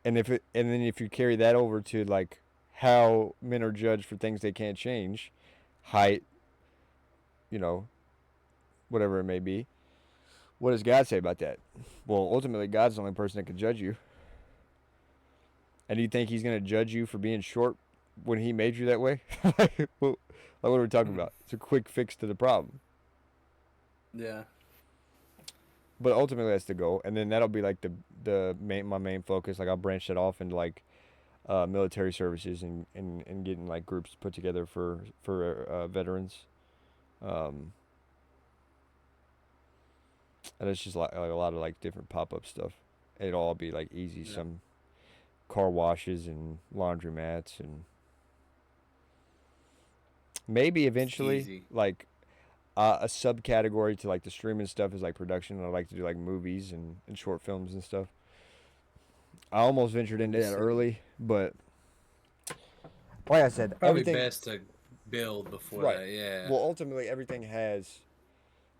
And then if you carry that over to like how men are judged for things they can't change, height, you know, whatever it may be, what does God say about that? Well, ultimately, God's the only person that can judge you. And do you think He's going to judge you for being short when He made you that way? Like, what are we talking about? It's a quick fix to the problem. Yeah. But ultimately, that's the goal. And then that'll be like my main focus. Like I'll branch that off into like military services and getting like groups put together for veterans. Um, and it's just like a lot of like different pop up stuff. It'll all be like easy. Yeah. Some car washes and laundromats and maybe eventually Easy. like a subcategory to like the streaming stuff is like production. I like to do like movies and short films and stuff. I almost ventured into that early, but like I said, Probably everything best to build before right. that. Yeah. Well, ultimately, everything has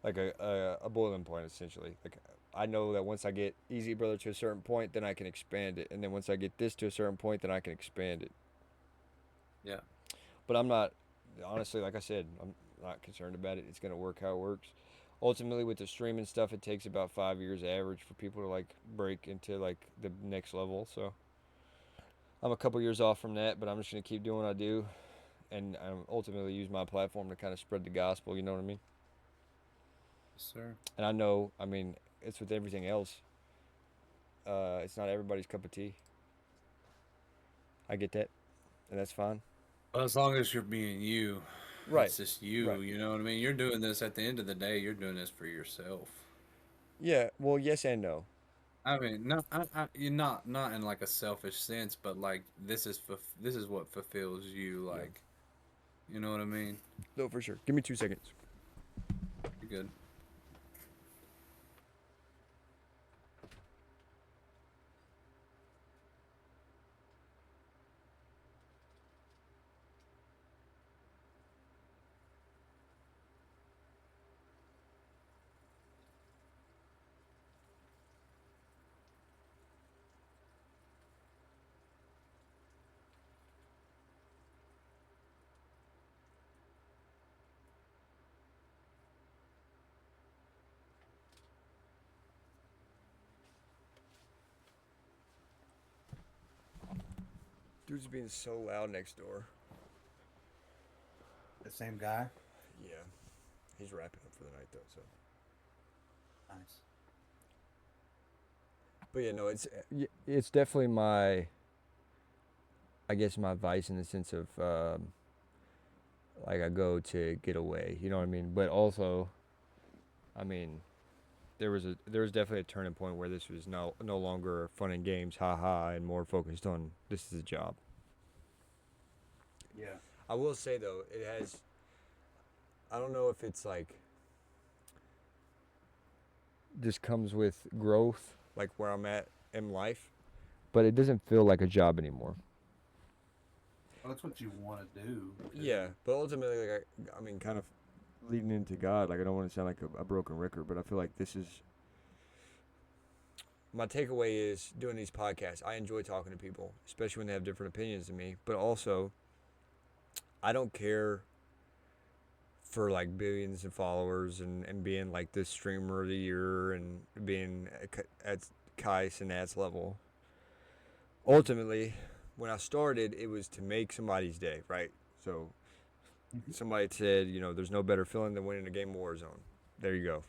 like a boiling point essentially. Like I know that once I get Easy Brother to a certain point, then I can expand it, and then once I get this to a certain point, then I can expand it. Yeah. But I'm not honestly, like I said, I'm not concerned about it. It's gonna work how it works. Ultimately, with the streaming stuff, it takes about 5 years average for people to like break into like the next level. So I'm a couple years off from that, but I'm just gonna keep doing what I do, and ultimately use my platform to kind of spread the gospel. You know what I mean? Yes, sir. And I know, I mean, it's with everything else. It's not everybody's cup of tea. I get that, and that's fine. Well, as long as you're being you, Right. it's just you. Right. You know what I mean? You're doing this at the end of the day. You're doing this for yourself. Yeah. Well, yes and no. I mean, no, you're not in like a selfish sense, but like this is what fulfills you. Yeah. Like, you know what I mean? No, for sure. Give me 2 seconds. You're good. Dude's being so loud next door. The same guy? Yeah. He's wrapping up for the night though. So. Nice. But yeah, no, it's definitely my, I guess my vice in the sense of like I go to get away. You know what I mean? But also, I mean, there was definitely a turning point where this was no longer fun and games, haha, and more focused on this is a job. Yeah. I will say though, it has. I don't know if it's like. This comes with growth, like where I'm at in life, but it doesn't feel like a job anymore. Well, that's what you want to do. too. Yeah, but ultimately, like I mean, kind of leading into God. Like I don't want to sound like a broken record, but I feel like this is my takeaway is doing these podcasts. I enjoy talking to people, especially when they have different opinions than me. But also, I don't care for like billions of followers and being like this streamer of the year and being at Kai Sinat's level. Ultimately, when I started, it was to make somebody's day, right? So somebody said, you know, there's no better feeling than winning a game of Warzone. There you go.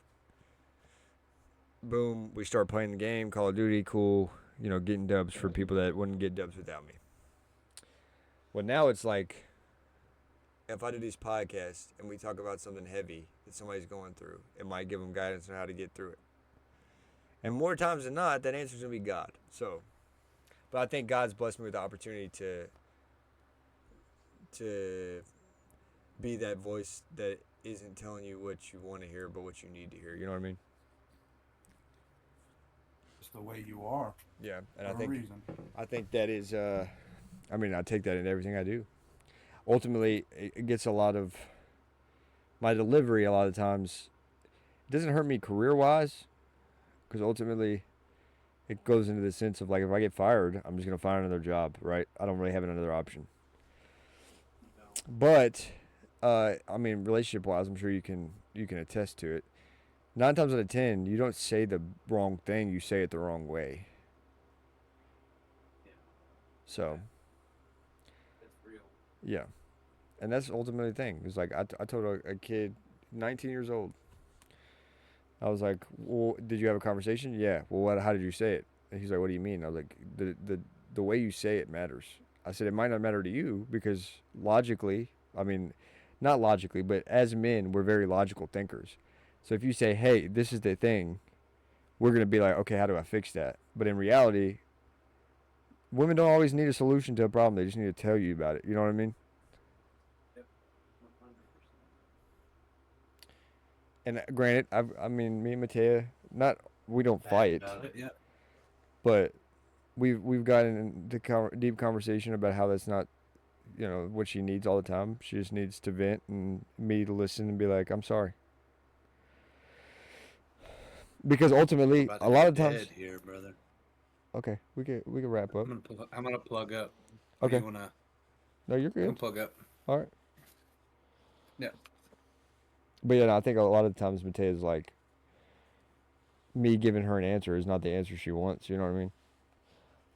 Boom, we start playing the game, Call of Duty, cool, you know, getting dubs for people that wouldn't get dubs without me. Well, now it's like, if I do these podcasts and we talk about something heavy that somebody's going through, it might give them guidance on how to get through it. And more times than not, that answer's going to be God. So, but I think God's blessed me with the opportunity to be that voice that isn't telling you what you want to hear, but what you need to hear. You know what I mean? the way you are Yeah, and for a reason. I think that is. I mean, I take that in everything I do. Ultimately, it gets a lot of my delivery. A lot of times, it doesn't hurt me career wise, because ultimately, it goes into the sense of like if I get fired, I'm just gonna find another job, right? I don't really have another option. But, I mean, relationship wise, I'm sure you can attest to it. 9 times out of 10, you don't say the wrong thing; you say it the wrong way. So. That's real. Yeah. And that's ultimately the thing. It's like I told a kid, 19 years old. I was like, "Well, did you have a conversation?" Yeah. Well, how did you say it? And he's like, "What do you mean?" I was like, "The way you say it matters." I said, "It might not matter to you because logically, I mean, not logically, but as men, we're very logical thinkers. So if you say, 'Hey, this is the thing,' we're going to be like, 'Okay, how do I fix that?' But in reality, women don't always need a solution to a problem. They just need to tell you about it. You know what I mean?" Yep. 100%. And granted, I mean, me and Matea, we don't fight, Yeah. but we've gotten into deep conversation about how that's not, what she needs all the time. She just needs to vent and me to listen and be like, "I'm sorry." Because ultimately, About to a lot get of times, dead here, brother. okay, we can wrap up. I'm gonna plug up. Or Okay, you wanna? no, you're You can good. plug up. All right, Yeah. but yeah, no, I think a lot of times Matea's like me giving her an answer is not the answer she wants. You know what I mean?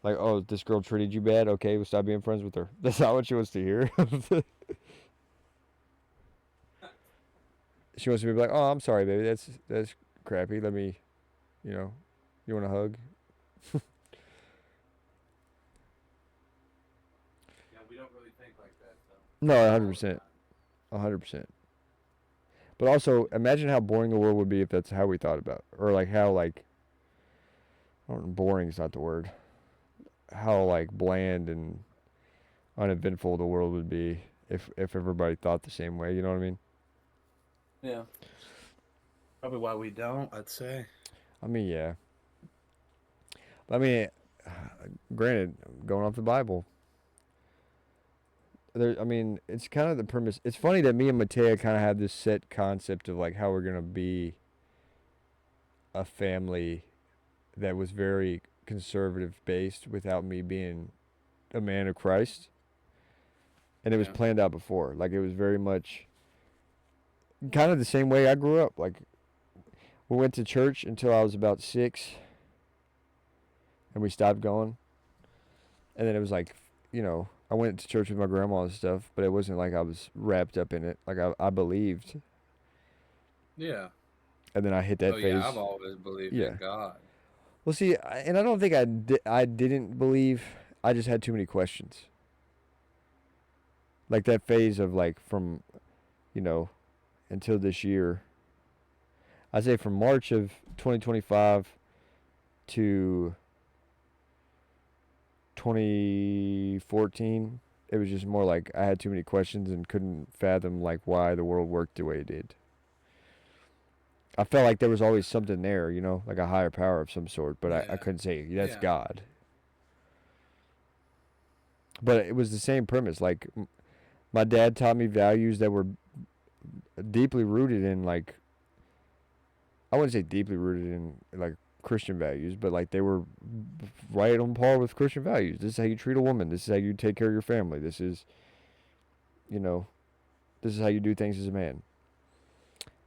Like, "Oh, this girl treated you bad. Okay, we'll stop being friends with her." That's not what she wants to hear. She wants me to be like, "Oh, I'm sorry, baby. That's crappy. Let me, you want a hug?" Yeah, we don't really think like that, so. No, 100%, 100%. But also, imagine how boring the world would be if that's how we thought about, or like how like, I don't know, boring is not the word. How like bland and uneventful the world would be if everybody thought the same way. You know what I mean? Yeah. Probably why we don't, I'd say. I mean, yeah. I mean, granted, going off the Bible, I mean, it's kind of the premise. It's funny that me and Matea kind of have this set concept of like how we're gonna be a family that was very conservative based without me being a man of Christ, and it was Yeah. planned out before. Like it was very much kind of the same way I grew up. Like we went to church until I was about 6, and we stopped going, and then it was like, I went to church with my grandma and stuff, but it wasn't like I was wrapped up in it. Like I believed. Yeah. And then I hit that Oh phase. yeah, I've always believed Yeah. in God. Well, see, and I don't think I didn't believe. I just had too many questions. Like that phase of like from, until this year. I say from March of 2025 to 2014, it was just more like I had too many questions and couldn't fathom like why the world worked the way it did. I felt like there was always something there, like a higher power of some sort, but I Yeah. couldn't say that's Yeah. God. But it was the same premise. Like my dad taught me values that were deeply rooted in like, I wouldn't say deeply rooted in like Christian values, but like they were right on par with Christian values. This is how you treat a woman. This is how you take care of your family. This is, this is how you do things as a man.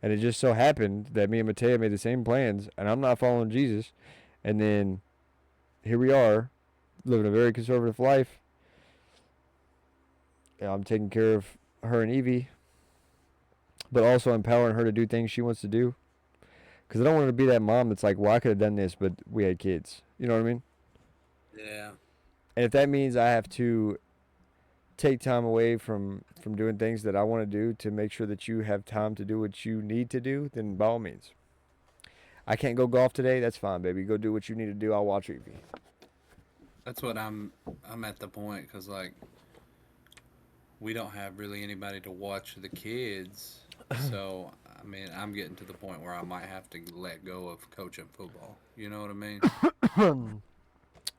And it just so happened that me and Matea made the same plans, and I'm not following Jesus. And then here we are, living a very conservative life. I'm taking care of her and Evie, but also empowering her to do things she wants to do. Because I don't want her to be that mom that's like, "Well, I could have done this, but we had kids." You know what I mean? Yeah. And if that means I have to take time away from doing things that I want to do to make sure that you have time to do what you need to do, then by all means. I can't go golf today. That's fine, baby. Go do what you need to do. I'll watch Evie. That's what I'm at the point, because like we don't have really anybody to watch the kids, so I mean, I'm getting to the point where I might have to let go of coaching football. You know what I mean?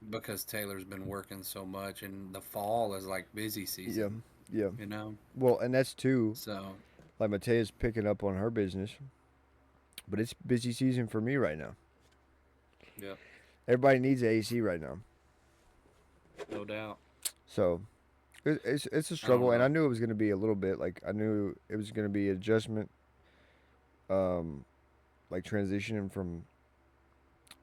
Because Taylor's been working so much, and the fall is like busy Yeah, season. yeah. You know, Well, and that's too. so Like Matea's picking up on her business, but it's busy season for me right now. yeah, Everybody needs an AC right now, no doubt. so it's a I don't struggle. And I know. knew it was going to be a little bit. Like I knew it was going to be adjustment, um, like transitioning from.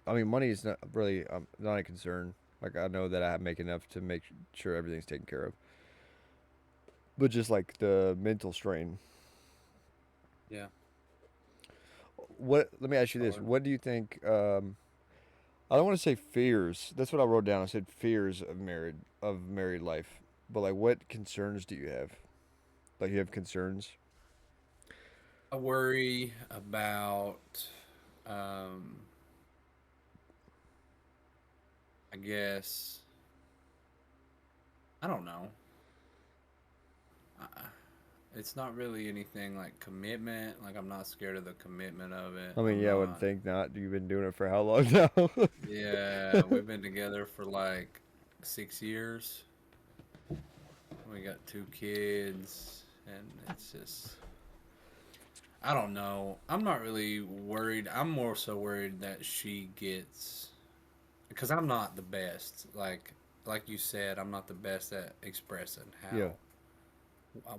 I mean, money is not really not a concern. Like I know that I make enough to make sure everything's taken care of, but just like the mental strain. Yeah, What? Let me ask you this: hard. what do you think? I don't want to say fears. That's what I wrote down. I said fears of married life. But like, what concerns do you have? Like, you have concerns? I worry about, um, I guess, I don't know. I, it's not really anything like commitment. Like, I'm not scared of the commitment of it. I mean, I'm yeah, I would not. think not. You've been doing it for how long now? Yeah, we've been together for like 6 years. We got 2 kids, and it's just, I don't know. I'm not really worried. I'm more so worried that she gets, because I'm not the best. Like you said, I'm not the best at expressing Yeah.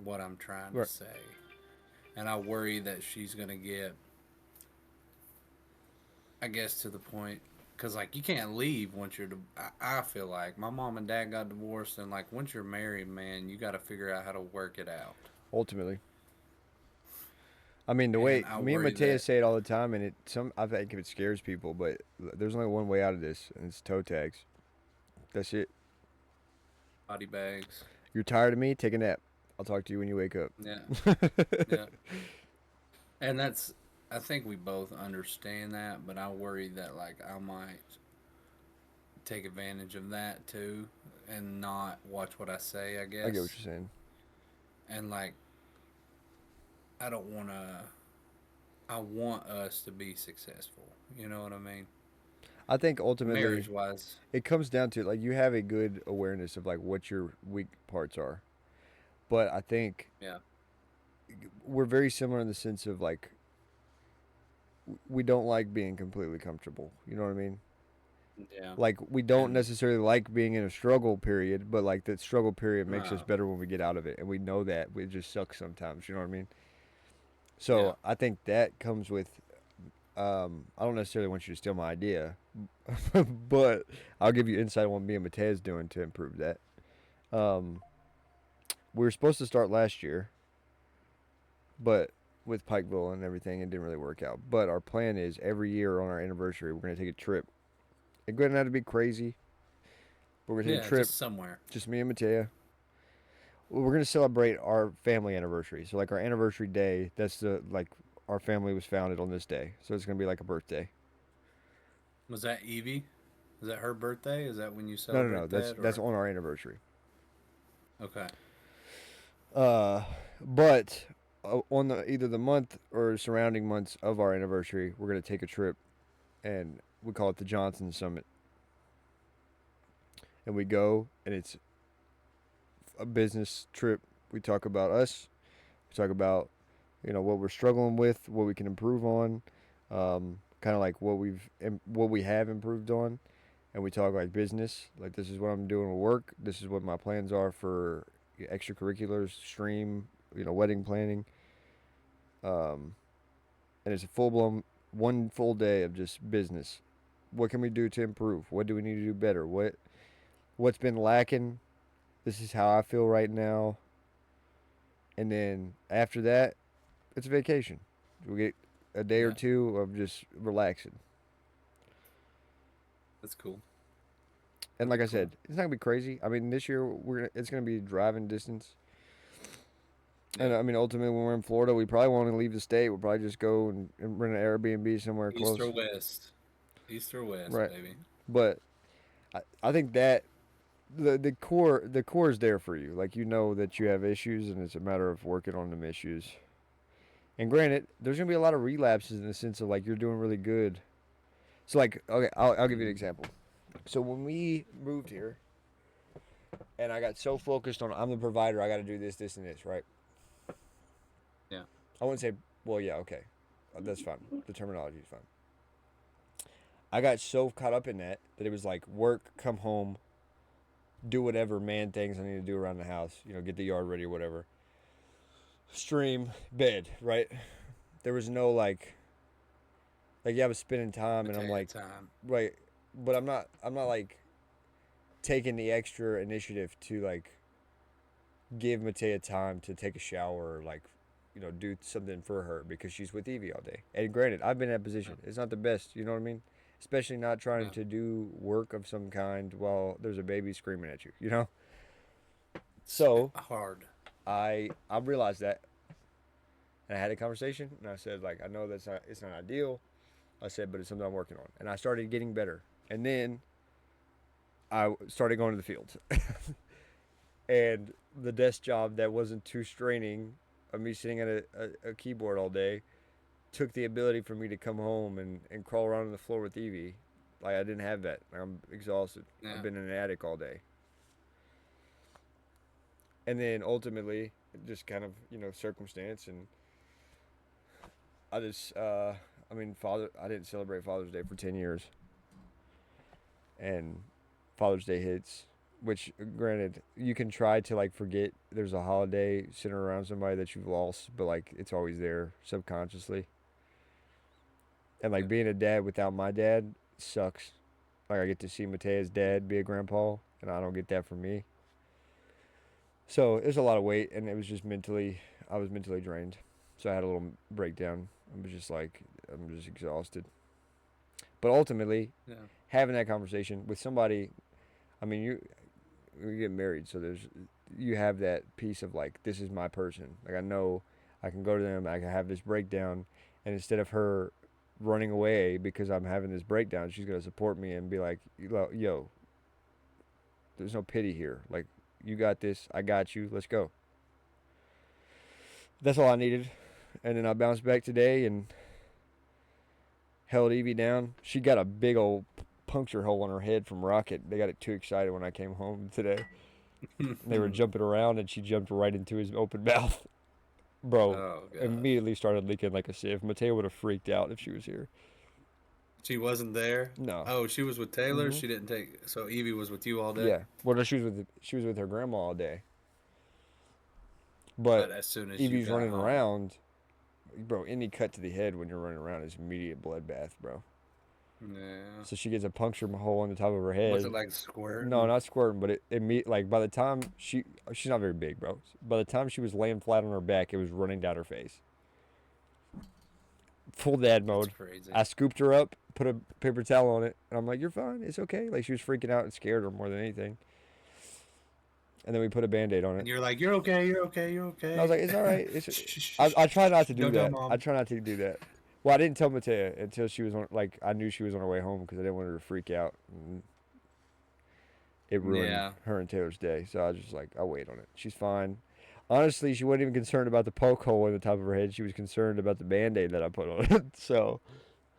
what I'm trying to Right. say, and I worry that she's gonna get, I guess, to the point, because like you can't leave once you're. I feel like my mom and dad got divorced, and like once you're married, man, you got to figure out how to work it out. Ultimately. I mean, the way And I me and worry Matea that say it all the time, and I think it scares people, but there's only one way out of this, and it's toe tags. That's it. body bags. You're tired of me? Take a nap. I'll talk to you when you wake up. Yeah, yeah. And that's, I think we both understand that, but I worry that like I might take advantage of that too and not watch what I say, I I get what guess. you're saying. And like I don't want to, I want us to be successful. You know what I mean? I think ultimately Marriage wise. it comes down to like you have a good awareness of like what your weak parts are. But I think Yeah. we're very similar in the sense of like we don't like being completely comfortable. You know what I mean? Yeah. Like we don't And necessarily like being in a struggle period, but like that struggle period makes us uh, better when we get out of it, and we know that it just sucks sometimes. You know what I mean? yeah. So I think that comes with. I don't necessarily want you to steal my idea, but I'll give you insight on what me and Matea's doing to improve that. Um, we were supposed to start last year, but with Pikeville and everything, it didn't really work out. But our plan is every year on our anniversary, we're gonna take a trip. It doesn't have to be crazy. But we're gonna take a Yeah, trip, just somewhere. just me and Matea. Well, we're gonna celebrate our family anniversary. So like our anniversary day, that's the like our family was founded on this day. So it's gonna be like a birthday. Was that Evie? Is that her birthday? Is that when you No, no, no. celebrate That's that that's or on our anniversary. okay. Uh, but on the either the month or surrounding months of our anniversary, we're gonna take a trip, and we call it the Johnson Summit. And we go, and it's a business trip. We talk about us. We talk about what we're struggling with, what we can improve on, kind of like what we have improved on, and we talk like business. Like this is what I'm doing with work. This is what my plans are for extracurriculars, stream, wedding planning. Um, and it's a full blown one full day of just business. What can we do to improve? What do we need to do better? What's been lacking? This is how I feel right now. And then after that, it's a vacation. We get a day or Yeah, two of just relaxing. that's cool. And That'd like be I cool. said, it's not gonna be crazy. I mean, this year it's gonna be driving distance. And Yeah. I mean, ultimately, when we're in Florida, we probably won't even leave the state. We'll probably just go and rent an Airbnb somewhere East close. or west. East or west, Right. baby. But I think that the core is there for you. Like you know that you have issues, and it's a matter of working on them issues. And granted, there's gonna be a lot of relapses in the sense of like you're doing really good. So like, okay, I'll give you an example. So when we moved here, and I got so focused on I'm the provider, I got to do this, this, and this, right? Yeah. I wouldn't say, well, yeah, okay, that's fine. The terminology is fine. I got so caught up in that it was like work, come home, do whatever man things I need to do around the house, you know, get the yard ready or whatever. Stream, bed, right? There was no like yeah, I was spending time, and I'm like, time. right, but I'm not like taking the extra initiative to like give Matea time to take a shower or like, you know, do something for her because she's with Evie all day. And granted, I've been in that position. It's not the best, you know what I mean? Especially not trying to do work of some kind while there's a baby screaming at you, you know? So hard. I realized that, and I had a conversation, and I said, like, I know it's not ideal. I said, but it's something I'm working on. And I started getting better. And then I started going to the field. And the desk job that wasn't too straining of me sitting at a keyboard all day took the ability for me to come home and crawl around on the floor with Evie. Like, I didn't have that. I'm exhausted. Yeah. I've been in an attic all day. And then ultimately, just kind of, you know, circumstance, and I just, I didn't celebrate Father's Day for 10 years. And Father's Day hits, which, granted, you can try to, like, forget there's a holiday centered around somebody that you've lost, but, like, it's always there subconsciously. And, like, being a dad without my dad sucks. Like, I get to see Matea's dad be a grandpa, and I don't get that from me. So, it was a lot of weight, and it was just I was mentally drained. So, I had a little breakdown. I was just like, I'm just exhausted. But ultimately, having that conversation with somebody, I mean, you get married, so you have that piece of like, this is my person. Like, I know I can go to them, I can have this breakdown, and instead of her running away because I'm having this breakdown, she's gonna support me and be like, yo, there's no pity here. Like, you got this, I got you, let's go. That's all I needed. And then I bounced back today and held Evie down. She got a big old puncture hole in her head from Rocket. They got it too excited when I came home today. They were jumping around, and she jumped right into his open mouth. Bro, immediately started leaking like a sieve. Matea would have freaked out if she was here. She wasn't there? No. Oh, she was with Taylor? She didn't take... So Evie was with you all day? Yeah. Well, no, she was with her grandma all day. But as soon as Evie's you got running home. around. Bro, any cut to the head when you're running around is immediate bloodbath, bro. Yeah. So she gets a puncture hole in the top of her head. Was it like squirting? No, not squirting, but it like by the time she's not very big, bro. By the time she was laying flat on her back, it was running down her face. Full dad mode. That's crazy. I scooped her up, put a paper towel on it, and I'm like, "You're fine. It's okay." Like, she was freaking out and scared her more than anything. And then we put a Band-Aid on it. And you're like, "You're okay. You're okay. You're okay." And I was like, "It's all right." I try not to do Don't that. tell Mom. I try not to do that. Well, I didn't tell Matea until she was on. Like, I knew she was on her way home because I didn't want her to freak out. And it ruined her and Taylor's day. So I was just like, I'll wait on it. She's fine. Honestly, she wasn't even concerned about the poke hole in the top of her head. She was concerned about the Band-Aid that I put on it. So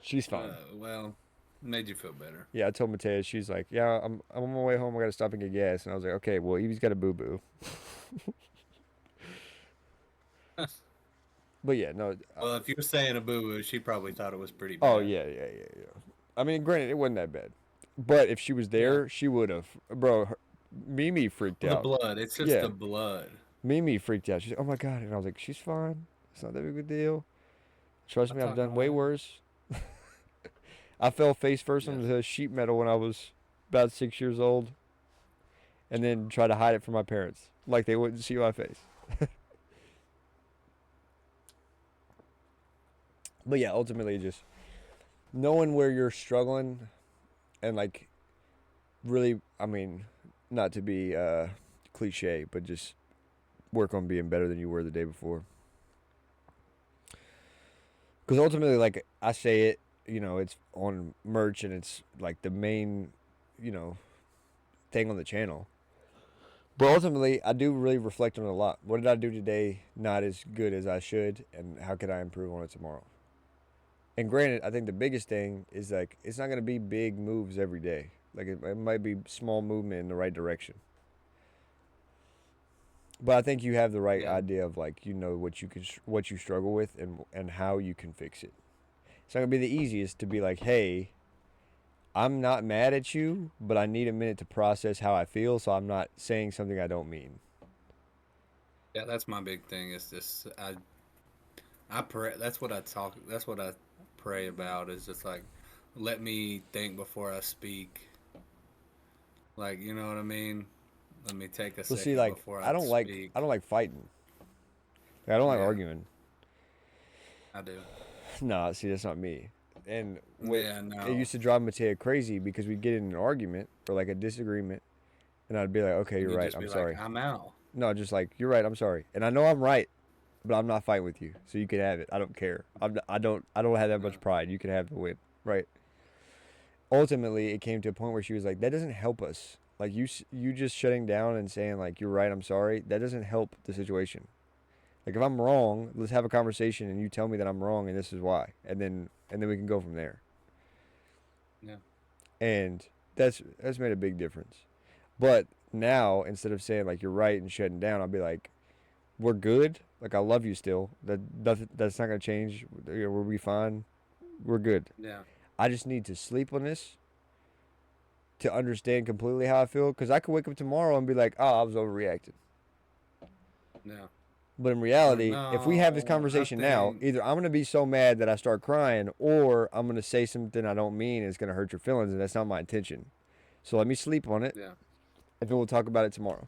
she's fine. Well, made you feel better. Yeah, I told Matea. She's like, "Yeah, I'm on my way home. I got to stop and get gas." And I was like, "Okay, well, Evie's got a boo-boo." But yeah, no. Well, if you're saying a boo-boo, she probably thought it was pretty bad. Oh, yeah. I mean, granted, it wasn't that bad. But if she was there, she would have. Bro, Mimi freaked out. The blood. It's just the blood. Mimi freaked out. She's like, "Oh, my God." And I was like, "She's fine. It's not that big of a deal. Trust me, I've done way worse." I fell face first onto the sheet metal when I was about 6 years old. And then tried to hide it from my parents. Like they wouldn't see my face. But yeah, ultimately just knowing where you're struggling and like really, I mean, not to be cliche, but just work on being better than you were the day before. Because ultimately, like I say it, you know, it's on merch and it's like the main, you know, thing on the channel. But ultimately, I do really reflect on it a lot. What did I do today not as good as I should, and how could I improve on it tomorrow? And granted, I think the biggest thing is like it's not going to be big moves every day. Like it might be small movement in the right direction. But I think you have the right Yeah. idea of like you know what you struggle with and how you can fix it. It's not gonna be the easiest to be like, hey, I'm not mad at you, but I need a minute to process how I feel, so I'm not saying something I don't mean. Yeah, that's my big thing. Is just I pray. That's what I talk. That's what I pray about. Is just like, let me think before I speak. Like, you know what I mean? Let me take a Well, see, second like before I speak. I don't like fighting. Like, I don't like Yeah, arguing. I do. Nah, see, that's not me. And Yeah, it no. used to drive Mateo crazy because we'd get in an argument or like a disagreement, and I'd be like, okay, And you're you right, just I'm be like, sorry. I'm out. No, just like you're right, I'm sorry, and I know I'm right, but I'm not fighting with you, so you can have it. I don't care. I don't have that No. much pride. You can have the win, right? Ultimately, it came to a point where she was like, that doesn't help us. Like you just shutting down and saying like you're right, I'm sorry. That doesn't help the situation. Like if I'm wrong, let's have a conversation and you tell me that I'm wrong and this is why, and then we can go from there. Yeah. And that's made a big difference. But now instead of saying like you're right and shutting down, I'll be like, we're good. Like I love you still. That's not gonna change. You know, we'll be fine. We're good. Yeah. I just need to sleep on this to understand completely how I feel. Because I could wake up tomorrow and be like, oh, I was overreacting. Yeah. But in Or reality, if we have this no, I conversation now, think. either I'm gonna be so mad that I start crying, or I'm gonna say something I don't mean and it's gonna hurt your feelings, and that's not my intention. So let me sleep on it, Yeah. and then we'll talk about it tomorrow.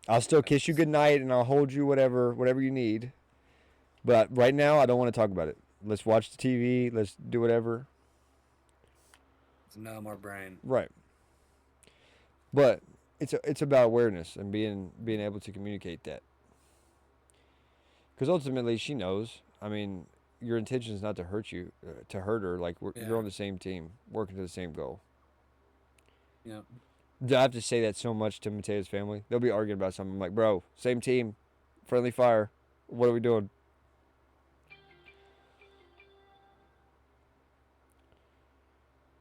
I'll still kiss you Thanks. goodnight and I'll hold you whatever you need. But right now I don't want to talk about it. Let's watch the TV, let's do whatever. It's no more brain. Right. But it's about awareness and being able to communicate that. Cuz ultimately she knows. I mean, your intention is not to hurt you, to hurt her. Like you're Yeah. on the same team, working to the same goal. Yeah. I have to say that so much to Mateo's family. They'll be arguing about something. I'm like, bro, same team, friendly fire. What are we doing?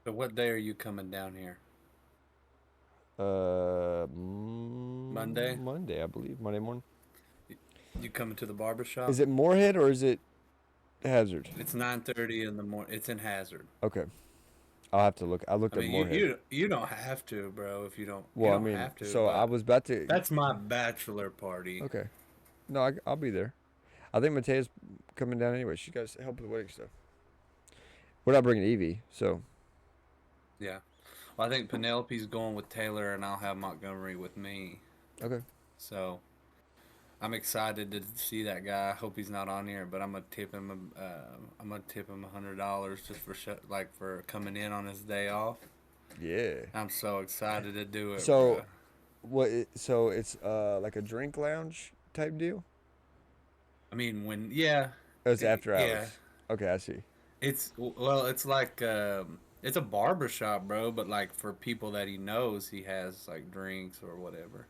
So what day are you coming down here? Monday? Monday, I believe. Monday morning. You coming to the barber shop? Is it Moorhead or is it Hazard? It's 9:30 in the morning. It's in Hazard. Okay, I'll have to look. I looked I at mean, you Moorhead. you you don't have to, bro. If you Well, I don't mean, have to, so I but was about to. that's my bachelor party. Okay, no, I'll be there. I think Matea's coming down anyway. She got help with the wedding stuff. We're not bringing Evie, so Yeah. Well, I think Penelope's going with Taylor, and I'll have Montgomery with me. okay. So I'm excited to see that guy. I hope he's not on here, but I'm gonna tip him. I'm gonna tip him $100 just for like for coming in on his day off. Yeah. I'm so excited to do it, So bro. So it's like a drink lounge type deal. I mean, yeah, Oh, it's after yeah. hours. Okay, I see. It's like it's a barber shop, bro. But like for people that he knows, he has like drinks or whatever.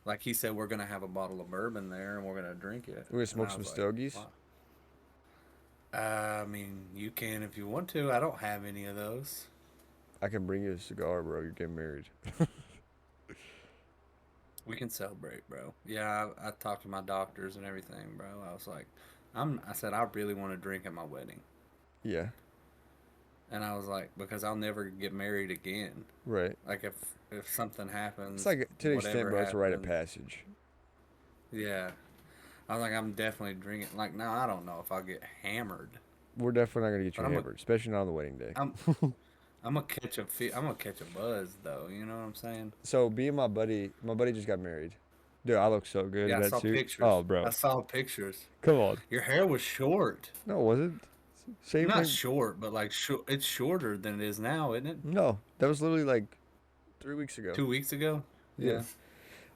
Like he said, we're gonna have a bottle of bourbon there, and we're gonna drink it. We're gonna And smoke I some was like, stogies. wow. I mean, you can if you want to. I don't have any of those. I can bring you a cigar, bro. You're getting married. We can celebrate, bro. Yeah, I talked to my doctors and everything, bro. I was like, I said I really want to drink at my wedding, Yeah. and I was like, because I'll never get married again. Right. Like if something happens, It's like to an extent, whatever bro. It's a rite of happens, passage. yeah. I was like, I'm definitely drinking. Like, now I don't know if I'll get hammered, We're definitely not gonna get you but hammered, especially not on the wedding day. I'm, I'm gonna catch I'm gonna catch a buzz though. You know what I'm saying? So, being my buddy just got married. Dude, I look so good Yeah, in I that saw suit. pictures. Oh, I bro, saw pictures. come on. Your hair was short. No, it wasn't. Same Not thing. short, but like it's shorter than it is now, isn't it? No, that was literally like 3 weeks ago. 2 weeks ago. Yeah, Yeah.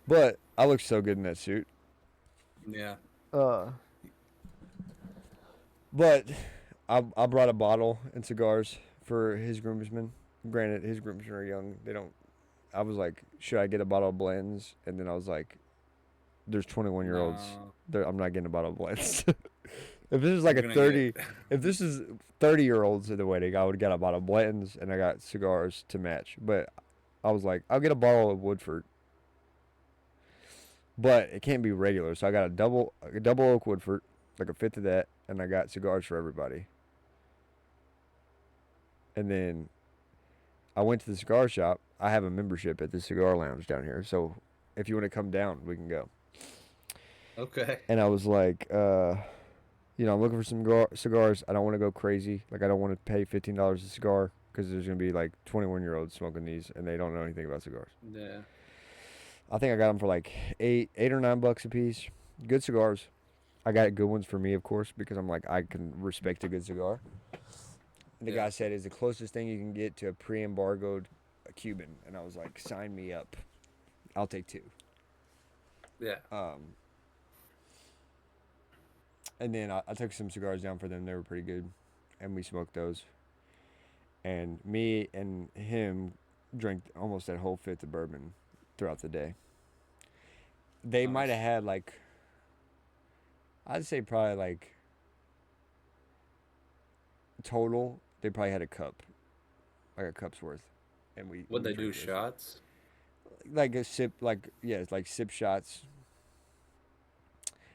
but I look so good in that suit. Yeah. But I brought a bottle and cigars for his groomsmen. Granted, his groomsmen are young. They don't I was like, should I get a bottle of blends? And then I was like, there's 21-year-olds. No. I'm not getting a bottle of blends. If this is like You're a gonna 30, get if this is 30-year-olds at the wedding, I would get a bottle of blends and I got cigars to match. But I was like, I'll get a bottle of Woodford. But it can't be regular, so I got a double oak Woodford, like a fifth of that, and I got cigars for everybody. And then I went to the cigar shop. I have a membership at the cigar lounge down here, so if you want to come down, we can go. okay. And I was like, I'm looking for some cigars. I don't want to go crazy. Like, I don't want to pay $15 a cigar because there's going to be like 21-year-olds smoking these and they don't know anything about cigars. Yeah. I think I got them for like $8 or $9 a piece. Good cigars. I got good ones for me, of course, because I'm like, I can respect a good cigar. And the Yeah. guy said, it's the closest thing you can get to a pre-embargoed Cuban. And I was like, sign me up. I'll take 2. Yeah. And then I took some cigars down for them. They were pretty good. And we smoked those. And me and him drank almost that whole fifth of bourbon throughout the day. They Nice. might have had like, I'd say probably like, total, they probably had a cup. Like a cup's worth. And What'd we they do? drank those. Shots? Like a sip, like, yeah, it's like sip shots.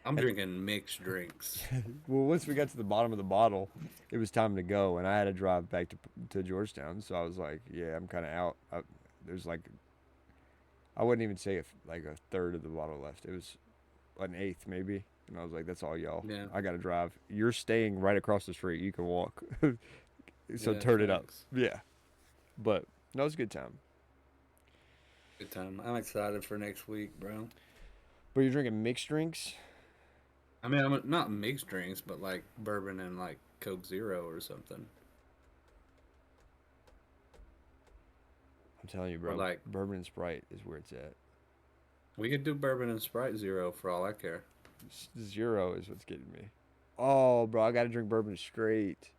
I'm drinking mixed drinks. Well, once we got to the bottom of the bottle, it was time to go, and I had to drive back to Georgetown. So I was like, "Yeah, I'm kind of out." There's like, I wouldn't even say like a third of the bottle left. It was an eighth maybe, and I was like, "That's all, y'all. Yeah. I got to drive. You're staying right across the street. You can walk." So Yeah, turn it up. thanks. Yeah, but that was a good time. Good time. I'm excited for next week, bro. But you're drinking mixed drinks. I mean, I'm not mixed drinks, but like bourbon and like Coke Zero or something. I'm telling you, bro. Or like bourbon and Sprite is where it's at. we could do bourbon and Sprite Zero for all I care. Zero is what's getting me. Oh, bro, I gotta drink bourbon straight.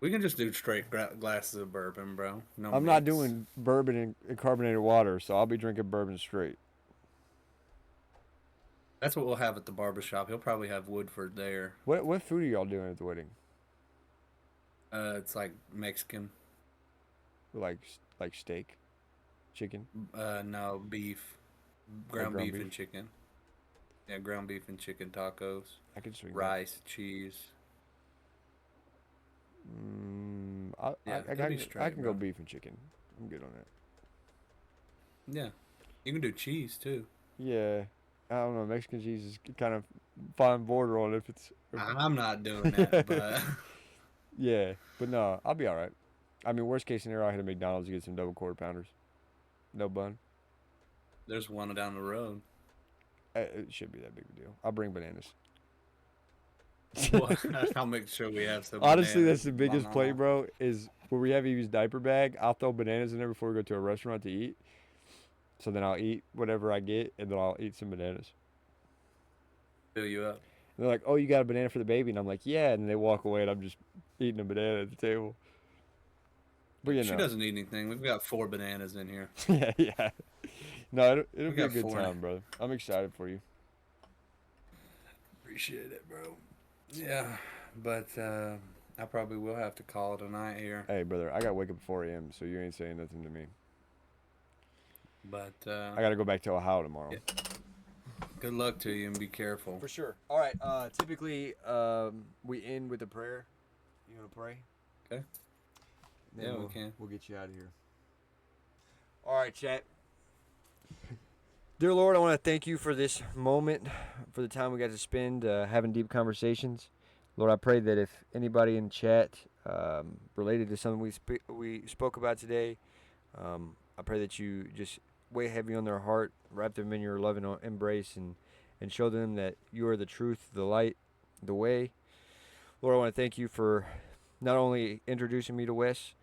We can just do straight glasses of bourbon, bro. No, I'm not mix. doing bourbon and carbonated water, so I'll be drinking bourbon straight. That's what we'll have at the barbershop. He'll probably have Woodford there. What food are y'all doing at the wedding? It's like Mexican. Like steak, chicken. No, beef, ground beef and chicken. Yeah, ground beef and chicken tacos. I can swing Rice, cheese. Yeah, I it'll be can straight, go bro. beef and chicken. I'm good on that. Yeah, you can do cheese too. Yeah, I don't know. Mexican cheese is kind of fine border on if it's. I'm not doing that, but Yeah, but no, I'll be all right. I mean, worst case scenario, I hit a McDonald's to get some double quarter pounders. No bun. there's one down the road. It should be that big of a deal. I'll bring bananas. Well, I'll make sure we have some. Honestly, bananas. that's the biggest play, bro. Is when we have Evie's diaper bag, I'll throw bananas in there before we go to a restaurant to eat. So then I'll eat whatever I get, and then I'll eat some bananas. Fill you up. And they're like, "Oh, you got a banana for the baby?" And I'm like, "Yeah." And they walk away, and I'm just eating a banana at the table. But you know, She doesn't eat anything. We've got 4 bananas in here. yeah. No, it'll We be a got good 40. time, brother. I'm excited for you. Appreciate it, bro. Yeah, but I probably will have to call it a night here. Hey, brother, I gotta wake up at 4 a.m., so you ain't saying nothing to me. But I gotta go back to Ohio tomorrow. Yeah. Good luck to you and be careful. For sure. All right. Typically, we end with a prayer. You want to pray? Okay. Then Yeah, we we'll, can. We'll get you out of here. All right, chat. Dear Lord, I want to thank you for this moment, for the time we got to spend having deep conversations. Lord, I pray that if anybody in chat related to something we spoke about today, I pray that you just weigh heavy on their heart, wrap them in your loving embrace, and show them that you are the truth, the light, the way. Lord, I want to thank you for not only introducing me to Wes,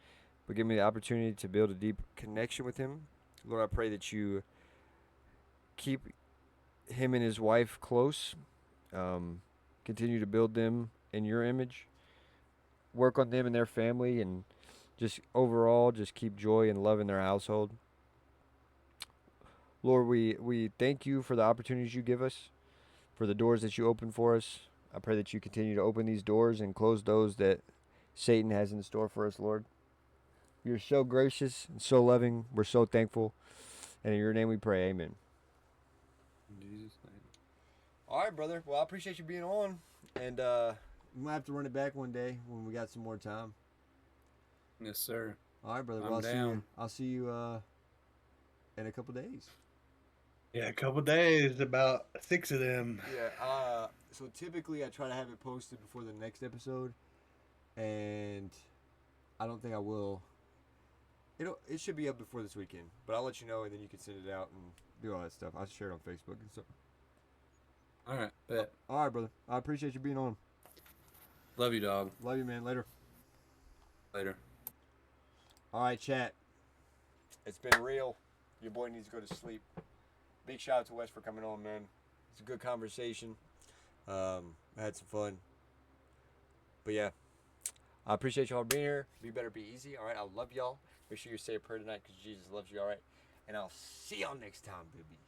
but giving me the opportunity to build a deep connection with him. Lord, I pray that you keep him and his wife close, continue to build them in your image, work on them and their family, and just overall, just keep joy and love in their household. Lord, we thank you for the opportunities you give us, for the doors that you open for us. I pray that you continue to open these doors and close those that Satan has in store for us, Lord. You're so gracious and so loving. We're so thankful. And in your name we pray, amen. In Jesus' name. All right, brother. Well, I appreciate you being on. And we might have to run it back one day when we got some more time. Yes, sir. All right, brother. I'm Well, down. I'll see you in a couple days. Yeah, a couple days, about 6 of them. Yeah. So typically I try to have it posted before the next episode, and I don't think I will. It should be up before this weekend, but I'll let you know, and then you can send it out and do all that stuff. I'll share it on Facebook and stuff. All right, bet. All right, brother. I appreciate you being on. Love you, dog. Love you, man. Later. Later. All right, chat. It's been real. Your boy needs to go to sleep. Big shout out to Wes for coming on, man. It's a good conversation. I had some fun. But yeah, I appreciate y'all being here. Be better, be easy. All right, I love y'all. Make sure you say a prayer tonight because Jesus loves you. All right, and I'll see y'all next time, baby.